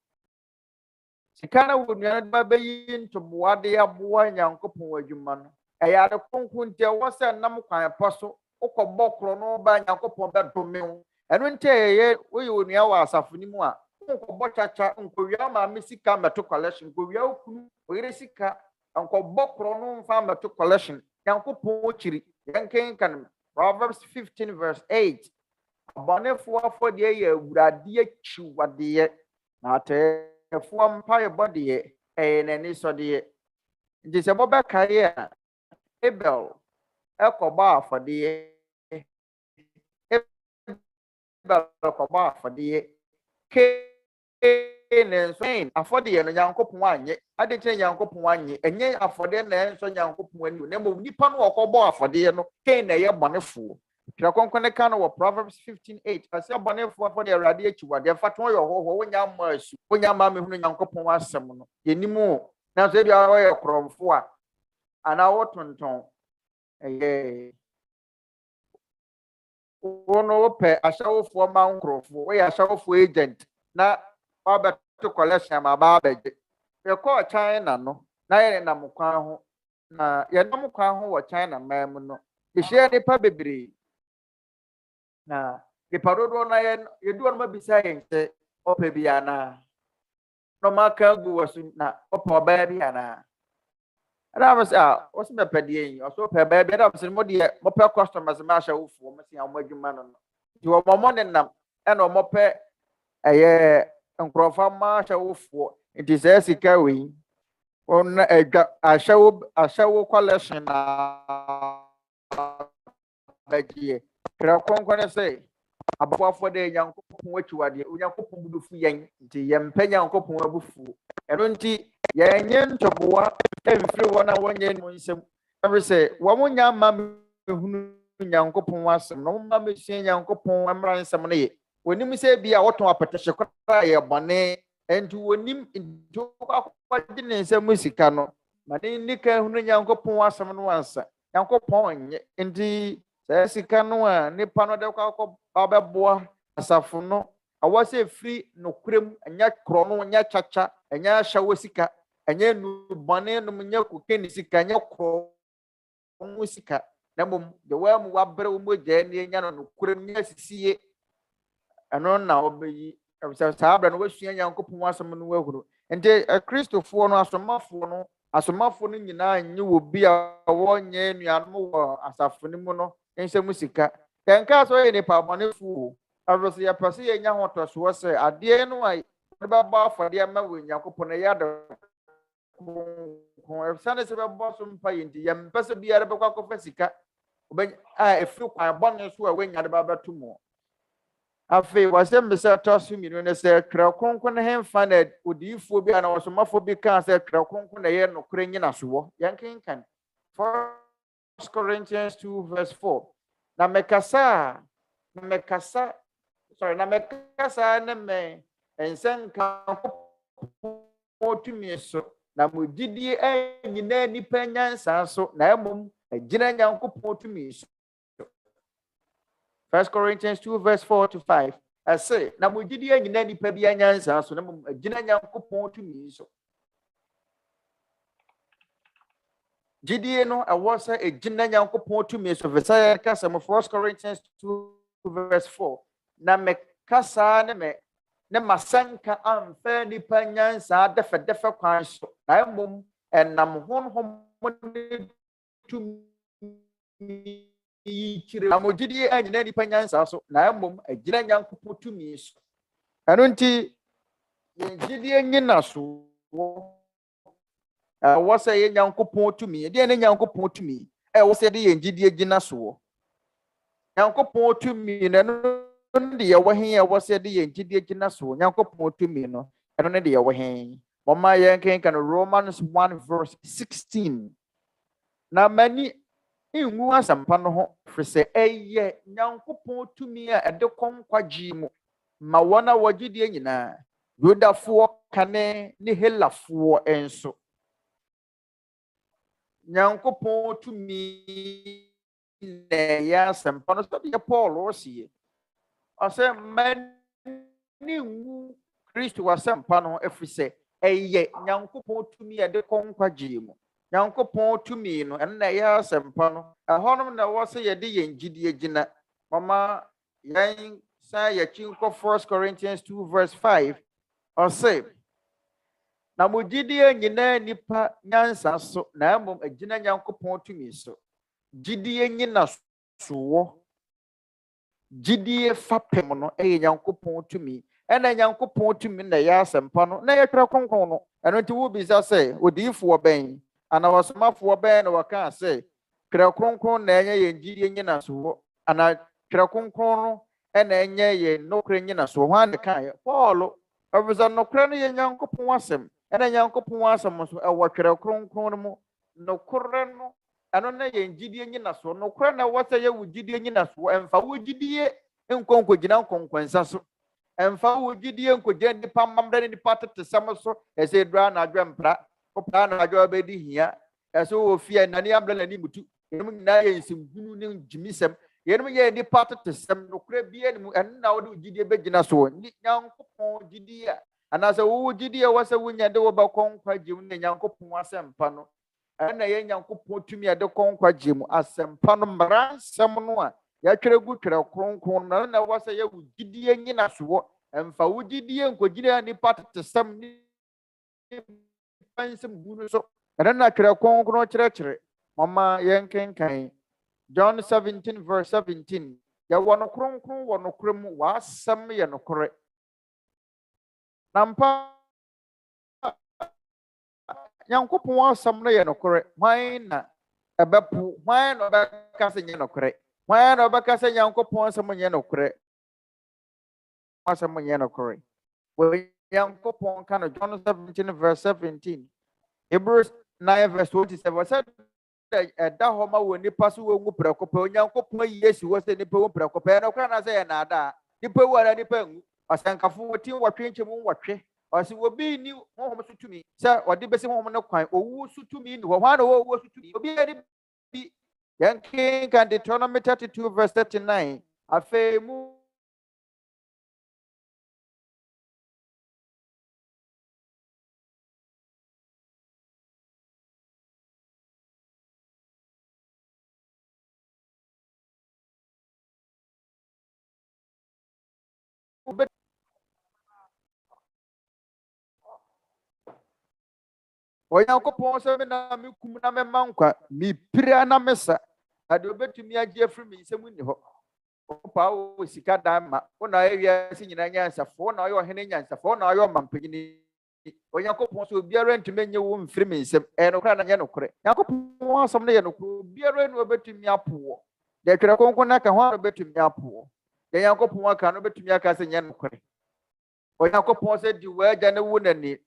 Sikana unyane de baba yin to boade aboa nyankopon adwuma no. Eya de konkunte wo se nam kwan poso ukobokro no ba nyankopon be domew. Eno nte ye we onua wa asafo ni mu a ukobbo chacha nkowia ma mesika meto collection nkowia okunu oyire sika nkobokro no mfa meto collection nyankopon chiri yanken kan Proverbs 15 verse 8. Abonefo afọdie ye awurade achiwade na atefo mpaye bode nani sode nti se bobe kaye a Abel ekoba afọdie Abel ekoba afọdie Cain so afọdie no Nyankopon anye ade kire Nyankopon anye enye afọdie na enso Nyankopon anye na mo nipa no okobo afọdie no Cain na ye bonefo Trakonkone kano wa Proverbs 15:8. Ase abonefo afọ de awurade achiwade fato yo ho wonya maasu wonya ma me hunu Nyankopon asem no yenimu na so bia wo ye kromfo a ana wotonton wono pe ashawofo ma nkrofo wo ye ashawofo agent na obeto collection ma ba beje ye ko China no na ye na mkwan ho na ye na mkwan ho wo China mam no ye hye ne pa bebre na iparodo na ye duo no bisa yen se ope bia na no maka gu wasu na ope oba bia na ana was o se me pedie yin o so pe ba bia da se mo de mo pe customers ma sha wufu mo se am adwuma no ti wo mo ne nam e no mo pe eye nkrofa ma sha wufu It is a sika we on a show collection bagie. Kra konkone say abofo de Nyankopon atwade Nyankopon budufu yen nti yempa Nyankopon abufu. Eno nti yenye ntoboa emfiri wona wonye no nsem. Every say wo nya ma hunu Nyankopon asem no ma mesie Nyankopon amra nsem ne ye. Wonim se bia woton apetehye kra ye bone enti wonim nto akwaje ne nsem sika no ma ne nika hunu Nyankopon asem no ansa Nyankopon nye enti sika no a nipa no de kwa babeboa asafo no awase free no kurem anya kro no anya chacha anya hyawo sika anya nu bone no nya kokeni sika anya kro mu sika na mom de wa mu wabre wo mogya ne nya no kurem nya sisie ano na obeyi sabra no wasua Nyankopon asem no wahuru ente kristofo no asomafo no nyina anyi wo bi a wonye nuanom wo asafo no mu no ensem sika kenka so ye ne pa bonefu abroso ya pase ye nya hotoso wo se ade no ai baba afade ma wo Nyankopon na ya da ko efsane se baba so mpa yindi ya mpese biara be kwa kofa sika oben a efi kwa bone so a wenya de baba tumo afi wasem be se tosu mi no ne se kra konkon hemfa na odifo bi ana wasomafo bi kan se kra konkon na ye no kra nyina so wo yankenkan 1 Corinthians 2 verse 4 na mekasa na me ensenka otumi so na mogidie anyina nipa nyansa so na emom agina Nyankopon otumi so 1 Corinthians 2 verse 4 to 5 I say na mogidie anyina nipa bi nyansa so na emom agina Nyankopon otumi so Gidie no awasa agina Nyankopon otumi so verse kasa mo 1 Corinthians 2 verse 4 na mekasa ne masanka amfa nipa nyansa defa kwan so na emom enam honhom tumi chire amogidie anyina nipa nyansa so na emom agina Nyankopon tumi so eno nti gidie nyina so wasa ye Nyankopon tumi de ne Nyankopon tumi wasa de ye gidie gina so Nyankopon tumi na no de ye wahen wasa de ye gidie gina so Nyankopon tumi no eno ne de ye wahen mama ye kan Romans 1 verse 16 na mani inwu asampa no ho frese eye Nyankopon tumi a ede konkwagye mu ma wona wagidie nyina Yudafo kane ne Helafo enso Nyankopon tumi na ya sempa no so de Paul osie ose mani wu Kristo wasempa no efrise eye Nyankopon tumi ade konkwagye mu Nyankopon tumi no en na ya sempa no ahonom na wo se ye de yengidie gina mama yan sa ya chinko 1 Corinthians 2 verse 5 ose na mogidie nyina nipa nyansa so na emom agina Nyankopon tumi so gidie nyina so gidie fapem no Nyankopon tumi ena Nyankopon tumi na ya asempa no na yetwa konkon no eno nti wo bisa se odifo ben ana wasomafo ben na waka se kra konkon na enye ye gidie nyina so ana kra konkon no ena enye ye nokre nyina so ho an kan Paul obisa nokre no ye Nyankopon asem ena Nyankopon asem so ewo kra konkon mu nokre no ano na ye gidie nyina so nokre na wasa ye wo gidie nyina so emfa wo gidie nkonko gina nkonkwansa so emfa wo gidie nkogya nipa mamda nipa tete sam so ese dra na adwempra opra na adwo bedi hia ese wo fie na ne ambla na ni mutu enum na ye nsimgunu ne jimisem yenum ye nipa tete sam nokre bie ne mu enna wo de gidie begina so Nyankopon gidie anasa wo gidie wasa wunya de wo ba konkwagye mu ne Nyankopon asempa no ena ye Nyankopon tumi ade konkwagye mu asempa no mara nsem no a ya twere gu twere kronkron na wasa ye wugidie nyina so emfa wugidie nkogire ni patete sam ni pansem gunu so na twere kronkron kyerɛkyerɛ mama yenkenkan John 17 verse 17 ya wono kronkron wono krem wasam ye nokore nampa Nyankopɔn asɛm no yɛ nokorɛ. Hwan na ɛbɛpo? Hwan na ɔbɛka sɛ nyɛ nokorɛ? Hwan na ɔbɛka sɛ Nyankopɔn asɛm nyɛ nokorɛ? Asɛm nyɛ nokorɛ. Wɔ Nyankopɔn ka no John 17 verse 17. Hebrews 9 verse 27. Said ɛda hɔ ma wɔ nipa so wɔ ngu prɛko pɛ. Onyankopɔn yi esi hɔ sɛ nipa wɔ prɛko pɛ. Ɛno kora na sɛ yɛ naada. Nipa wɔ ara nipa ngu. Ɔsɛnkafo wɔ tin wɔtwe nkyɛn mu wɔtwe. Ɔsi obi ni honhom so tumi sɛ ɔde besi honhom no kwan. Owu so tumi ni hɔ. Hwan na owu so tumi? Obi ani bi. Yɛn kan Deuteronomy 32 verse 39. Afei mu Onyankopɔn sɛ me na me kum na me ma nkwa me pira na me sa ade obetumi agye afiri me nsɛm ni hɔ opa o sika dan ma wo na awia si nyina nyansafo na ɔyɛ ɔhene nyansafo na ɔyɛ ɔmampanyini Onyankopɔn sɛ obiara ntumi nye wo mfiri me nsɛm no kra na nyɛ nokorɛ Nyankopɔn asɛm no yɛ nokorɛ obiara no obetumi apo de twere konkon na ka ho no obetumi apo de Nyankopɔn aka no obetumi aka sɛ nyɛ nokorɛ Onyankopɔn sɛ di wagya ne wo nani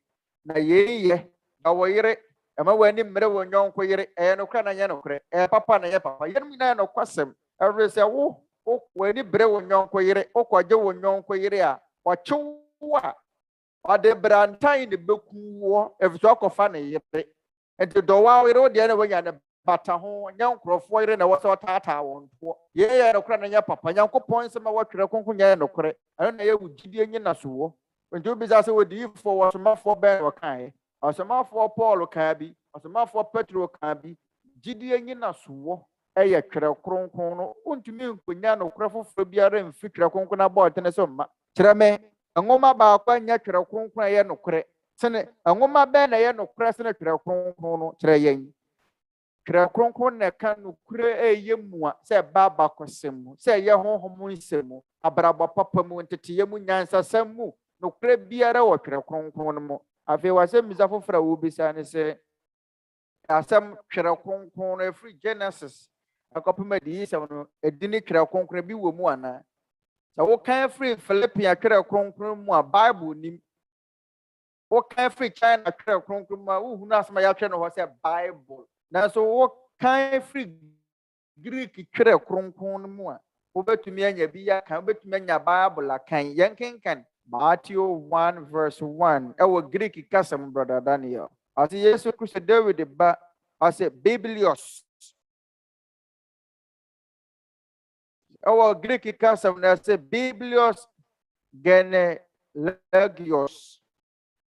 na yeye na wo yere ema wani mmere wo nyonko yere no kra na nyɛ nokorɛ papa na nyɛ papa yɛnum na no kwasɛm ɛwre sɛ wo wani bere wo nyonko yere okɔgye wo nyonko yere a wɔkyew a ɔde brantan ne bekuwo efiso akɔfa ne yere enti dɔwa yere wo de na wanya ne bata ho nyankrɔfo yere na wɔsɛ ɔtaataa wɔn to yeye no kra na nyɛ papa Nyankopɔn sɛ ma wɔtwerɛ konkon nyɛ nokorɛ ɛno na yɛ wugidie nyina so wo enti obi sɛ wodi fo wɔ somafo bɛn wɔkae Ɔsomafo Paul ka bi ɔsomafo Petro ka bi gidie nyina so wo ɛyɛ twerɛ kronkron no ontumi nkonya no korɛ foforo biara mfi twerɛ kronkron na bɔ ɔtene so mma kyerɛ me nwoma baako anya twerɛ kronkron ɛyɛ nokorɛ sene nwoma bɛn na ɛyɛ nokorɛ sene twerɛ kronkron no kyerɛ yɛn twerɛ kronkron na ka nokorɛ ɛyɛ mu a sɛ baba kɔsɛm mu sɛ ɛyɛ honhom nsɛm mu abrabɔ papa mu nteteyɛ mu nyansasɛm mu nokorɛ biara wɔ twerɛ kronkron no mu afei wasɛm misa foforɔ a wobisa ne sɛ asɛm twerɛ kronkron no ɛfiri Genesis akɔpem adiyisɛm no ɛdi ne twerɛ kronkron bi wɔ mu anaa sɛ wokan firi Philippians twerɛ kronkron mu a Bible nim wokan firi China twerɛ kronkron mu a wohunu asɛm a yɛatwerɛ no hɔ sɛ Bible nanso wokan firi Greek twerɛ kronkron no mu a wobɛtumi anya bi akan wobɛtumi anya Bible akan yɛnkenkan Matthew 1 verse 1 ɛwɔ Greek kasam brother Daniel ase Yesu Kristo David ba ase Biblios ɛwɔ Greek kasam na ase Biblios Genelegios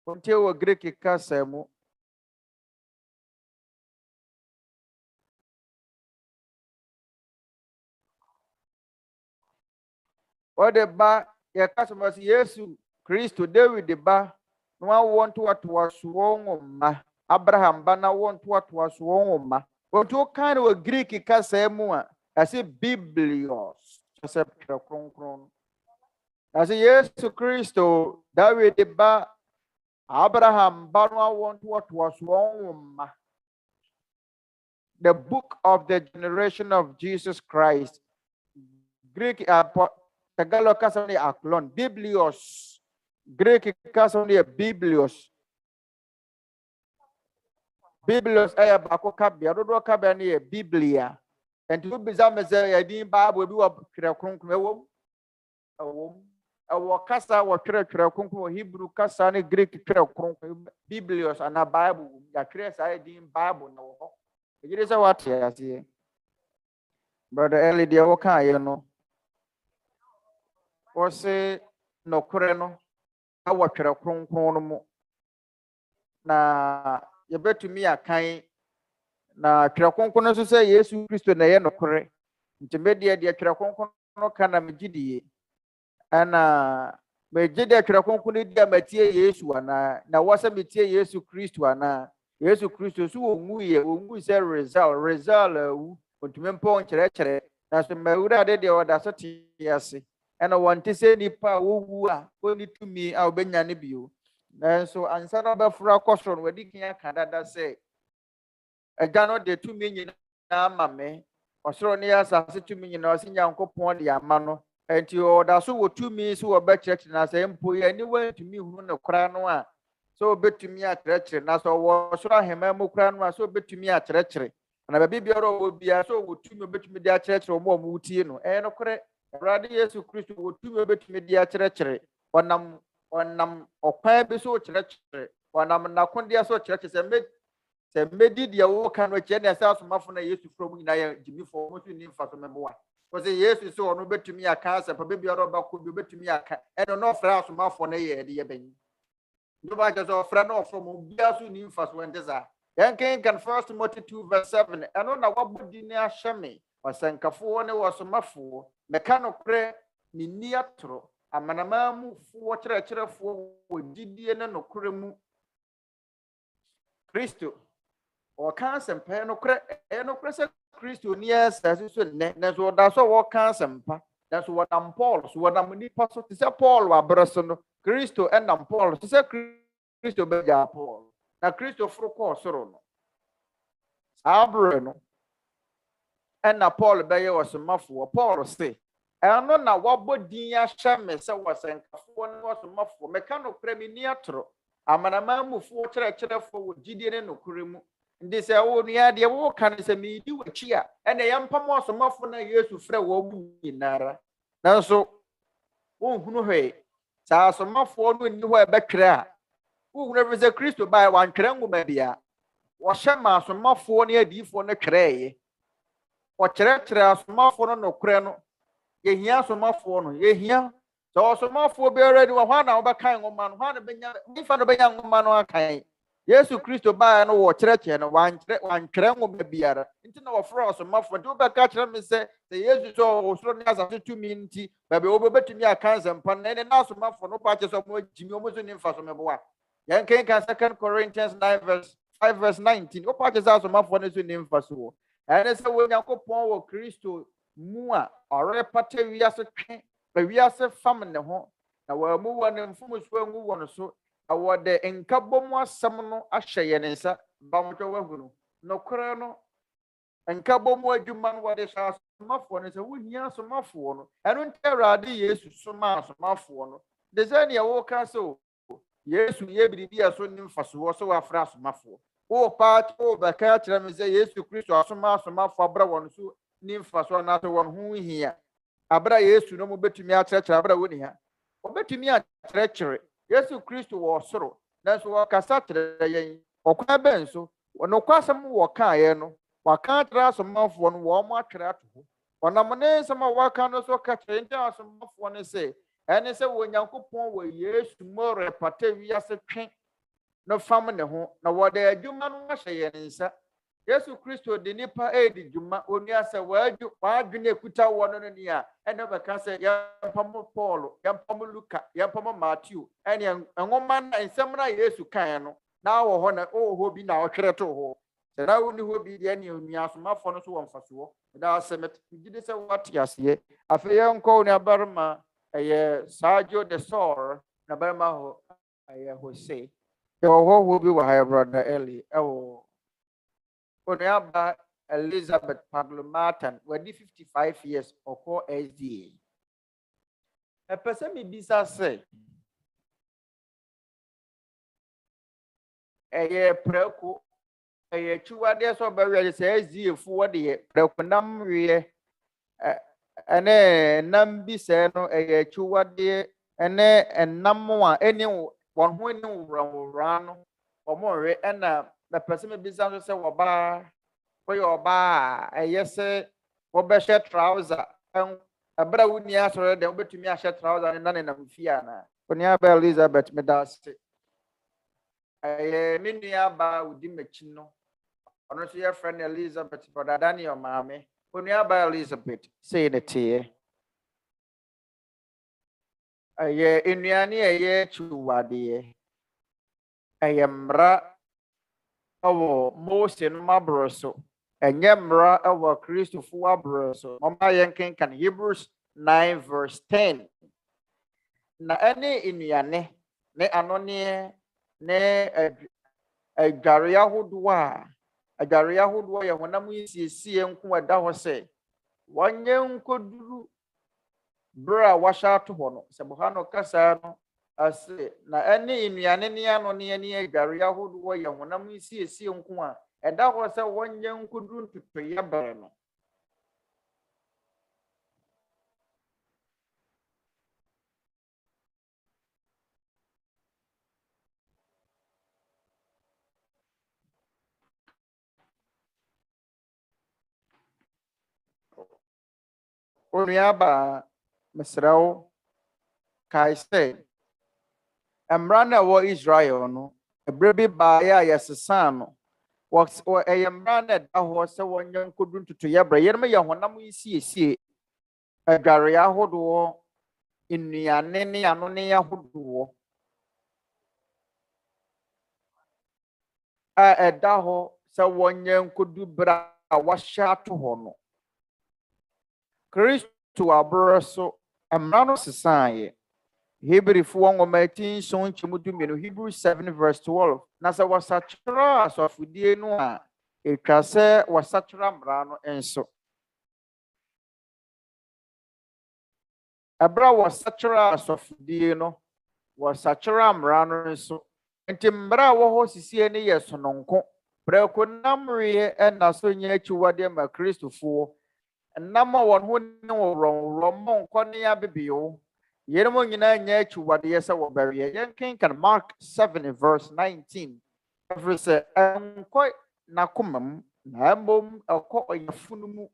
onte ɛwɔ Greek kasam ɔde ba yɛkasoma sɛ Yesu Kristo David ba na wɔn toatoasoɔ nwoma Abraham ba na wɔn toatoasoɔ nwoma wɔn kan wɔ Greek kasa mu a ɛsɛ Biblios ɛsɛ twerɛ kronkron ɛsɛ Yesu Kristo David ba Abraham ba na wɔn toatoasoɔ nwoma the book of the generation of Jesus Christ Greek Tagalog kasam ni aklon Biblios Greek kasam ni Biblios Biblios ay baako kabea dodo kabea ni Biblia enti wo biza me say ya din Bible bi wo twerɛ kronkron ɛwɔ kasa wɔ twerɛ kronkron Hebrew kasa ni Greek twerɛ kronkron Biblios ana Bible ya twerɛ sa ya din Bible na wo ejire sɛ what ya see brother Eli dia wo kan ye no wɔse nokorɛ no ɛwɔ twerɛ kronkron no mu na yɛbɛtumi akan na twerɛ kronkron no nso sɛ Yesu Kristo na ɛyɛ nokorɛ nti deɛ twerɛ kronkron no ka na megye die ɛna megye deɛ twerɛ kronkron no di a matie Yesu ana na wɔsɛ metie Yesu Kristo ana Yesu Kristo so wɔngu sɛ result awu ɔntumi mpɔ nkyerɛkyerɛ na so mawurade deɛ ɔda so te ase ɛna wɔnte sɛ nipa a wowu a ɔni tumi a ɔbɛnya ne bio nanso ansa na ɔbɛforo akɔ soro no wadi kan aka dada sɛ agya no de tumi nyinaa ama me ɔsoro ne asase tumi nyinaa ɔsɛ Nyankopɔn de ama no enti ɔda so wɔ tumi so wɔbɛkyerɛkyerɛ na sɛ mpo yɛ aniwa ntumi hunu no koraa no a sɛ obɛtumi akyerɛkyerɛ na sɛ ɔwɔ ɔsoro ahema mu koraa no a sɛ obɛtumi akyerɛkyerɛ na baabi biara ɔwɔ biara sɛ ɔwɔ tumi obɛtumi de akyerɛkyerɛ ɔmo a ɔmo tie no ɛyɛ nokorɛ Awurade Yesu Kristo wɔ tumi obɛtumi de akyerɛkyerɛ ɔnam ɔkwan bi so kyerɛkyerɛ ɔnam n'akodeɛ so kyerɛkyerɛ sɛ mmedi deɛ wɔka no akyerɛ ne ɛsɛ asomafo na Yesu furo mu nyinaa yɛ gyimifoɔ ɔmo so ni mfa so mɛboa wɔsɛ Yesu sɛ ɔno obɛtumi aka asɛmpa baabi biara ɔbɛkɔ bi obɛtumi aka ɛno na ɔfrɛ asomafoɔ no yɛ ɛde yɛ bɛnyi Nobody just offer no from Biasu Nim Fast Wendeza. Yankin can 1 Timothy 2:7. And on our body near Shemi or Sankafone was a mafu, mechano pre miniatro, a manamamu for treacher for Didian and Okuremu Christo or cancer and penocre and oppressor Christo near says that's what that's what cancer. That's what I'm Paul. So what I'm going to say Paul or Brasono. Christo and Paul. To say Christo be Paul. Na Christo fruko soro no. Abre no. And na Paul be ye was mafo. Paul say, "Eno na wabo din ya hye me se was enkafo no was mafo. Meka no premi atro. Amanama mufo kyerɛkyerɛfo wo gidie ne nokoremu. Ndi se wo nua de wo kan se me di wachi a. Ene yempam osomafo na Yesu frɛ wo mu nyinara. Nanso wo hunu hwe. Sa asomafo no ni hɔ ɛbɛtwerɛ a. Wo hunu sɛ Kristo bai wantwerɛ ngoma bia. Wo hyɛ ma asomafo ne adifo no twerɛe. Wo kyerɛkyerɛ asomafo no nokorɛ no. Yehia asomafo no, yehia. So asomafo be already wo hwa na wo bɛkan ngoma no, hwa na benya, nifa no benya ngoma no akan. Yesu Kristo bai no wo kyerɛkyerɛ no wantwerɛ ngoma biara. Nti na wo frɛ asomafo, nti wo bɛka kyerɛ me sɛ Yesu so osoro ne asase tumi nti, ba be wo betumi akan sempa na ne na asomafo no pa kyerɛ so mo gyimi o mo so ne mfa so meboa. Yan kan 2 Corinthians 9:5-19. Wo pa kyerɛ so asomafo no so ne mfa so. Ɛne sɛ wo Nyankopɔn wo Kristo mu a ɔrepata wiase twe wiase fam ne ho na wa mu wɔ ne mfomso ngu wɔ no so na wɔde nkabom asɛm no ahyɛ yɛ ne nsa bamtɔ wahunu nokora no nkabom adwuma no wɔde hyɛ asomafo no sɛ wohia asomafo no ɛno nti Awurade Yesu soma asomafo no de sɛ ne wo ka so Yesu yɛ biribi a so ne mfaso so wafra asomafo wo paat wo bɛka kyerɛ me sɛ Yesu Kristo asomafo abra wɔn so ne mfaso na to wɔn ho hia abra Yesu no mo betumi akyerɛkyerɛ abra woni ha obetumi akyerɛkyerɛ Yesu Kristo wɔ soro nanso wɔkasa kyerɛ yɛn ɔkwan bɛn so ɔnokwasɛm wɔ kaeɛ no waka kyerɛ asomafo no wɔ mo atwerɛ ato ho ɔnam ne nsɛm a waka no so ka kyerɛ nti asomafo no sɛ ɛne sɛ wɔ Nyankopɔn wɔ Yesu mo repata wiase twe no fam ne ho na wɔde adwuma no ahyɛ yɛn nsa Yesu Kristo de nipa edi dwuma onua sɛ wadwene ekuta wɔ no ni a ɛna bɛka sɛ yɛmpam Paul yɛmpam Luka yɛmpam Matthew ɛne nwoma na nsɛm na Yesu kan no na wɔ hɔ na hɔ bi na ɔtwerɛ to hɔ sɛ na woni hɔ bi deɛ ne onua asomafo no so wɔ mfasoɔ da asɛm gidi sɛ wate aseɛ afei yɛnkɔ ne abarima ɛyɛ Sergio de Sor na barima hɔ ɛyɛ Jose yɛwɔ hɔ bi wɔ ha brother Eli ɛwɔ Onuaba Elizabeth Paglomatan, wadi 55 years oko SDA. Epese mi bisa se eye preko eye chuwade so bawe se SDA fu wode ye preko nam wie ene nam bi se no eye chuwade ene enam a eni won ho eni wura no omore ena na person me bisa so say woba koy oba ayese wobehye trouser en abra wuni asore de obetumi ahye trouser ne nane na mfia na onia ba Elizabeth me da se me nua ba udi machi no ono so ye friend Elizabeth brother Daniel maame onia ba Elizabeth say ne tie enuane chuwade mra awo Mose no mabroso enye mra awo Christopher abroso mama yenken kan Hebrews 9:10 na ene inuane ne anone ne adware ahodoɔ adware ahodoɔ yɛ honam yi siesie nko ɛda hɔ sɛ wɔnyɛ nkoduru bere a wahyɛ ato hɔ no sɛ bɔha no kasa no ase na ɛne nnuane ne ano ne ɛne adware ahodoɔ yɛ honam yi siesie nko a ɛda hɔ sɛ wɔnyɛ nkoduru ntotoyɛ bere no. Onuaba mesrɛw kae sɛ mmara no a ɛwɔ Israel no ɛberɛ bi baeɛ a yɛsesaa no ɛyɛ mmara no ɛda hɔ sɛ wɔnyɛ nkɔduru ntotoyɛ berɛ yɛnom yɛ honam yi siesie adwareɛ ahodoɔ nnuane ne ano ne ahodoɔ a ɛda hɔ sɛ wɔnyɛ nkɔduru berɛ a wɔahyɛ ato hɔ no. Kristo abrɛ so mmara no sesaeɛ. Hebrifoɔ nwoma 7:12 Hebrew 7:12 na sɛ wɔsakyerɛ asɔfodie no a ɛtwa sɛ wɔsakyerɛ mmara no nso. Ɛberɛ a wɔsakyerɛ asɔfodie no wɔsakyerɛ mmara no nso. Nti mmara a wɔ hɔ sisie no yɛ sononko prɛko namreɛ ɛna so nyɛ akyiwadeɛ ma Kristofoɔ. Nam a wɔn ho ne wɔwrɔwrɔ mmɔ nkɔ ne abebeo yɛnom nyinaa nyɛ akyiwadeɛ sɛ wɔbɛweɛ. Yɛnkenkan Mark 7:19 ɛfiri sɛ ɛnkɔ n'akoma mu na mmom ɛkɔ ɔyafunu mu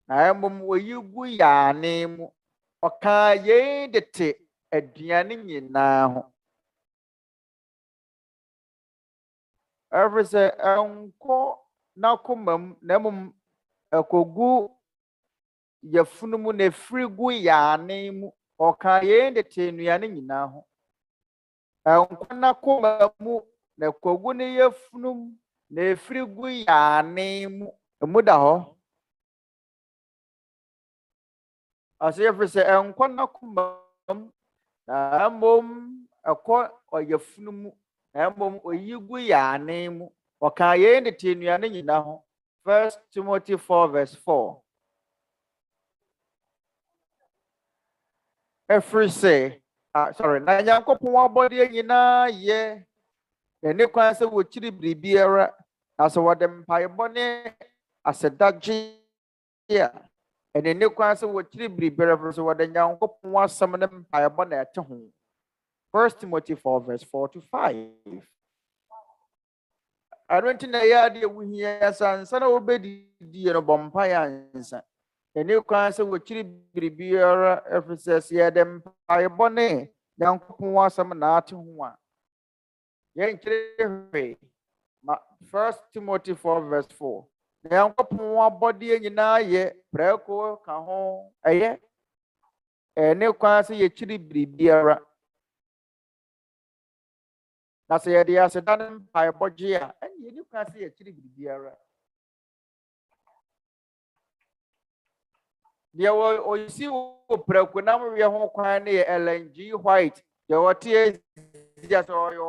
na mmom wɔyi gu yaane mu ɔkaa yɛn de te aduane nyinaa ho ɛfiri sɛ ɛnkɔ n'akoma mu na mmom ɛkɔgu yafunu mu na efiri gu yaane mu ɔka yɛn de te nnuane nyinaa ho. Ɛnkɔ n'akoma mu na ɛkɔgu ne yafunu mu na efiri gu yaane mu emu da hɔ. Ɔsɛ yɛfiri sɛ ɛnkɔ n'akoma mu na mmom ɛkɔ ɔyafunu mu na mmom oyi gu yaane mu ɔka yɛn de te nnuane nyinaa ho. 1 Timothy 4:4. Ɛfiri sɛ na Nyankopɔn abɔdeɛ nyinaa yɛ ɛne kwan sɛ wɔkyiri biribiara na sɛ wɔde mpaebɔ ne asedagye a ɛne ne kwan sɛ wɔkyiri biribiara ɛfiri sɛ wɔde Nyankopɔn asɛm ne mpaebɔ na ɛte ho. 1 Timothy 4:4-5. I don't think I idea we hear son obedi no bompire ansa. And you can say what chili beer every says yeah them I bonnet young was some not one. Yankee 1 Timothy 4:4. The young body and ye preco can home a ye. And you can say a chili beer. Na sɛ yɛde aseda ne mpaebɔ gye a ɛne yɛni kwan sɛ yɛkyerɛ biribiara. Deɛ ɔsi wɔ prɛko nam wiɛ ho kwan ne yɛ Ellen G. White deɛ wɔte Asia sɛ ɔyɛ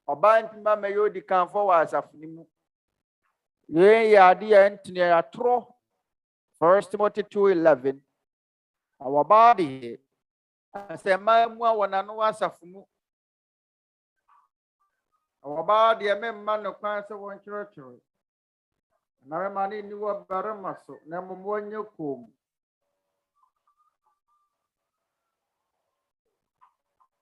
ɔbaa ntoma ma yɛ odi kanfo wɔ asafo no mu. Yɛn yɛ ade a ntene atorɔ 1 Timothy 2:11. Na wɔbaa deɛ sɛ mmaa mu a wɔn ano asafo mu ɔbaa deɛ memma no kwan sɛ wɔnkyerɛkyerɛ na mema ne nni wɔ barima so na mmom wɔnyɛ kom.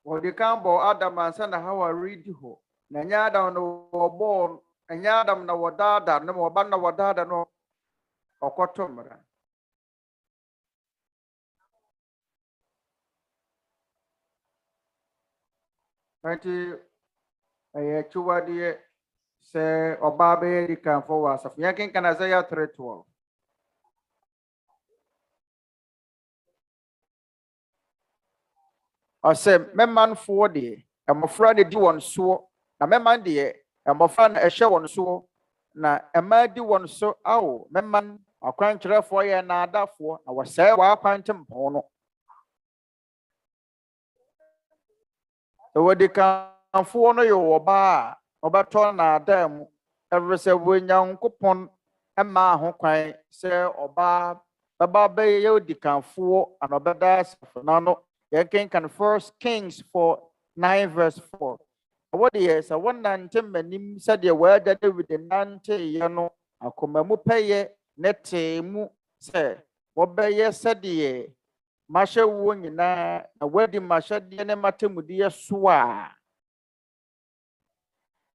Wɔde kan bɔ Adam ansa na Hawa redi hɔ na ɛnyɛ Adam na wɔbɔɔ ɛnyɛ Adam na wɔdaada na ɔba na wɔdaada no ɔkɔtɔ mmara. Nti ɛyɛ akyiwadeɛ sɛ ɔbaa bɛyɛ di kanfo wɔ asafo. Yɛnkenkan Isaiah 3:12. Ɔsɛ mɛmanfoɔ deɛ mmɔfra na di wɔn soɔ na mɛman deɛ mmɔfra na ɛhyɛ wɔn soɔ na mmaa di wɔn so awo mɛman akwankyerɛfoɔ yɛ naadafoɔ na wɔsɛe wɔakwantempɔn no. Wɔde kan dikanfoɔ no yɛ ɔbaa a ɔbɛtɔ n'adan mu ɛfiri sɛ Onyankopɔn ɛmaa ho kwan sɛ ɔbaa bɛba bɛyɛ odikanfoɔ ana ɔbɛda asafo n'ano. Yɛkenkan 1 Kings 4:9-4. Ɛwɔ deɛ sɛ wɔnante m'anim sɛdeɛ wɔagya David nanteeɛ no, akoma mu pɛyɛ ne tee mu sɛ wɔbɛyɛ sɛdeɛ mahyɛ wo nyinaa na wɔadi m'ahyɛdeɛ ne m'atammudeɛ so a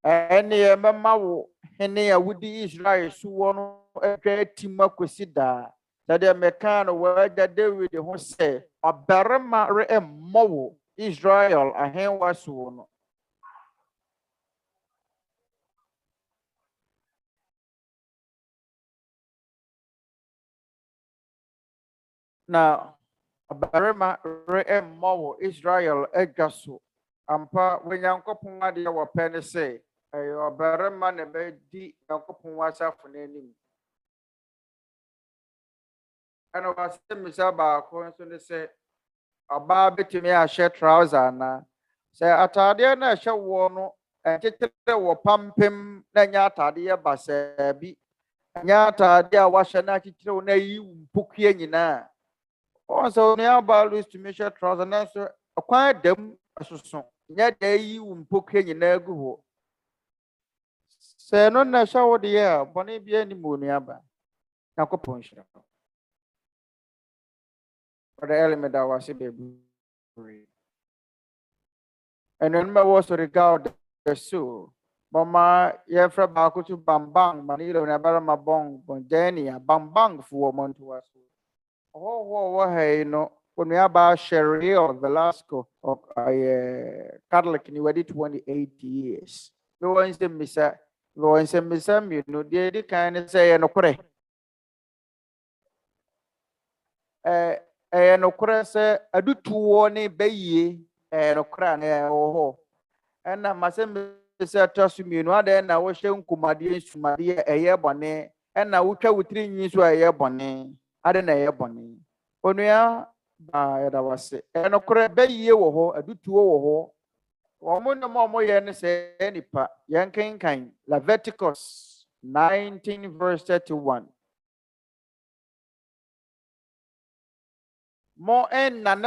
ɛneɛ mɛma wo hene a wodi Israel so wɔ no atwa atim akɔsi daa. Sɛdeɛ mekaa no wɔagya David ho sɛ ɔbarima remmɔ wo Israel ahengua so no. Na ɔbarima remmɔ wo Israel adwa so. Ampa Onyankopɔn adeɛ wɔpɛ ne sɛ ɛyɛ ɔbarima na bɛdi Nyankopɔn asafo n'anim. Ɛna wɔasɛ mmisa baako nso ne sɛ ɔbaa bɛtumi ahyɛ trouser anaa. Sɛ ataadeɛ no ɛhyɛ woɔ no ɛnkyekyere wɔ pampem na ɛnyɛ ataadeɛ basaa bi. Ɛnyɛ ataadeɛ a wahyɛ no akyekyere wo na ayi wo mpokua nyinaa. Sɛ onuabaa Louis tumi hyɛ trouser nanso ɛkwan dam ɛsoso. Nyɛ da ayi wo mpokua nyinaa gu hɔ. Sɛ ɛno na ɛhyɛ wo deɛ a bɔne biara nnim wɔ onuabaa. Nyankopɔn nhyira wo. Ɔde element a wase bebree. And remember was regard the soul. Mama, yɛfrɛ baako to Bambang, Manilo, Nabarama Bong, Bondania, Bambang for woman to us. Oh, hey, no, when we are about Sherry or Velasco of Catholic in 28 years. No one said, Missa, no one said, Missa, you know, the kind of say, no, correct. No, correct, I do 2 warning bay, no crown, oh, and I must say, trust me, no other than I was showing Kumadi, Sumadia, a year bonnet, and I would try with 3 years to a year bonnet. I don't know a year bonnet. Onya, I was and a correct bay year or I do 2 or one more yen say any part, Yankin kind, Leviticus 19, verse 31. More and none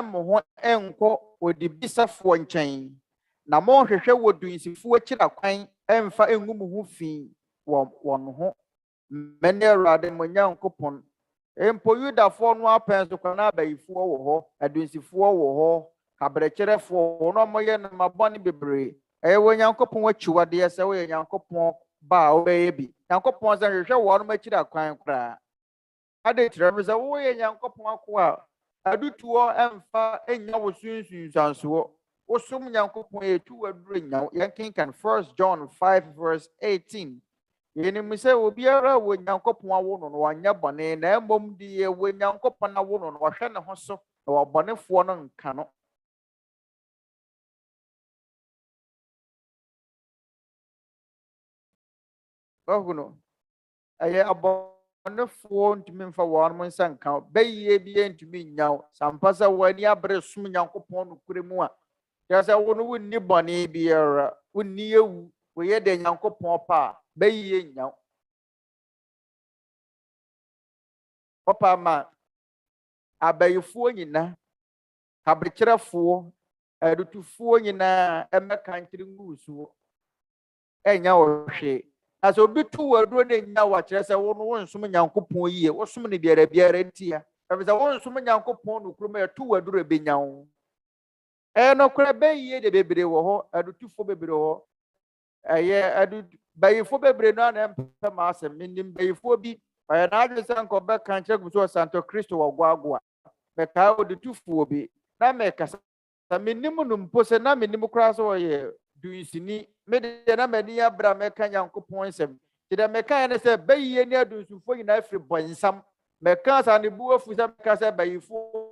enko with the bisa for chain. Na mo hwehwe wo dunsifu akira kwan emfa engum hu fi won ho mene rade mo Nyankopon empo Yudafo no apen so kwana abayifo wo ho adunsifo wo ho kabrekyerefo no mo ye na mabone bebre wo Nyankopon achiwade se wo Nyankopon ba wo be bi Nyankopon se hwehwe wo no makira kwan kra ade tirem se wo ye Nyankopon akwa adutuo emfa enya wo sunsun sanso Osum Nyankopon etu wadure nya yankinkan 1 John 5 verse 18. Yeni mise obiara wo Nyankopon awo no wanya bone na embom die wo Nyankopon awo no wahwe ne ho so na wabonefo no nka no. Ohuno aye abonefo ntumi mfa won mo nsanka beye bie ntumi nyaw sampasa wani abre sum Nyankopon no kuremu a There's a one who need bonny beer, who near we had the Nyankopon pa, bay now. Papa ma, I bay you 4 yina, Cabrichera 4, I do 2 4 yina, and my country moose. And now she, as a bit 2 are doing now what there's a one so many Nyankopon ye, or so many beer tia. There was a one so many Nyankopon who come 2 are doing be now. No crab ye the baby wo I do 2 for baby wo I do by 4 baby no and mass and minim by 4 be by an address and go back country to Santo Cristo or Guagua. But how would the 2 for be? Now make us a minimum post and a minimum cross or ye do you see me? Made a many Abramecan Yanko points him. Did a mechanic say bay ye near do you for every boy in some mechans and the boo for some casa by you 4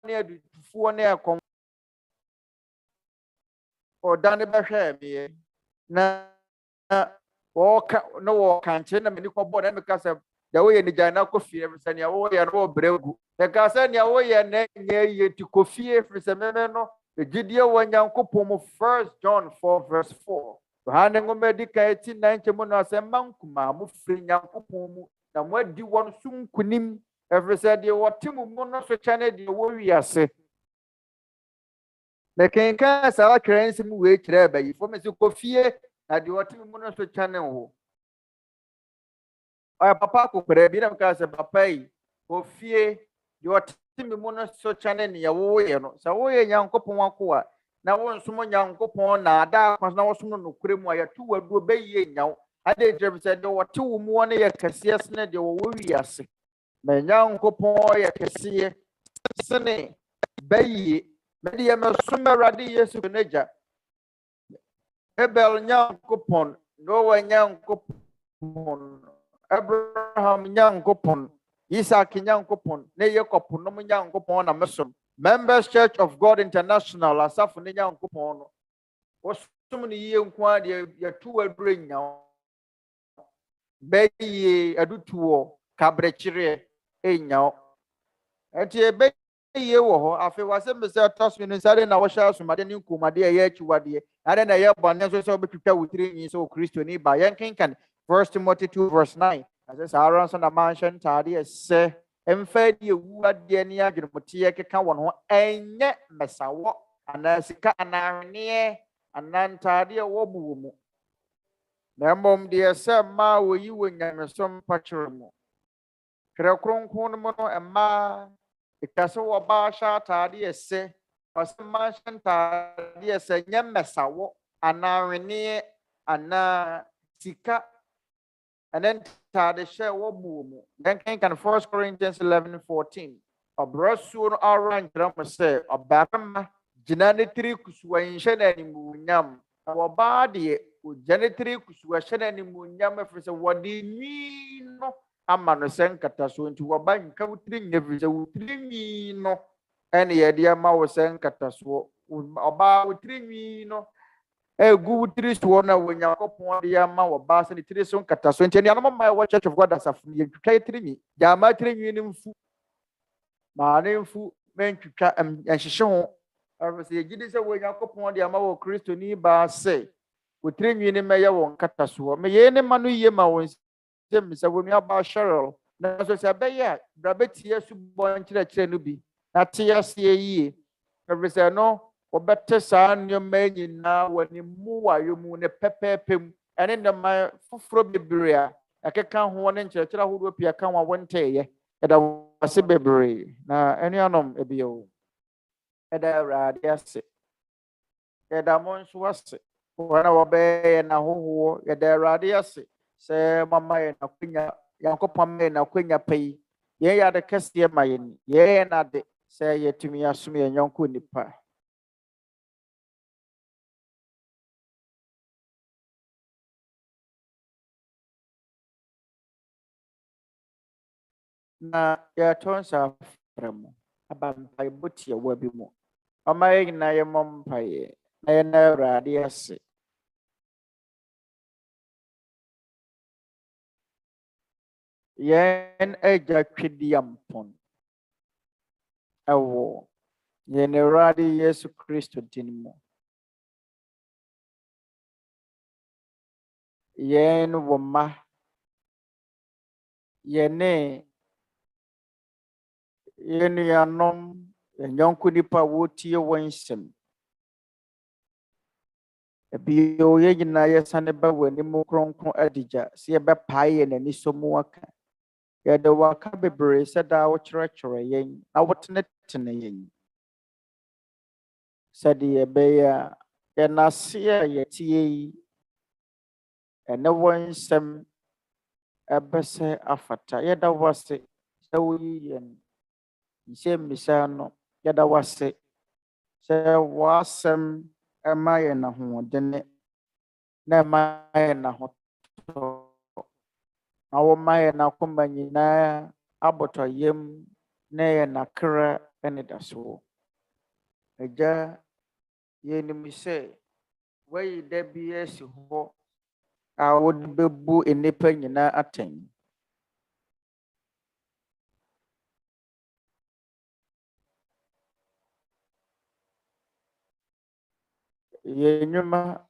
near the 4 near con or Danny Basher me na walk no can't tell them any cobble and because of the way in the Jana coffee every Sunday away and all bregu. The Casania way and near you to coffee every semeno Egidia wa Nyankopɔn mu 1 John 4 verse 4. Yohane ngoma di ka 18:9 mu na sɛ mankuma mo firi Nyankopɔn mu na mo adi wɔn so nkunim ɛfiri sɛ deɛ wɔte mo mu no so kyɛ ne deɛ wɔwi ase. Mekenkan saa kran nsɛm wei kyerɛ bayifo me sɛ kɔfie na deɛ wɔte mo mu no so kyɛ ne ho. Ɔyɛ papa kokora bi na meka sɛ papa yi kɔfie deɛ wɔte me mu no so kyɛ ne nea wɔyɛ no sɛ wɔyɛ Nyankopɔn akoa na wonsom Nyankopɔn na ada akwa na wɔsom no nokure mu a yɛto waduo bɛyie nyaw ade kyerɛ sɛ deɛ wɔte wo mu no yɛ kɛseɛ sene deɛ wɔwɔ wiase na Nyankopɔn yɛ kɛseɛ sene bɛyie mede yɛ mɛsom Awurade Yesu n'agya Abel Nyankopɔn Noah Nyankopɔn Abraham Nyankopɔn Isaac Nyankopɔn ne Jacob nom Nyankopɔn na mesom Members Church of God International asafo ne Nyankopɔn no wɔsom ne yie nko a deɛ yɛto waduro nyaw bɛyie adutuo kabrekyere enyaw ɛnti ɛbɛyie wɔ hɔ afei wasɛm sɛ ɔtɔ no nsade na wɔhyɛ asomade ne nkomade a ɛyɛ akyiwadeɛ ade na ɛyɛ bɔne nso sɛ wobɛtwitwa wo tiri nyi sɛ wo kristoni ba yɛnkenkan 1 Timothy 2 verse 9 asɛ saa ara nso na manhyɛ ntaade ɛsɛ ɛmfa di ewu adeɛ ne adwenemoteɛ keka wɔn ho ɛnyɛ mmɛsawɔ anaa sika anaa ahweneɛ anaa ntaade a wɔbu wɔ mu na mmom deɛ sɛ mmaa wɔyi wɔ nyamesom mpakyerɛ mu Twerɛ Kronkron no mu no mmaa ɛka sɛ wɔbaa hyɛ ataade ɛsɛ ɔsɛ mmaa hyɛ ntaade ɛsɛ nyɛ mmɛsawɔ anaa ahweneɛ anaa sika and then tade hyɛ wɔbu wɔ mu yɛnkenkan 1 Corinthians 11:14 ɔbrɛsuo no ara nkyerɛ mo sɛ ɔbarima gyina ne tiri kusuwa nhyɛ no animuonyam na wɔbaa deɛ ogya ne tiri kusuwa hyɛ no animuonyam ɛfiri sɛ wɔde nwi no ama no sɛ nkatasoɔ nti wɔba nka wo tiri nyɛ firi sɛ wo tiri nwi no ɛne yɛde ama wo sɛ nkatasoɔ ɔbaa wo tiri nwi no egu tiri so na Onyankopɔn de ama wɔbaa sɛ ne tiri so nkatasoɔ nti ɛnea no mama ɛwɔ Church of God asafo no yɛntwitwa yɛ tiri nwi gyama tiri nwi no mfu maa ne mfu mentwitwa ɛnhyehye ho ɛfiri sɛ yɛgye di sɛ Onyankopɔn de ama wɔ kristoni baa sɛ wo tiri nwi no mɛyɛ wɔ nkatasoɔ meyɛ ne ma no yie ma wɔn nsɛm sɛ wɔn aba Cheryl na nso sɛ ɛbɛyɛ a bra bɛtie so bɔ nkyerɛkyerɛ no bi na te aseɛ yie ɛfiri sɛ no wɔbɛte saa nneɛma nyinaa wɔ ne mu wayɛ mu ne pɛpɛɛpɛ mu ɛne nneɛma foforɔ bebree a ɛkeka ho ne nkyerɛkyerɛ ahodoɔ pii aka ho a wɔnteeɛ ɛda wase bebree na anuanom ebio ɛda Awurade ase ɛda mo nso ase wɔn a wɔbɛyɛ n'ahohoɔ yɛda Awurade ase sɛ mama yɛ n'akonya Nyankopɔn ma yɛ n'akonya pa yi yɛn yɛ ade kɛseɛ ma yɛn yɛn n'ade sɛ yɛtumi asom yɛn yɔnko nipa. Na yɛtɔ nsa afrɛ mu aba mpaebɔ tiawa bi mu ɔma yɛn nyinaa yɛmmɔ mpaeɛ na yɛn Awurade ase yɛn agya twɛdi ampɔn ɛwɔ yɛn Awurade Yesu Kristo din mu yɛn wɔ ma yɛne yɛn nuanom yɛnyɔnko nipa a wɔtie wɔn nsɛm ebio yɛn nyinaa yɛsane ba wɔ anim kronkron adigya sɛ yɛbɛpae yɛn ani so mu aka yɛde waka bebree sɛ daa wokyerɛkyerɛ yɛn na wotenetene yɛn sɛdeɛ ɛbɛyɛ a yɛn ase a yɛtie yi ɛne wɔn nsɛm ɛbɛsɛ afata yɛda wo ase sɛ woyi yɛn nsɛmmisa no yɛda wo ase sɛ w'asɛm ɛma yɛn ahoɔdene na ɛma yɛn ahotɔ na wɔma yɛn akoma nyinaa abɔtɔyam na yɛn akra anidasoɔ agya yɛnim sɛ wayi da bi asi hɔ a wode bɛbu nnipa nyinaa atɛn Yenuma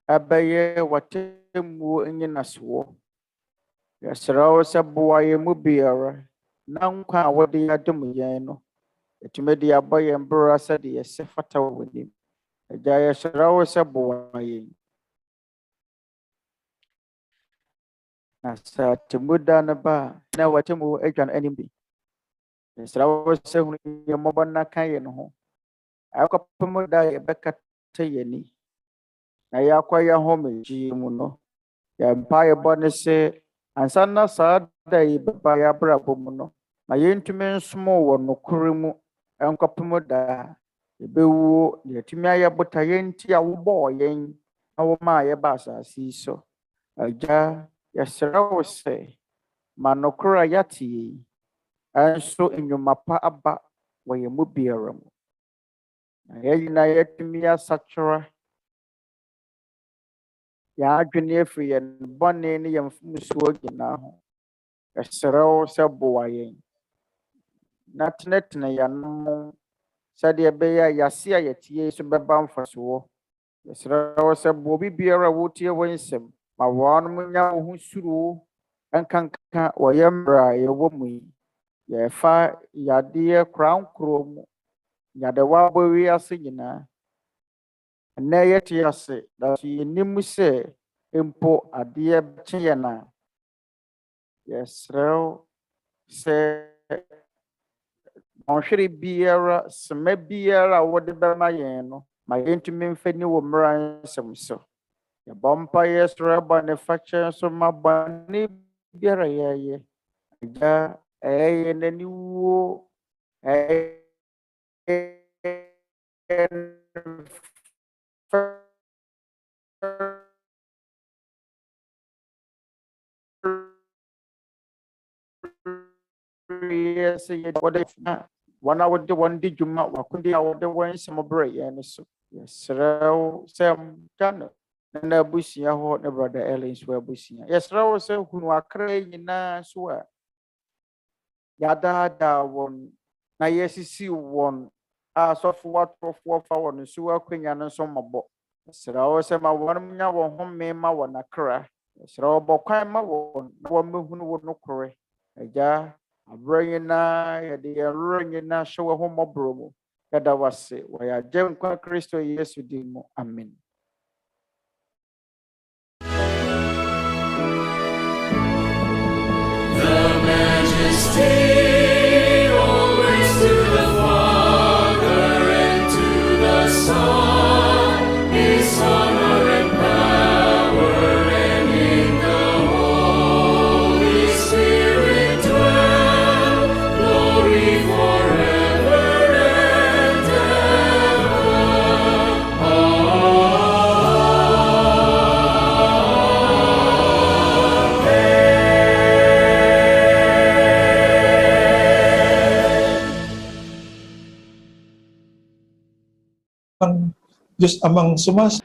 abɛyɛ w'atemmuo nnyinasoɔ. Yɛsrɛ wo sɛ boa yɛn mu biara na nkwa a wɔde adom yɛn no, yɛtumi de abɔ yɛn bra sɛdeɛ yɛsɛ fata wɔ w'anim. Agya, yɛsrɛ wo sɛ boa yɛn. Na sɛ atemmu da no ba a, na w'atemmuo atwa no anim bi. Yɛsrɛ wo sɛ hunu yɛn mmɔbɔ na ka yɛn ho. Akɔpem da a yɛbɛkata yɛn ani. Na yɛakɔ yɛn homegye mu no, yɛn mpaeɛbɔ ne sɛ ansa na saa da yi bɛba yɛn abrabɔ mu no, ma yɛntumi nsom wɔ nokorɛ mu nkɔpem da a yɛbɛwuo na yɛatumi ayɛ botaeɛ nti a wobɔɔ yɛn na womaa yɛba asase yi so. Agya, yɛsrɛ wo sɛ ma nokorɛ a yɛate yi ɛnso nnwuma pa aba wɔ yɛn mu biara mu. Na yɛn nyinaa yɛatumi asakyera yɛn adwene afiri yɛn bɔne ne yɛn mfomsoɔ nyinaa ho. Yɛsrɛ wo sɛ boa yɛn na tenetene yɛn ano sɛdeɛ ɛbɛyɛ a yɛase a yɛtie yi so bɛba mfasoɔ. Yɛsrɛ wo sɛ boa obi biara a wotie wo nsɛm ma wɔnom nya wo ho suro nkanka wɔ yɛn mmerɛ a yɛwɔ mu yi. Yɛfa yadeɛ korankoro mu, nyadewa abɔ wiase nyinaa. Ɛnnɛ yɛte ase na so yɛnim sɛ mpo adeɛ bɛkye yɛn a, yɛsrɛ wo sɛ ɔhwere biara, sema biara a wode bɛma yɛn no, ma yɛntumi mfa ni wɔ mmara nsɛm so. Yɛbɔ mpaeɛ srɛ bɔne fakyɛ so ma bɔne biara yɛyɛ. Agya, ɛyɛ yɛn aniwuo, ɛyɛ wɔn a wɔde wɔn di dwuma wakodeɛ a wɔde wɔn nsɛm brɛ yɛn no so. Yɛsrɛ wo sɛ Ghana na abusua hɔ ne brother Ellen nso abusua. Yɛsrɛ wo sɛ hunu akra nyinaa so a yɛadaadaa wɔn na yɛsisi wɔn a asɔfoɔ atorofoɔ fa wɔn so akonnwa no nso mmɔbɔ. Yɛsrɛ wo sɛ ma wɔn nya wɔn home ma wɔn akra. Yɛsrɛ wo bɔ kwan ma wɔn na wɔmmɛhunu wo nokorɛ. Agya, aberɛ nyinaa yɛde yɛn werɛ nyinaa hyɛ wɔ ho mmɔborɔ mu. Yɛda wo ase wɔ yɛn Agyenkwa Kristo Yesu din mu. Amen. Diyos amang sumas.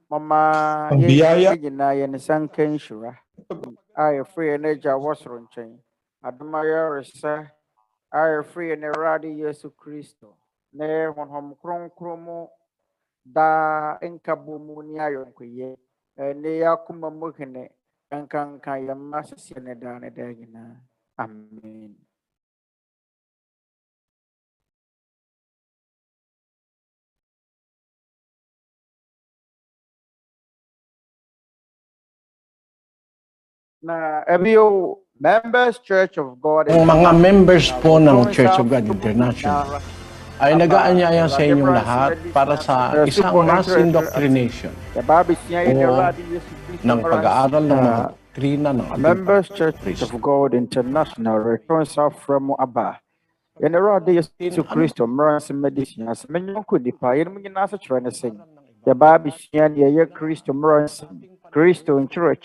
Mama, Ang biyaya. Nyina yɛn nsa nka nhyira a yɛfiri yɛn agya wɔ soro nkyɛn. Adom a yɛresa a yɛfiri yɛn Awurade Yesu Kristo na Honhom Kronkron mu daa nkabɔ mu ne ayɔnkoyɛ ne yɛakoma mu hene nkanka yɛn mma sisi ne daa ne daa nyinaa. Amen. Na ebio Members Church of God, Ang mga members po ng Church of God International ay nag-aanyaya sa inyong lahat para sa isang mass indoctrination o ng pag-aaral ng mga doktrina ng Members Church of God International returns from Aba. Yan Awurade Yesu Kristo mmara sa medicine as menyo ko di pa yan mo ginasa chura na sing. Yababi siya niya Kristo mmara sa Kristo nchura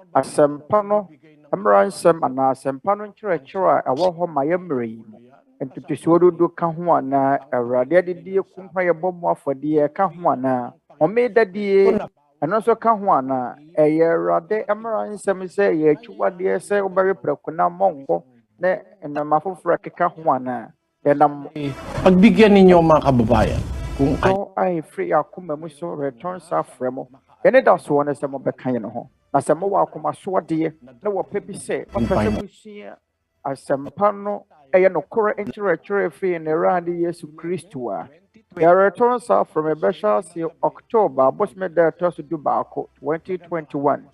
asempa no mmara nsɛm anaa asempa no nkyerɛkyerɛ a ɛwɔ hɔ ma yɛmmerɛ yi mu ntotosoɔ dodo ka ho anaa Awurade adedie kunkwa yɛbɔ mu afɔdeɛ ka ho anaa ɔmedadie ɛno nso ka ho anaa ɛyɛ Awurade mmara nsɛm sɛ ɛyɛ akyiwadeɛ sɛ wobɛwe prɛko na mmɔnkɔ na nnama foforɔ keka ho anaa yɛnam pagbigyan ninyo mga kababayan dɔ a ɛfiri akoma mu so return sa frɛ mo ɛne da soɔ no sɛ mobɛka yɛ no ho na sɛ mowɔ akomasoɔdeɛ na wɔpɛ bi sɛ mopɛ sɛ mosua asɛmpa no ɛyɛ nokorɛ nkyerɛkyerɛ firi ne Awurade Yesu Kristo a yɛreturn sa frɛ me bɛhyɛ ase October bosome da ɛtɔ so 2021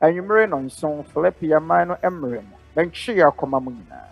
anwummere no nson Philippi man no mmerɛ mu bɛnkye yɛ akoma mu nyinaa.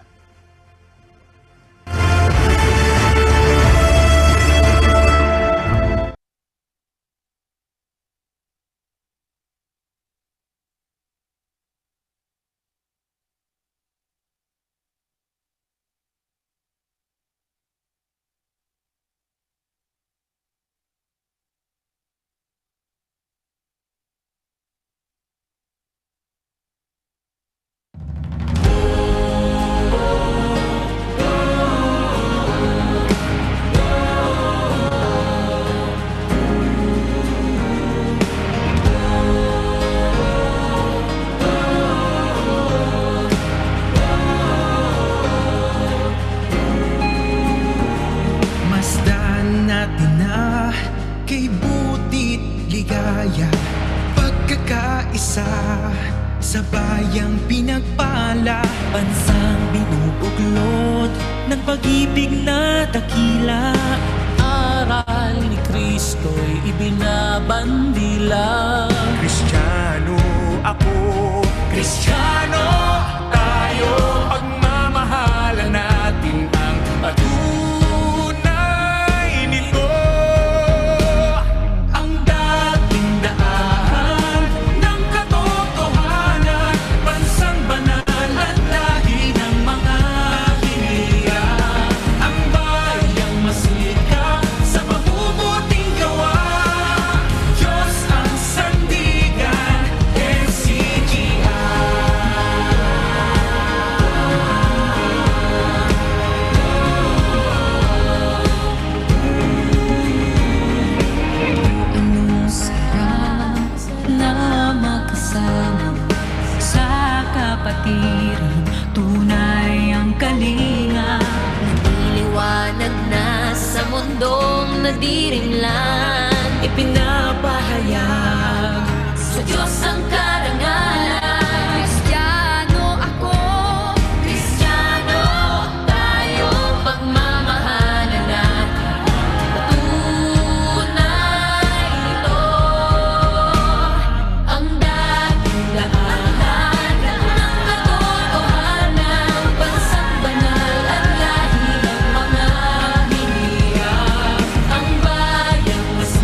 Sa bayang pinagpala, bansang binubuklod ng pag-ibig na dakila. Aral ni Kristo'y ibinabandila. Kristiyano ako, Kristiyano tayo, pagmamahalan natin ang patunay nito. Ang dating daan ng katotohanan, bansang banal at lahi ng mga hiniya. Ang bayang masikap sa mabubuting gawa, Diyos ang sandigan, NCGI. Anong sarap na magkasama sa kapatiran, tunay ang kalinga. Nililiwanag na sa mundong nadirinlan, ipinapahayag sa Diyos ang karangalan. Kristiyano ako, Kristiyano tayo, pagmamahalan natin patunay nito. Ang dating daan ng katotohanan, bansang banal at lahi ng mga hiniya. Ang bayang mas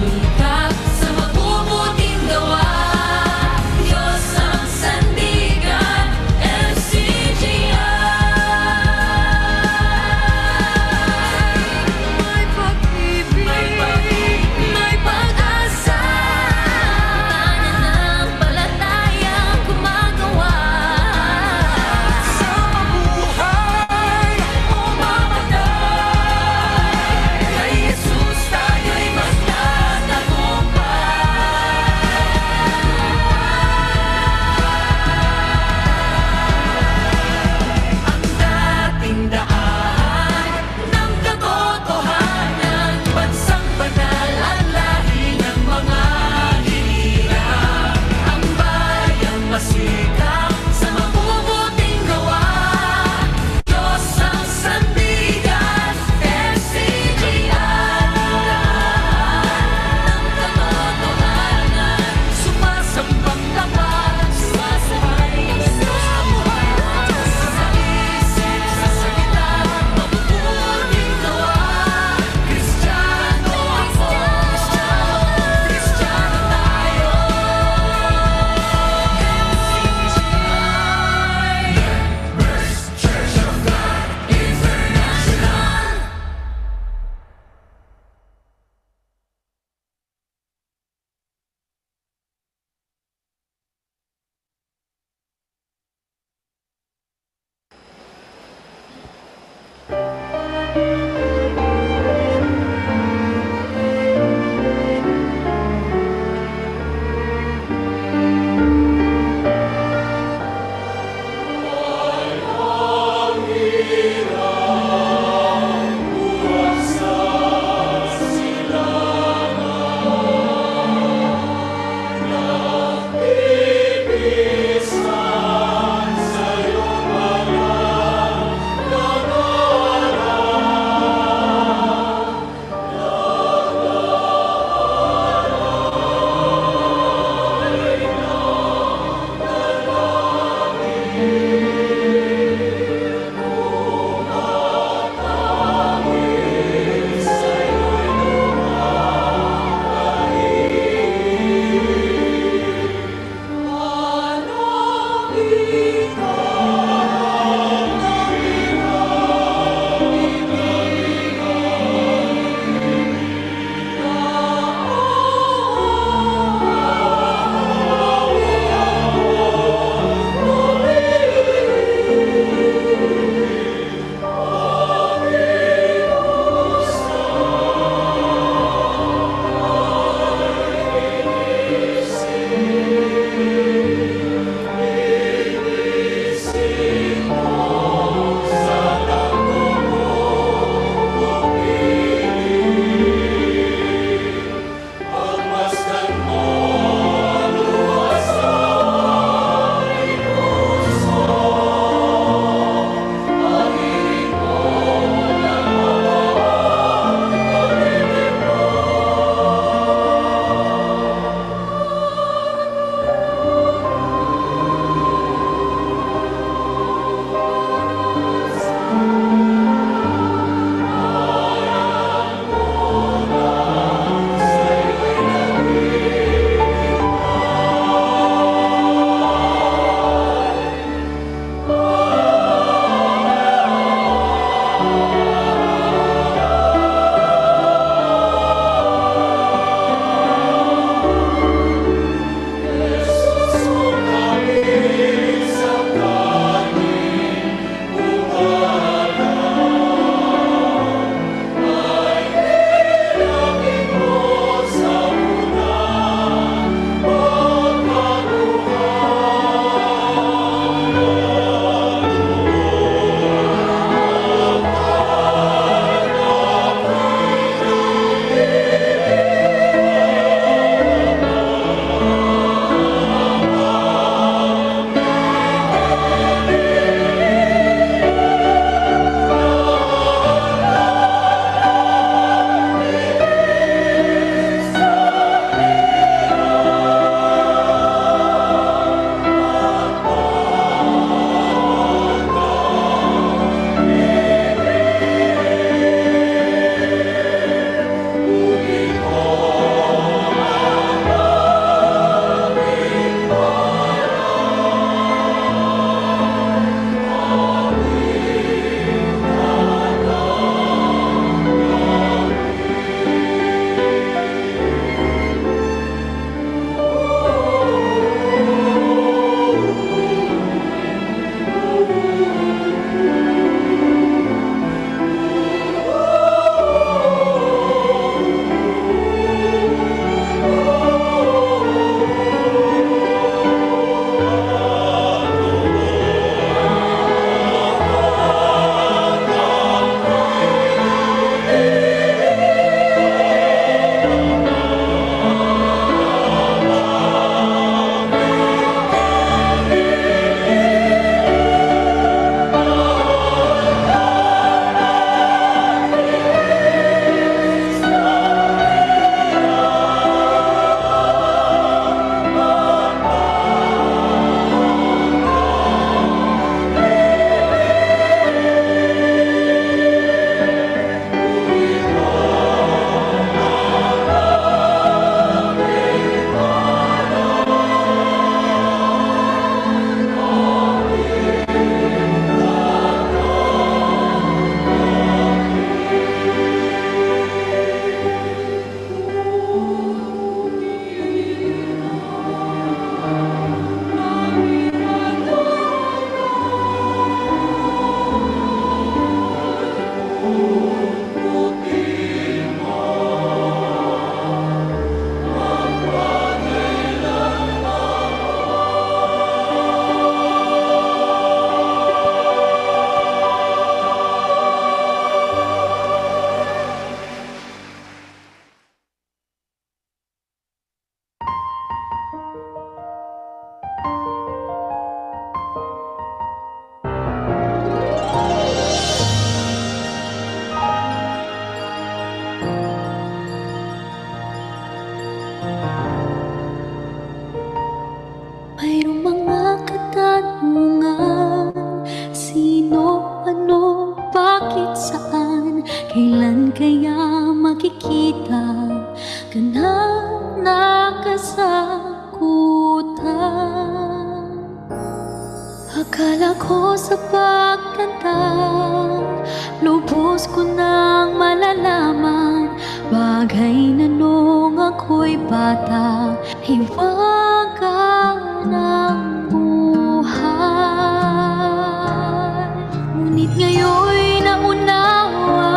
Akala ko sa pagkanta, lubos ko nang malalaman bagay na nung ako'y bata, hiwaga ng buhay. Ngunit ngayon'y naunawa,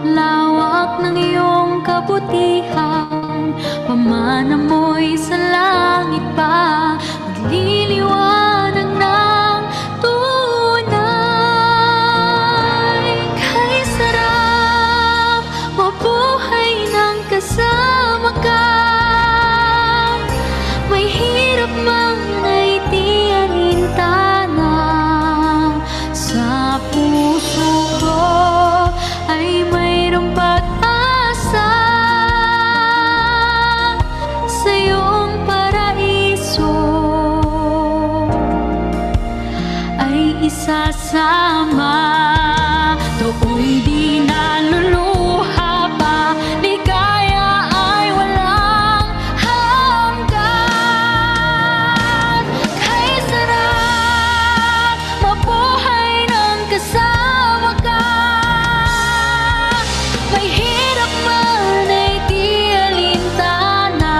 lawak ng iyong kabutihan, pamana mo'y sa langit pa, magliliwanag ng tunay. Kay sarap mabuhay ng kasama ka, may hirap man ay di alintana. Sa puso ko ay mayroong pag-asa, sa iyong paraiso ay isasama. Do'y di naluluha pa, ligaya ay walang hanggan. Kay sarap mabuhay ng kasama ka, may hirap man ay di alintana.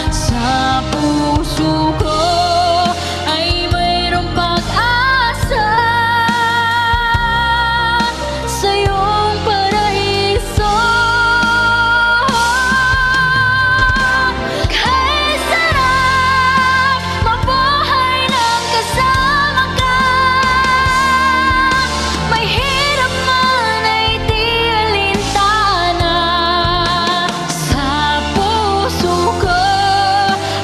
Sa puso ko ay mayroong pag-asa, sa iyong paraiso. Kay sarap mabuhay ng kasama ka, may hirap man ay di alintana. Sa puso ko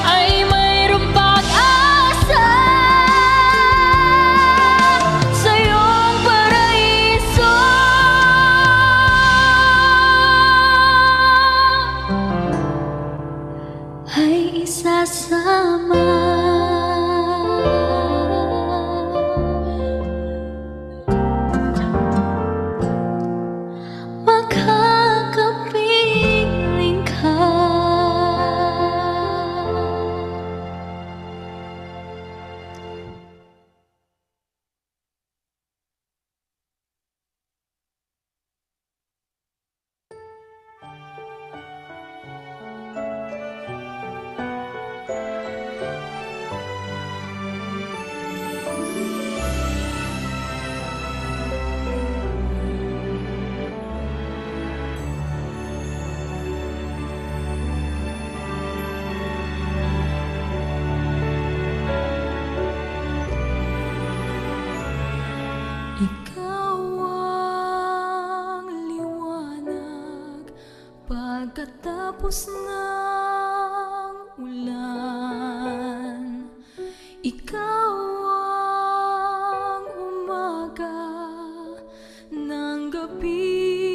ay mayroong pag-asa, sa iyong paraiso. Ay isasama. Makakapiling ka. Ikaw ang liwanag pagkatapos ng ulan. Ikaw ang umaga ng gabing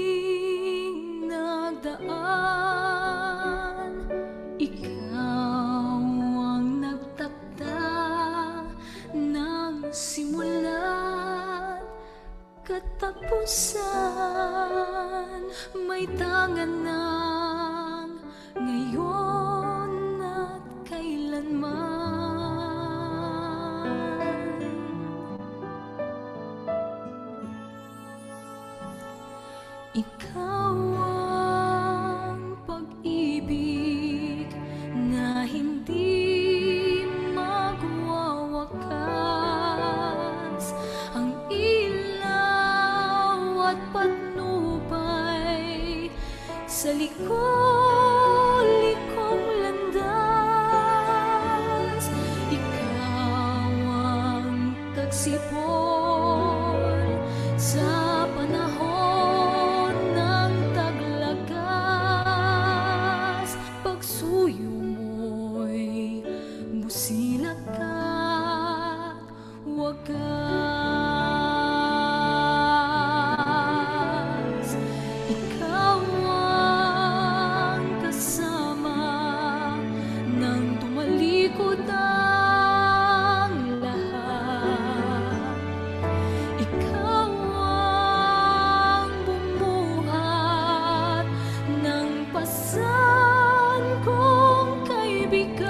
nagdaan. Ikaw ang nagtakda ng simula't katapusan. May tangan ng ngayon at kailanman. Ikaw ang pag-ibig na hindi magwawakas. Ang ilaw at patnubay sa liko-likong landas. Ikaw ang tagsipon sa panahon ng taglagas. Pagsuyo mo'y busilak at wagas. Ikaw ang kasama nang tumalikod ang lahat. Ikaw ang bumuhat ng pasan kong kaibigan.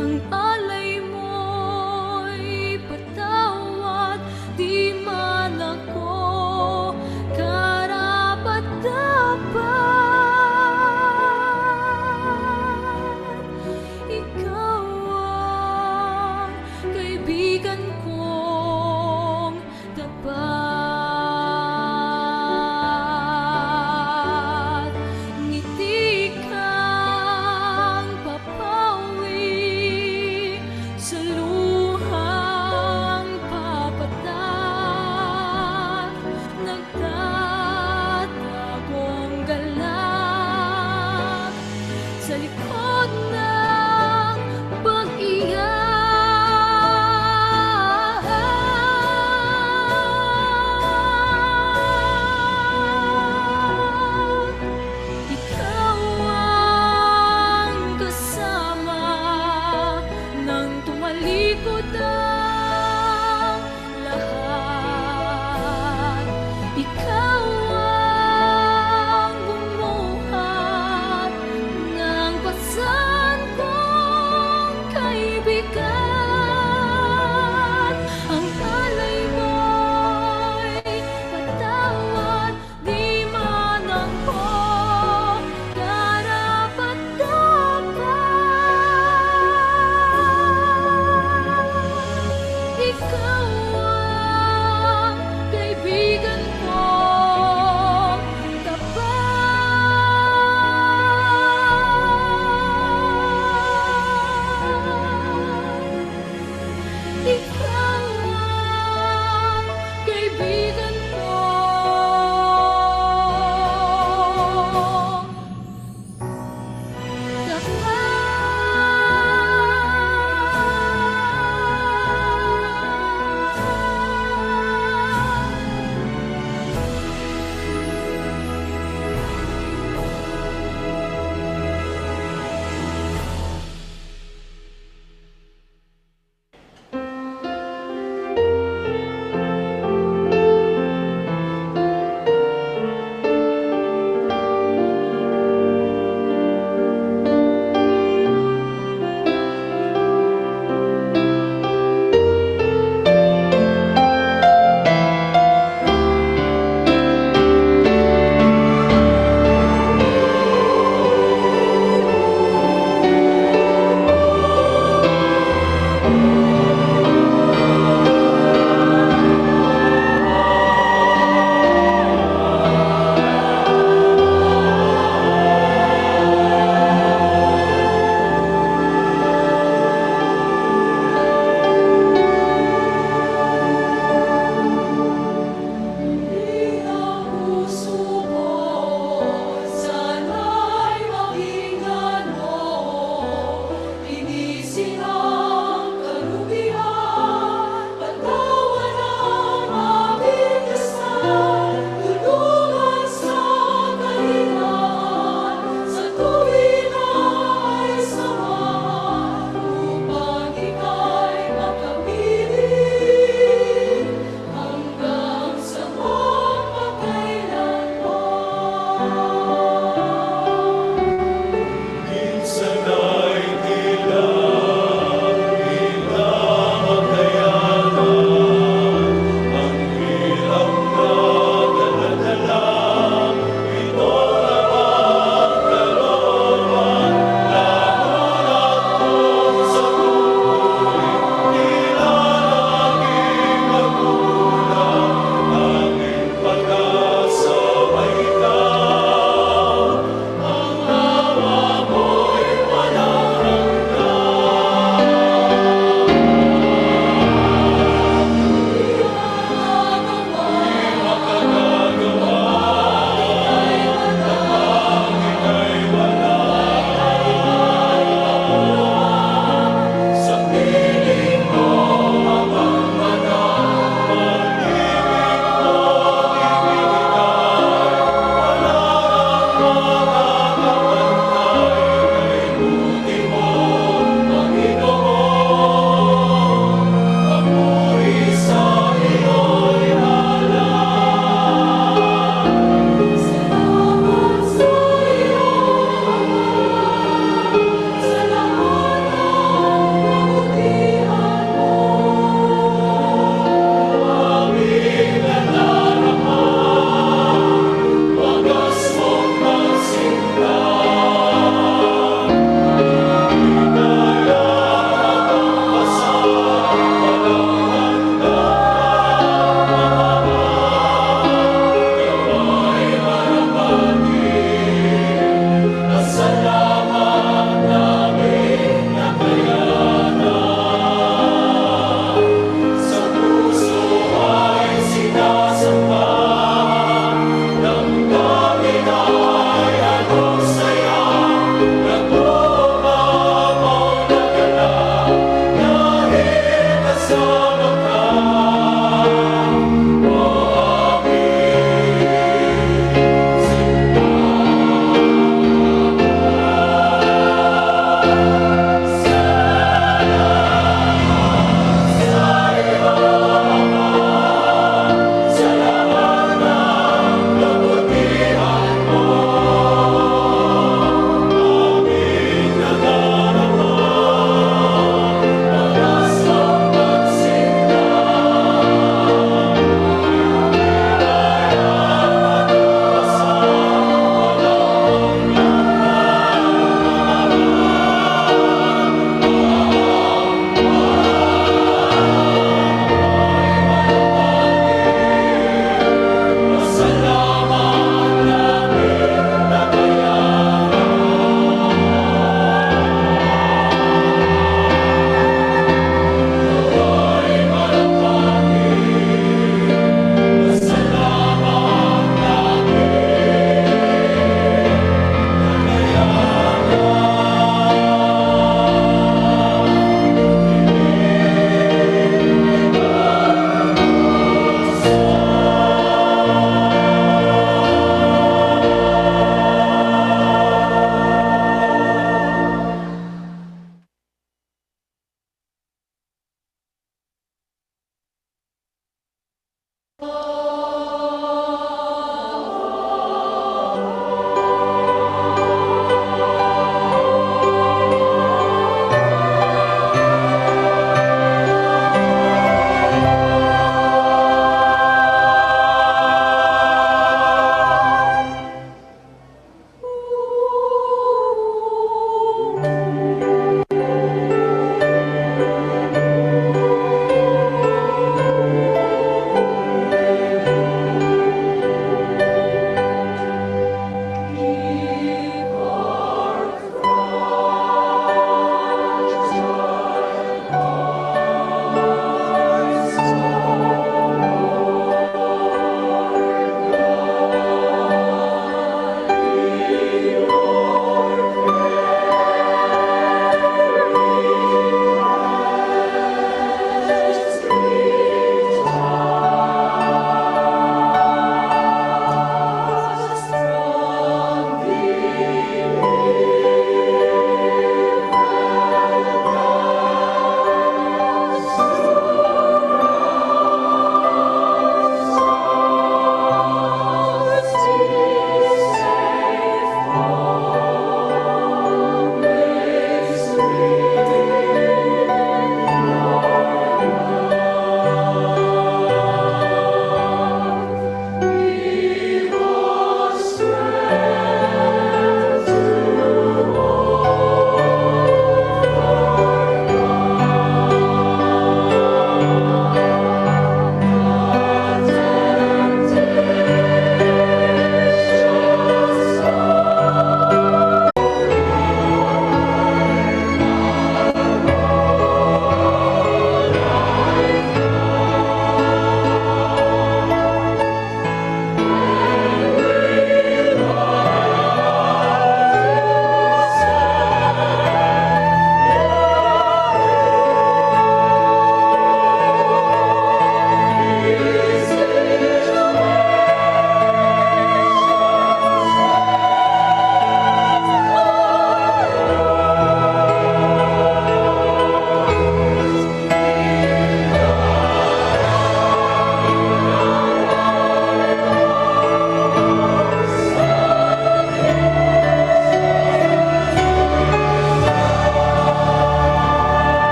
Ang alay mo tumalikod ang lahat. Ikaw ang bumuhat ng pasan kong kaibigan. Ang alay mo'y patawad, di manangko, karapat-dapat. Ikaw ang kaibigan ko, tapat. Ikaw ang kaibigan ko,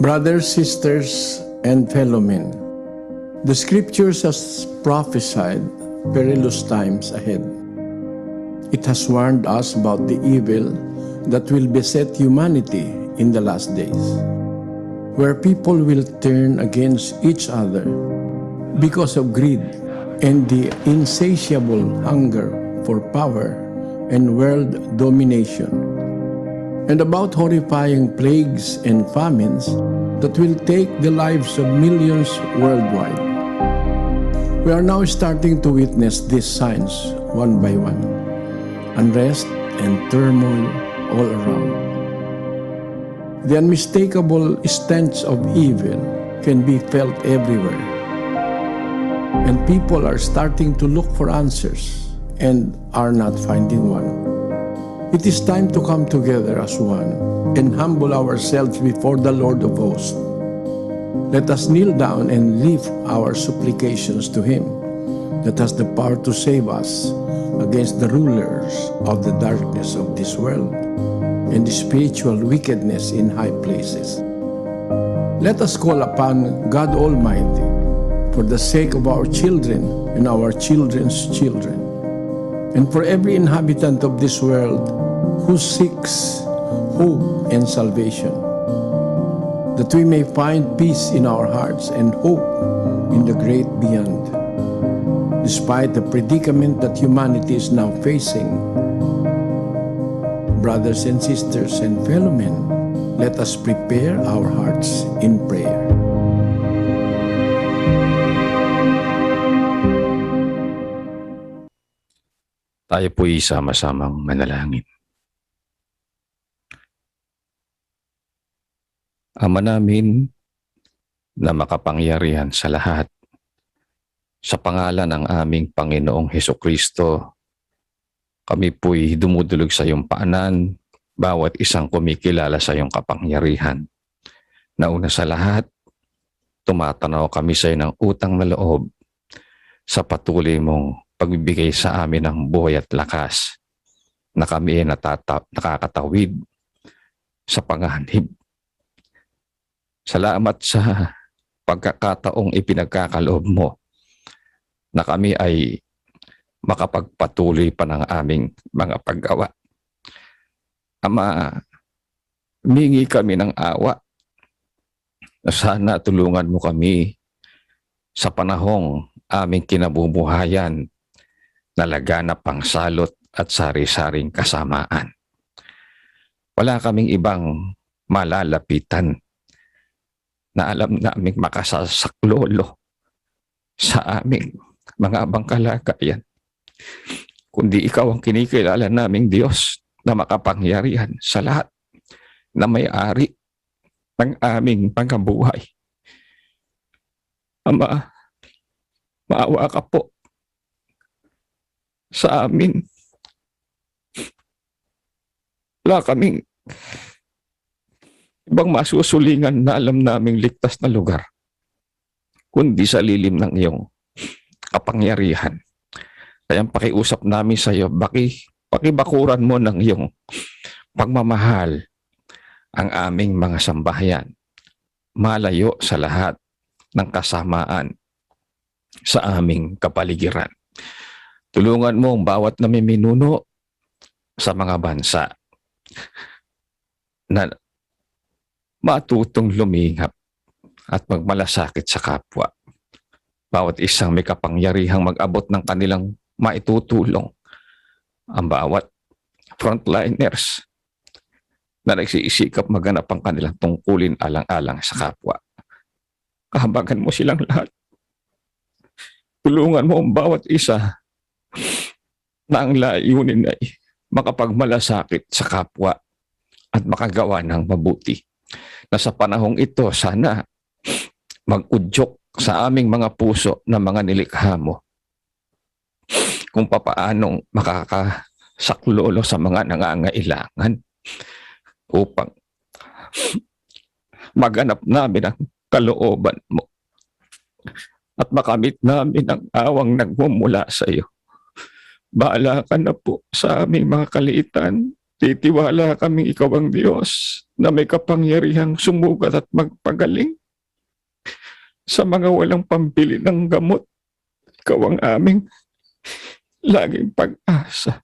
Brothers, sisters, and fellow men, the scriptures has prophesied perilous times ahead. It has warned us about the evil that will beset humanity in the last days, where people will turn against each other because of greed and the insatiable hunger for power and world domination, and about horrifying plagues and famines that will take the lives of millions worldwide. We are now starting to witness these signs one by one. Unrest and turmoil all around. The unmistakable stench of evil can be felt everywhere. And people are starting to look for answers and are not finding one. It is time to come together as one and humble ourselves before the Lord of hosts. Let us kneel down and lift our supplications to Him that has the power to save us against the rulers of the darkness of this world and the spiritual wickedness in high places. Let us call upon God Almighty for the sake of our children and our children's children, and for every inhabitant of this world who seeks hope and salvation, that we may find peace in our hearts and hope in the great beyond. Despite the predicament that humanity is now facing, brothers and sisters and fellow men, let us prepare our hearts in prayer. Tayo po'y sama-samang manalangin. Ama namin na makapangyarihan sa lahat, sa pangalan ng aming Panginoong Hesukristo, kami po'y dumudulog sa iyong paanan, bawat isang kumikilala sa iyong kapangyarihan. Nauna sa lahat, tumatanaw kami sa iyo ng utang na loob sa patuloy mong pagbibigay sa amin ng buhay at lakas na kami ay nakakatawid sa panganib. Salamat sa pagkakataong ipinagkakaloob mo na kami ay makapagpatuloy pa ng aming mga paggawa. Ama, humingi kami ng awa na sana tulungan mo kami sa panahong aming kinabubuhayan na laganap ang salot at sari-saring kasamaan. Wala kaming ibang malalapitan na alam naming makasasaklolo sa aming mga bangkalagayan, kundi ikaw ang kinikilala naming Diyos na makapangyarihan sa lahat, na may-ari ng aming pangkabuhay. Ama, maawa ka po sa amin. Wala kaming ibang masusulingan na alam naming ligtas na lugar, kundi sa lilim ng iyong kapangyarihan. Kaya pakiusap namin sa iyo, pakibakuran mo ng iyong pagmamahal ang aming mga sambahayan, malayo sa lahat ng kasamaan sa aming kapaligiran. Tulungan mo ang bawat namiminuno sa mga bansa na matutong lumingap at magmalasakit sa kapwa. Bawat isang may kapangyarihang mag-abot ng kanilang maitutulong. Ang bawat frontliners na nagsisikap maganap ang kanilang tungkulin alang-alang sa kapwa. Kahabagan mo silang lahat. Tulungan mo ang bawat isa na ang layunin ay makapagmalasakit sa kapwa at makagawa ng mabuti. Na sa panahong ito, sana mag-udyok sa aming mga puso na mga nilikha mo kung papaanong makakasaklolo sa mga nangangailangan upang maganap namin ang kalooban mo at makamit namin ang awang nagmumula sa iyo. Bahala ka na po sa aming mga kaliitan. Titiwala kaming ikaw ang Diyos na may kapangyarihang sumugat at magpagaling. Sa mga walang pambili ng gamot, ikaw ang aming laging pag-asa.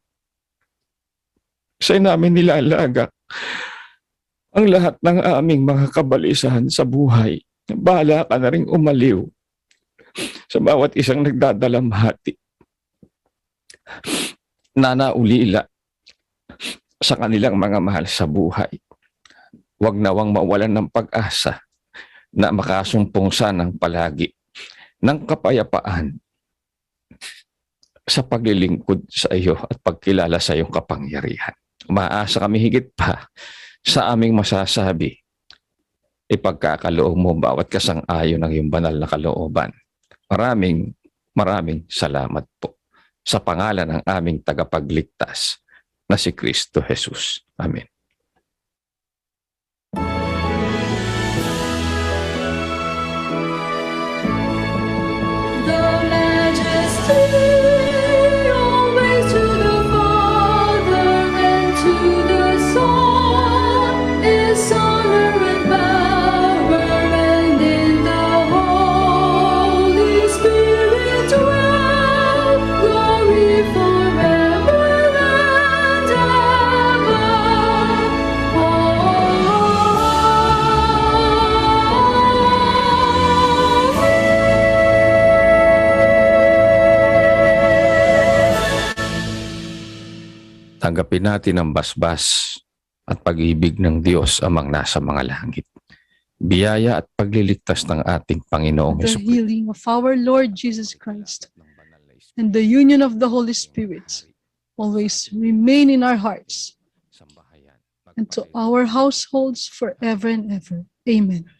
Sa'yo namin nilalagak ang lahat ng aming mga kabalisahan sa buhay. Bahala ka na ring umaliw sa bawat isang nagdadalamhati. Nanaulila sa kanilang mga mahal sa buhay. Huwag nawang mawalan ng pag-asa na makasumpong sanang palagi ng kapayapaan sa paglilingkod sa iyo at pagkilala sa iyong kapangyarihan. Umaasa kami higit pa sa aming masasabi, ipagkakaloob mo bawat kasang-ayon ng iyong banal na kalooban. Maraming salamat po sa pangalan ng aming tagapagligtas na si Kristo Jesus. Amen. The majesty always to the Father and to the Son is honor and power, and in the Holy Spirit dwell glory forever and Tanggapin natin ang basbas at pag-ibig ng Diyos amang nasa mga langit. Biyaya at pagliligtas ng ating Panginoong The Hesus. healing of our Lord Jesus Christ and the union of the Holy Spirit always remain in our hearts and to our households forever and ever. Amen.